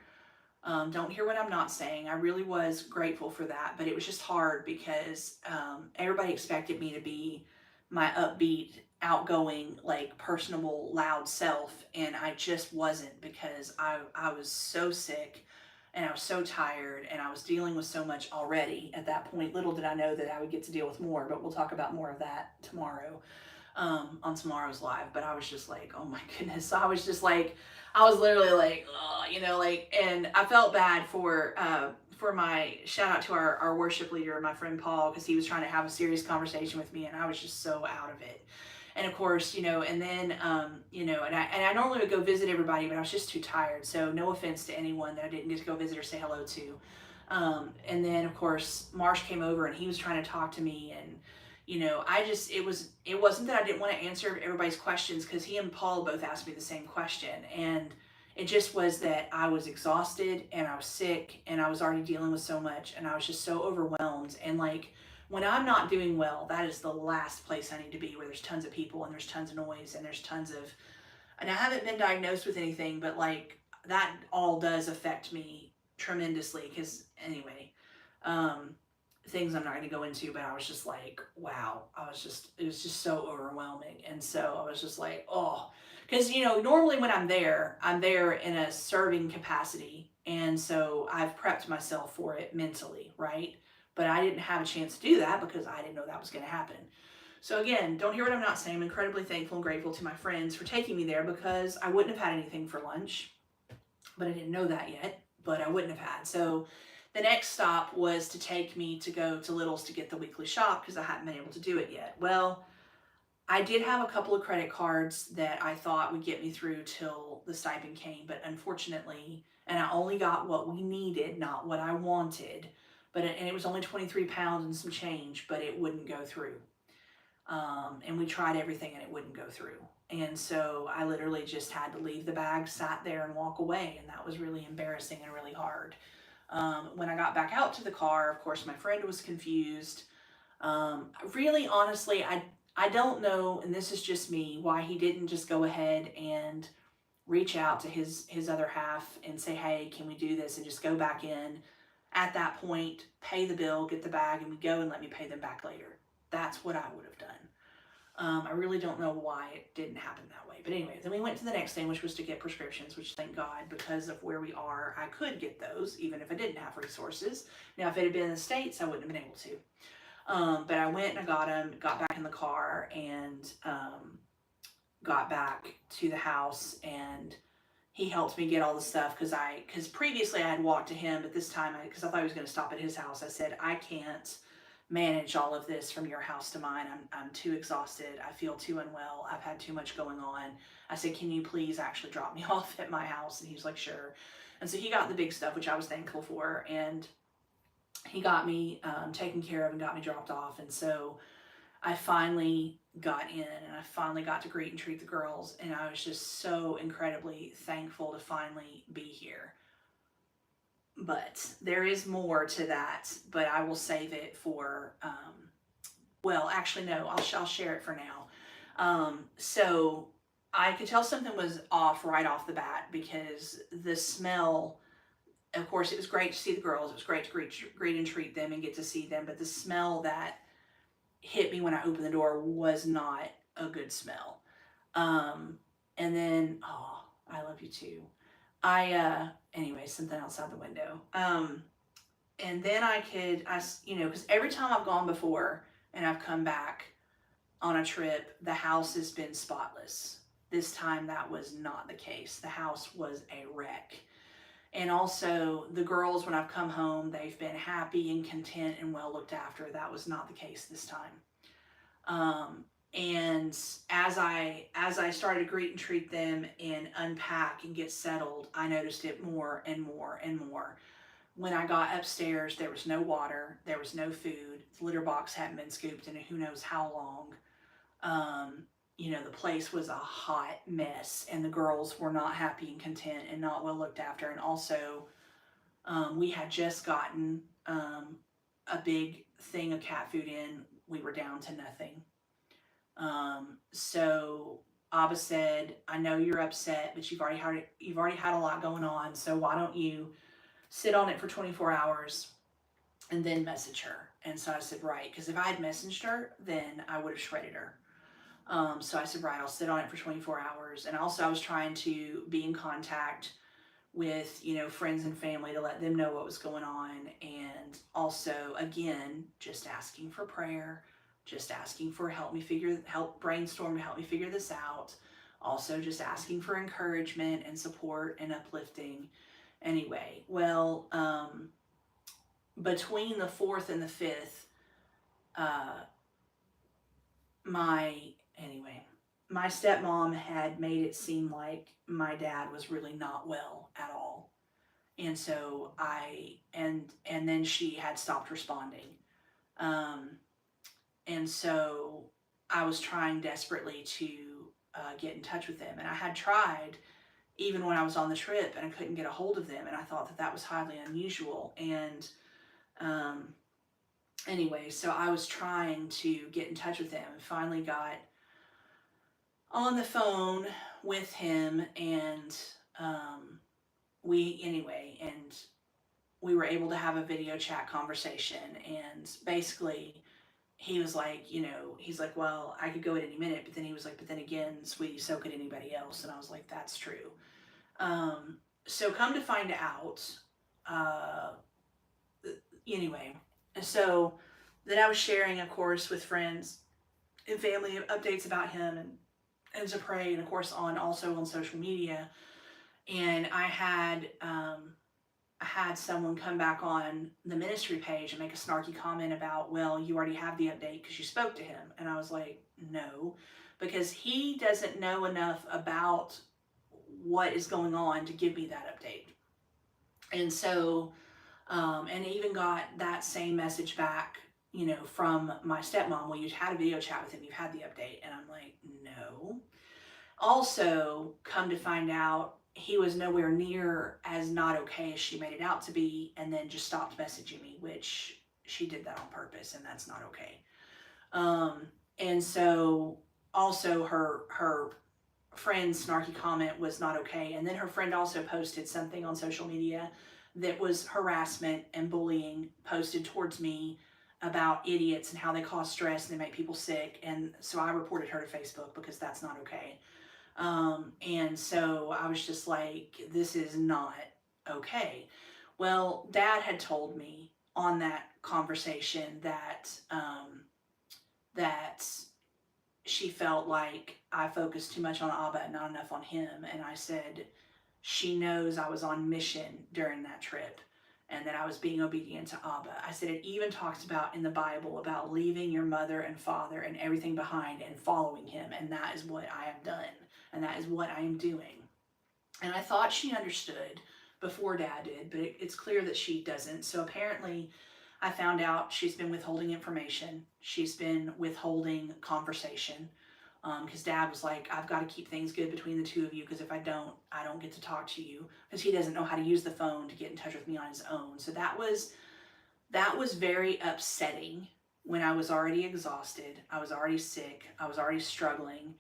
Speaker 1: Don't hear what I'm not saying. I really was grateful for that, but it was just hard because everybody expected me to be my upbeat, outgoing, like personable, loud self, and I just wasn't, because I was so sick and I was so tired and I was dealing with so much already at that point. Little did I know that I would get to deal with more, but we'll talk about more of that tomorrow. On tomorrow's live. But I was just like, oh my goodness. I was just like, I was literally like, oh, you know, like, and I felt bad for for my shout out to our worship leader, my friend Paul, because he was trying to have a serious conversation with me, and I was just so out of it. And of course, and then, and I normally would go visit everybody, but I was just too tired. So no offense to anyone that I didn't get to go visit or say hello to. And then of course, Marsh came over and he was trying to talk to me, and it wasn't that I didn't want to answer everybody's questions, because he and Paul both asked me the same question, and it just was that I was exhausted and I was sick and I was already dealing with so much, and I was just so overwhelmed. And like, when I'm not doing well, that is the last place I need to be, where there's tons of people and there's tons of noise and there's tons of, and I haven't been diagnosed with anything, but like that all does affect me tremendously. Because anyway, things I'm not going to go into, but I was just like, wow, it was just so overwhelming. And so I was just like, oh, because, normally when I'm there in a serving capacity. And so I've prepped myself for it mentally, right? But I didn't have a chance to do that because I didn't know that was going to happen. So again, don't hear what I'm not saying. I'm incredibly thankful and grateful to my friends for taking me there, because I wouldn't have had anything for lunch, but I didn't know that yet, but I wouldn't have had. So the next stop was to take me to go to Little's to get the weekly shop, because I hadn't been able to do it yet. Well, I did have a couple of credit cards that I thought would get me through till the stipend came, but unfortunately, and I only got what we needed, not what I wanted, and it was only 23 pounds and some change, but it wouldn't go through. And we tried everything and it wouldn't go through. And so I literally just had to leave the bag, sat there, and walk away, and that was really embarrassing and really hard. When I got back out to the car, of course, my friend was confused. Really, honestly, I don't know, and this is just me, why he didn't just go ahead and reach out to his other half and say, hey, can we do this, and just go back in at that point, pay the bill, get the bag, and we go, and let me pay them back later. That's what I would have done. I really don't know why it didn't happen that way. But anyway, then we went to the next thing, which was to get prescriptions, which thank God, because of where we are, I could get those even if I didn't have resources. Now, if it had been in the States, I wouldn't have been able to. But I went and I got them, got back in the car, and got back to the house, and he helped me get all the stuff, because previously I had walked to him, but this time, because I thought he was going to stop at his house, I said, I can't manage all of this from your house to mine. I'm too exhausted. I feel too unwell. I've had too much going on. I said, can you please actually drop me off at my house? And he was like, sure. And so he got the big stuff, which I was thankful for, and he got me taken care of and got me dropped off. And so I finally got in, and I finally got to greet and treat the girls, and I was just so incredibly thankful to finally be here. But there is more to that, but I will save it for, well, actually, no, I'll share it for now. So I could tell something was off right off the bat, because the smell, of course, it was great to see the girls. It was great to greet and treat them and get to see them, but the smell that hit me when I opened the door was not a good smell. And then, oh, I love you too. Anyway, something outside the window. And then because every time I've gone before and I've come back on a trip, the house has been spotless. This time that was not the case. The house was a wreck. And also the girls, when I've come home, they've been happy and content and well looked after. That was not the case this time. And as I started to greet and treat them and unpack and get settled, I noticed it more and more and more. When I got upstairs, there was no water, there was no food, the litter box hadn't been scooped in who knows how long. The place was a hot mess, and the girls were not happy and content and not well looked after. And also, we had just gotten a big thing of cat food in. We were down to nothing. So Abba said, I know you're upset, but you've already had a lot going on. So why don't you sit on it for 24 hours and then message her? And so I said, right. Because if I had messaged her, then I would have shredded her. So I said, right, I'll sit on it for 24 hours. And also I was trying to be in contact with, friends and family to let them know what was going on. And also, again, just asking for prayer, just asking for help brainstorm to help me figure this out. Also just asking for encouragement and support and uplifting. Anyway, well, between the 4th and the 5th, uh, my, anyway, my stepmom had made it seem like my dad was really not well at all. And so and then she had stopped responding. Um, and so I was trying desperately to get in touch with them. And I had tried even when I was on the trip and I couldn't get a hold of them. And I thought that that was highly unusual. And um, anyway, so I was trying to get in touch with them and finally got on the phone with him. And and we were able to have a video chat conversation. And basically, he was like, he's like, well, I could go at any minute. But then he was like, but then again, sweetie, so could anybody else. And I was like, that's true. Um, so come to find out, uh, anyway, so then I was sharing, of course, with friends and family updates about him and to pray, and of course also on social media. And I had someone come back on the ministry page and make a snarky comment about, well, you already have the update because you spoke to him. And I was like, no, because he doesn't know enough about what is going on to give me that update. And so, and even got that same message back, from my stepmom. Well, you've had a video chat with him, you've had the update. And I'm like, no. Also, come to find out, he was nowhere near as not okay as she made it out to be, and then just stopped messaging me, which she did that on purpose, and that's not okay. And so, also her friend's snarky comment was not okay, and then her friend also posted something on social media that was harassment and bullying posted towards me about idiots and how they cause stress and they make people sick, and so I reported her to Facebook because that's not okay. And so I was just like, this is not okay. Well, Dad had told me on that conversation that she felt like I focused too much on Abba and not enough on him. And I said, she knows I was on mission during that trip and that I was being obedient to Abba. I said, it even talks about in the Bible about leaving your mother and father and everything behind and following him. And that is what I have done. And that is what I am doing. And I thought she understood before Dad did, but it's clear that she doesn't. So apparently, I found out she's been withholding information. She's been withholding conversation. Because Dad was like, I've got to keep things good between the two of you, because if I don't get to talk to you, because he doesn't know how to use the phone to get in touch with me on his own. So that was very upsetting when I was already exhausted. I was already sick. I was already struggling.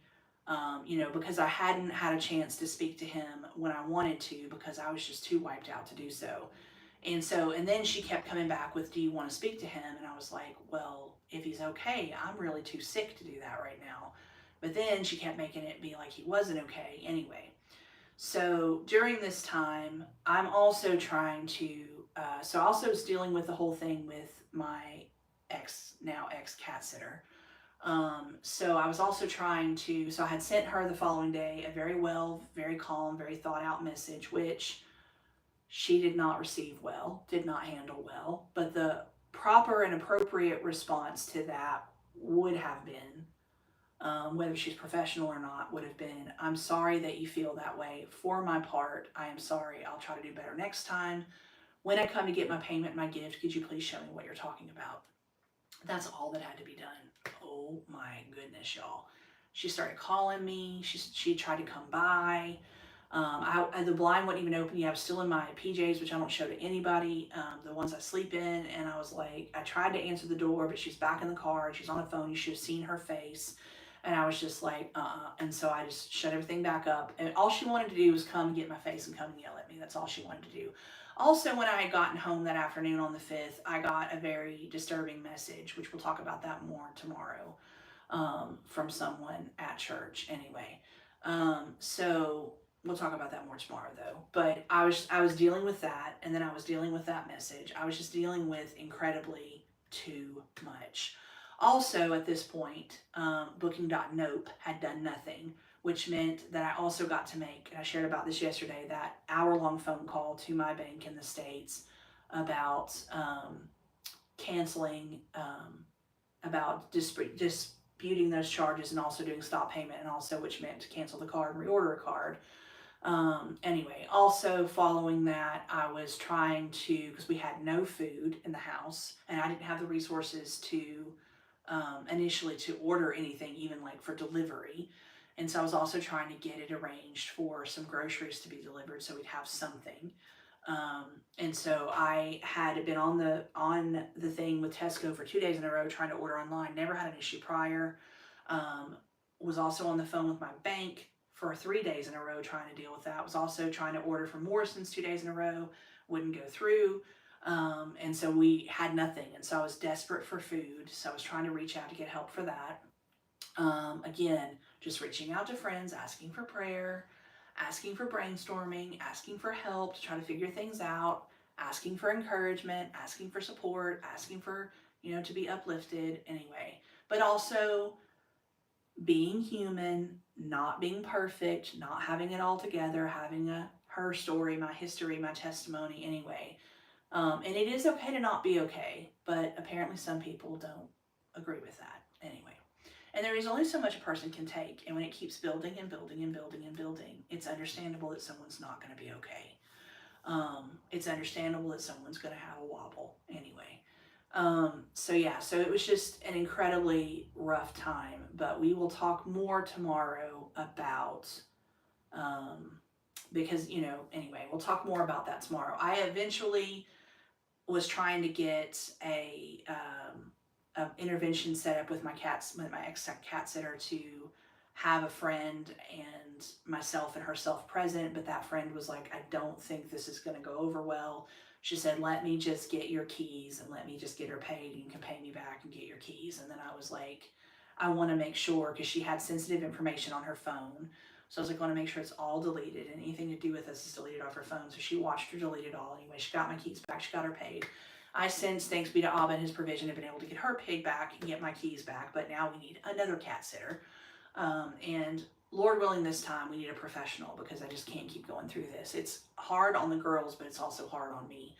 Speaker 1: Because I hadn't had a chance to speak to him when I wanted to, because I was just too wiped out to do so. And then she kept coming back with, do you want to speak to him? And I was like, well, if he's okay, I'm really too sick to do that right now. But then she kept making it be like he wasn't okay anyway. So during this time, I'm also trying to, so I also was dealing with the whole thing with my now ex cat sitter. So I was also trying to, so I had sent her the following day a very calm, very thought out message, which she did not receive well, did not handle well. But the proper and appropriate response to that would have been, whether she's professional or not, would have been, I'm sorry that you feel that way. For my part, I am sorry. I'll try to do better next time. When I come to get my payment, my gift, could you please show me what you're talking about? That's all that had to be done. Oh my goodness, y'all. She started calling me. She tried to come by. The blind wouldn't even open yet. I was still in my PJs, which I don't show to anybody, the ones I sleep in. And I was like, I tried to answer the door, but she's back in the car and she's on the phone. You should have seen her face. And I was just like, And so I just shut everything back up. And all she wanted to do was come get my face and come and yell at me. That's all she wanted to do. Also, when I had gotten home that afternoon on the 5th, I got a very disturbing message, which we'll talk about that more tomorrow, from someone at church anyway. So we'll talk about that more tomorrow though. But I was dealing with that, and then I was dealing with that message. I was just dealing with incredibly too much. Also, at this point, Booking.Nope had done nothing, which meant that I also got to make, and I shared about this yesterday, that hour-long phone call to my bank in the States, about canceling, about disputing those charges and also doing stop payment, and also which meant to cancel the card and reorder a card. Anyway, also following that, I was trying to, because we had no food in the house and I didn't have the resources to initially to order anything, even like for delivery. And so I was also trying to get it arranged for some groceries to be delivered so we'd have something. And so I had been on the thing with Tesco for 2 days in a row trying to order online. Never had an issue prior. Was also on the phone with my bank for 3 days in a row trying to deal with that. Was also trying to order from Morrison's 2 days in a row. Wouldn't go through. And so we had nothing. And so I was desperate for food. So I was trying to reach out to get help for that. Again, just reaching out to friends, asking for prayer, asking for brainstorming, asking for help to try to figure things out, asking for encouragement, asking for support, asking for, to be uplifted anyway. But also being human, not being perfect, not having it all together, having her story, my history, my testimony anyway. And it is okay to not be okay, but apparently some people don't agree with that anyway. And there is only so much a person can take, and when it keeps building and building and building and building, it's understandable that someone's not going to be okay. It's understandable that someone's going to have a wobble anyway. So it was just an incredibly rough time, but we will talk more tomorrow about, because, anyway, we'll talk more about that tomorrow. I eventually was trying to get a intervention set up with my ex-cat sitter to have a friend and myself and herself present, but that friend was like, I don't think this is going to go over well. She said, let me just get your keys and let me just get her paid. You can pay me back and get your keys. And then I was like, I want to make sure, because she had sensitive information on her phone. So I was like, I want to make sure it's all deleted. And anything to do with us is deleted off her phone. So she watched her delete it all. Anyway, she got my keys back. She got her paid. I since, thanks be to Abba and his provision, have been able to get her paid back and get my keys back. But now we need another cat sitter. And Lord willing, this time we need a professional, because I just can't keep going through this. It's hard on the girls, but it's also hard on me.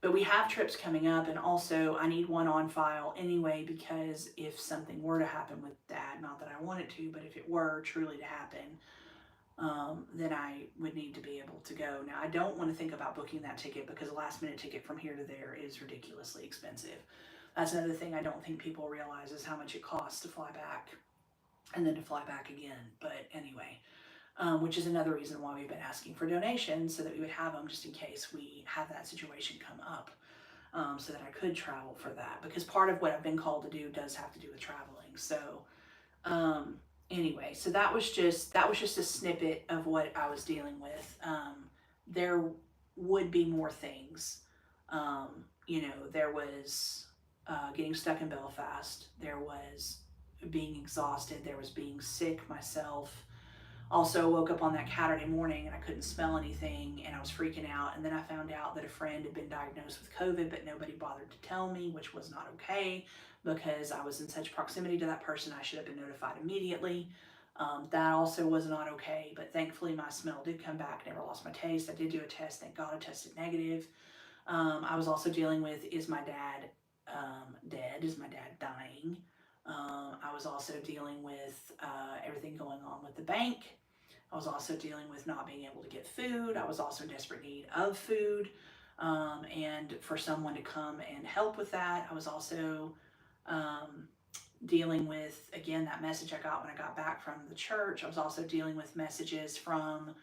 Speaker 1: But we have trips coming up, and also I need one on file anyway, because if something were to happen with Dad, not that I want it to, but if it were truly to happen, then I would need to be able to go. Now, I don't want to think about booking that ticket, because a last minute ticket from here to there is ridiculously expensive. That's another thing I don't think people realize, is how much it costs to fly back and then to fly back again. But anyway, which is another reason why we've been asking for donations, so that we would have them just in case we have that situation come up, so that I could travel for that, because part of what I've been called to do does have to do with traveling. So anyway, so that was just a snippet of what I was dealing with. There would be more things. There was getting stuck in Belfast. There was being exhausted. There was being sick myself. Also woke up on that Saturday morning and I couldn't smell anything and I was freaking out. And then I found out that a friend had been diagnosed with COVID, but nobody bothered to tell me, which was not okay, because I was in such proximity to that person. I should have been notified immediately. That also was not okay, but thankfully my smell did come back. Never lost my taste. I did do a test. Thank God I tested negative. I was also dealing with, is my dad dead? Is my dad dying? I was also dealing with everything going on with the bank. I was also dealing with not being able to get food. I was also in desperate need of food, and for someone to come and help with that. I was also dealing with, again, that message I got when I got back from the church. I was also dealing with messages from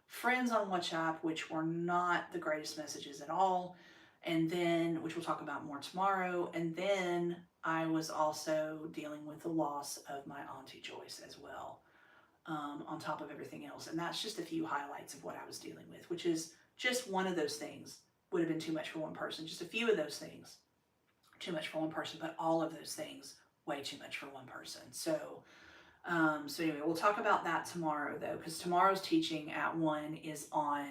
Speaker 1: friends on WhatsApp, which were not the greatest messages at all. And then, which we'll talk about more tomorrow. And then I was also dealing with the loss of my Auntie Joyce as well, on top of everything else. And that's just a few highlights of what I was dealing with, which is just one of those things would have been too much for one person. Just a few of those things, too much for one person, but all of those things, way too much for one person. So anyway, we'll talk about that tomorrow though, because tomorrow's teaching at 1 is on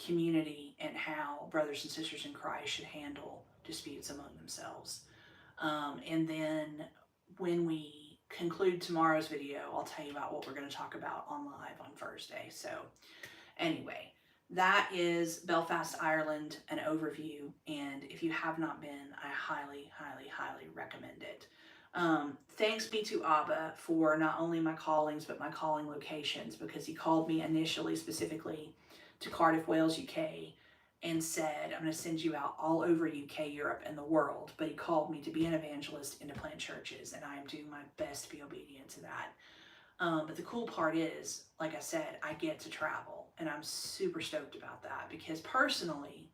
Speaker 1: community and how brothers and sisters in Christ should handle disputes among themselves. And then when we conclude tomorrow's video, I'll tell you about what we're going to talk about on live on Thursday. So anyway, that is Belfast, Ireland, an overview. And if you have not been, I highly, highly, highly recommend it. Thanks be to Abba for not only my callings, but my calling locations, because he called me initially specifically to Cardiff, Wales, UK, and said, I'm going to send you out all over UK, Europe, and the world. But he called me to be an evangelist and to plant churches, and I am doing my best to be obedient to that. But the cool part is, like I said, I get to travel, and I'm super stoked about that because personally,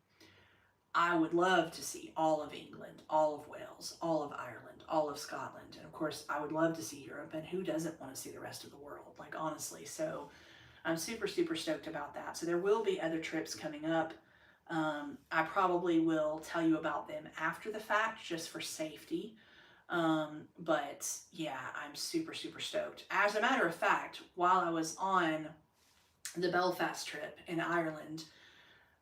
Speaker 1: I would love to see all of England, all of Wales, all of Ireland, all of Scotland, and of course, I would love to see Europe, and who doesn't want to see the rest of the world? Like, honestly. So, I'm super, super stoked about that. So, there will be other trips coming up. I probably will tell you about them after the fact just for safety. But yeah, I'm super, super stoked. As a matter of fact, while I was on the Belfast trip in Ireland,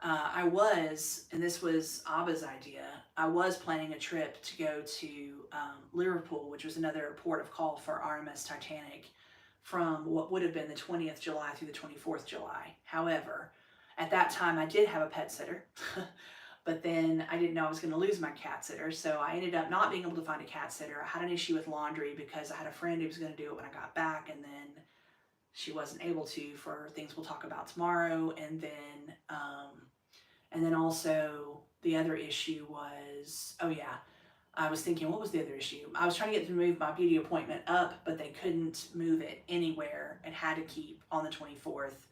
Speaker 1: I was, and this was Abba's idea, I was planning a trip to go to Liverpool, which was another port of call for RMS Titanic, from what would have been the 20th July through the 24th July. However, at that time I did have a pet sitter, but then I didn't know I was going to lose my cat sitter, so I ended up not being able to find a cat sitter. I had an issue with laundry because I had a friend who was going to do it when I got back, and then she wasn't able to for things we'll talk about tomorrow, and then also the other issue was, oh yeah, I was thinking, what was the other issue? I was trying to get them to move my beauty appointment up, but they couldn't move it anywhere and had to keep on the 24th,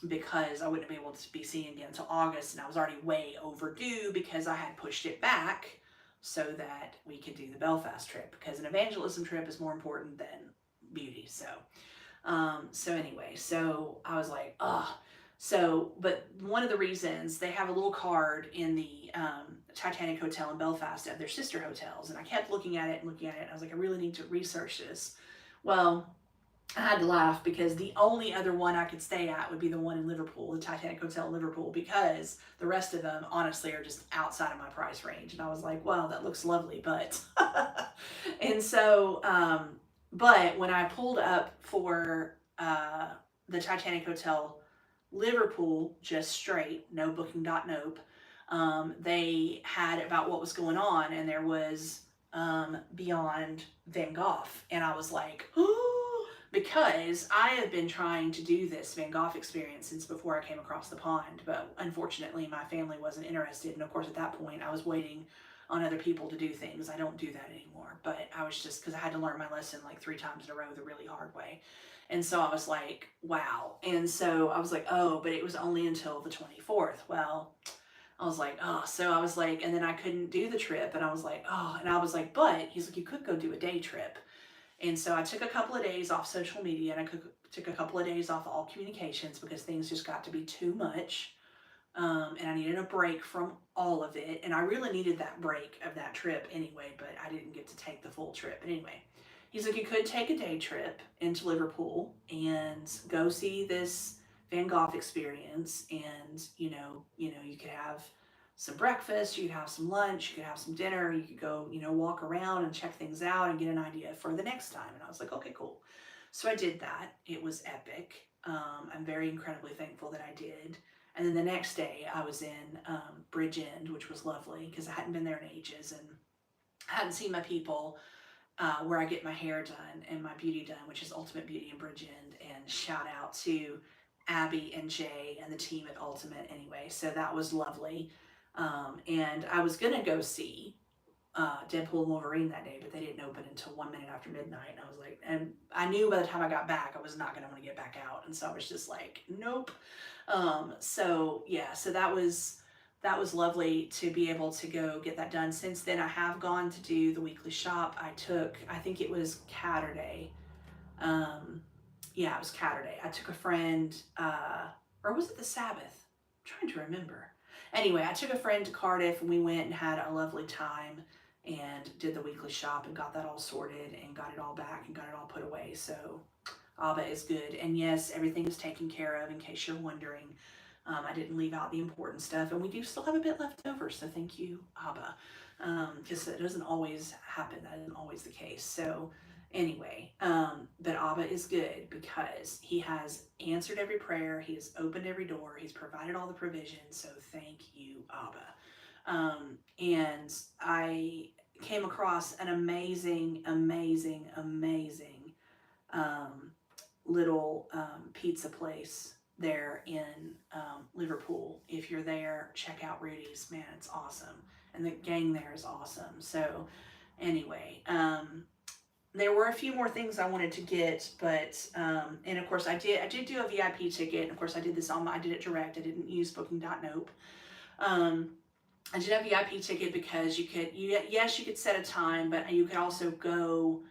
Speaker 1: because I wouldn't be able to be seeing again until August, and I was already way overdue because I had pushed it back so that we could do the Belfast trip, because an evangelism trip is more important than beauty. So anyway, so I was like, ugh. So, but one of the reasons they have a little card in the Titanic Hotel in Belfast at their sister hotels, and I kept looking at it and looking at it, and I was like, I really need to research this. Well, I had to laugh because the only other one I could stay at would be the one in Liverpool, the Titanic Hotel in Liverpool, because the rest of them honestly are just outside of my price range. And I was like, wow, that looks lovely, but and so but when I pulled up for the Titanic Hotel Liverpool, just straight, no booking.nope, they had about what was going on, and there was Beyond Van Gogh. And I was like, oh, because I have been trying to do this Van Gogh experience since before I came across the pond, but unfortunately my family wasn't interested. And of course, at that point, I was waiting on other people to do things. I don't do that anymore, but I was just, because I had to learn my lesson like 3 times in a row the really hard way. And so I was like, wow. And so I was like, oh, but it was only until the 24th. Well, I was like, oh, so I was like, and then I couldn't do the trip. And I was like, oh, and I was like, but he's like, you could go do a day trip. And so I took a couple of days off social media, and I took a couple of days off all communications because things just got to be too much. And I needed a break from all of it. And I really needed that break of that trip anyway, but I didn't get to take the full trip. But anyway, he's like, you could take a day trip into Liverpool and go see this Van Gogh experience, and you could have some breakfast, you could have some lunch, you could have some dinner, you could go, walk around and check things out and get an idea for the next time. And I was like, okay, cool. So I did that. It was epic. I'm very incredibly thankful that I did. And then the next day I was in Bridgend, which was lovely because I hadn't been there in ages, and I hadn't seen my people where I get my hair done and my beauty done, which is Ultimate Beauty in Bridgend. And shout out to Abby and Jay and the team at Ultimate anyway. So that was lovely. And I was going to go see Deadpool and Wolverine that day, but they didn't open until 1 minute after midnight. And I was like, and I knew by the time I got back, I was not going to want to get back out. And so I was just like, nope. So yeah, so that was lovely to be able to go get that done. Since then, I have gone to do the weekly shop. I think it was Catterday. Yeah, it was Catterday. I took a friend, or was it the Sabbath? I'm trying to remember. Anyway, I took a friend to Cardiff, and we went and had a lovely time and did the weekly shop and got that all sorted and got it all back and got it all put away. So Abba is good. And yes, everything is taken care of, in case you're wondering. I didn't leave out the important stuff, and we do still have a bit left over, so thank you, Abba, because it doesn't always happen. That isn't always the case. So, Anyway, but Abba is good because he has answered every prayer. He has opened every door. He's provided all the provision. So thank you, Abba. And I came across an amazing, amazing, amazing little pizza place there in Liverpool. If you're there, check out Rudy's. Man, it's awesome. And the gang there is awesome. So anyway, there were a few more things I wanted to get, but and of course I did do a VIP ticket. And of course I did this I did it direct. I didn't use booking.nope. I did a VIP ticket because you could set a time, but you could also go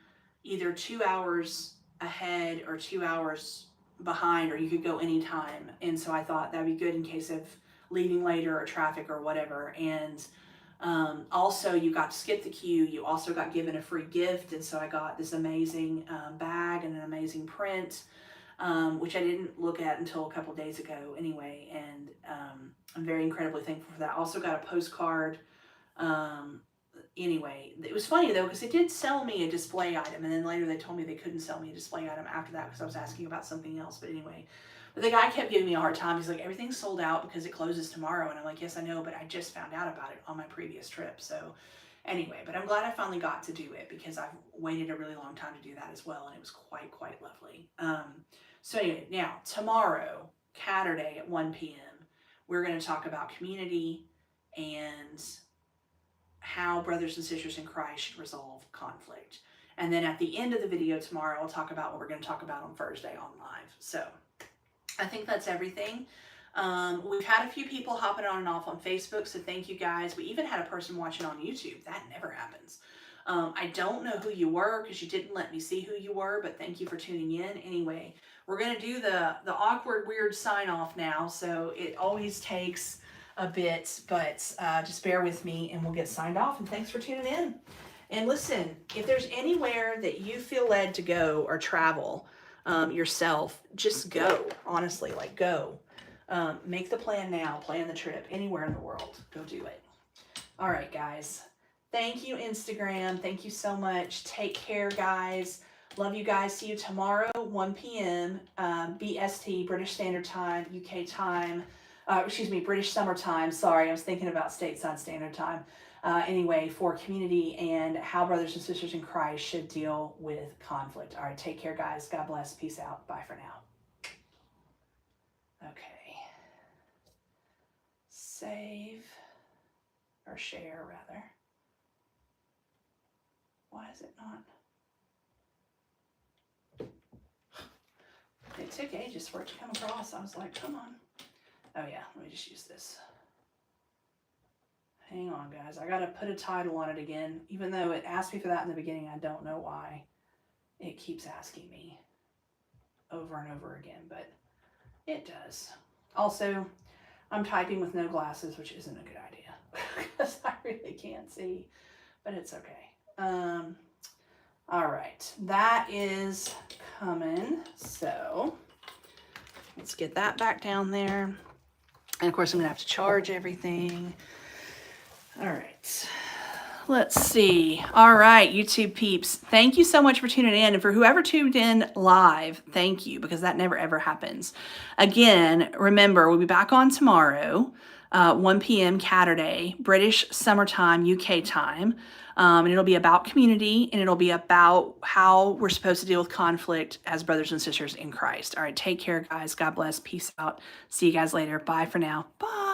Speaker 1: either 2 hours ahead or 2 hours behind, or you could go anytime. And so I thought that'd be good in case of leaving later or traffic or whatever. And also you got to skip the queue. You also got given a free gift. And so I got this amazing bag and an amazing print, which I didn't look at until a couple days ago anyway. And I'm very incredibly thankful for that. I also got a postcard. Anyway, it was funny though, because they did sell me a display item, and then later they told me they couldn't sell me a display item after that because I was asking about something else. But anyway, but the guy kept giving me a hard time. He's like, everything's sold out because it closes tomorrow. And I'm like, yes, I know, but I just found out about it on my previous trip. So anyway, but I'm glad I finally got to do it because I've waited a really long time to do that as well. And it was quite lovely. So anyway, now tomorrow, Saturday at 1 p.m., we're going to talk about community and how brothers and sisters in Christ should resolve conflict. And then at the end of the video tomorrow, I'll talk about what we're going to talk about on Thursday on live. So I think that's everything. We've had a few people hopping on and off on Facebook, so thank you guys. We even had a person watching on YouTube. That never happens. I don't know who you were because you didn't let me see who you were, but thank you for tuning in. Anyway, we're going to do the awkward, weird sign off now, so it always takes a bit, but just bear with me and we'll get signed off. And thanks for tuning in. And listen, if there's anywhere that you feel led to go or travel yourself, just go. Honestly, like go. Make the plan now. Plan the trip anywhere in the world. Go do it. All right, guys. Thank you, Instagram. Thank you so much. Take care, guys. Love you guys. See you tomorrow, 1 p.m. BST, British Standard Time, UK time. British Summer Time. Sorry, I was thinking about Stateside Standard Time. Anyway, for community and how brothers and sisters in Christ should deal with conflict. All right, take care, guys. God bless. Peace out. Bye for now. Okay. Save, or share, rather. Why is it not? It took ages for it to come across. I was like, come on. Oh yeah, let me just use this. Hang on, guys. I gotta put a title on it again. Even though it asked me for that in the beginning, I don't know why it keeps asking me over and over again, but it does. Also, I'm typing with no glasses, which isn't a good idea because I really can't see, but it's okay. All right, that is coming. So let's get that back down there. And of course, I'm gonna have to charge everything. All right, let's see. All right, YouTube peeps, thank you so much for tuning in. And for whoever tuned in live, thank you, because that never ever happens. Again, remember, we'll be back on tomorrow, 1 p.m. Saturday, British summertime, UK time. And it'll be about community, and it'll be about how we're supposed to deal with conflict as brothers and sisters in Christ. All right, take care, guys. God bless. Peace out. See you guys later. Bye for now. Bye.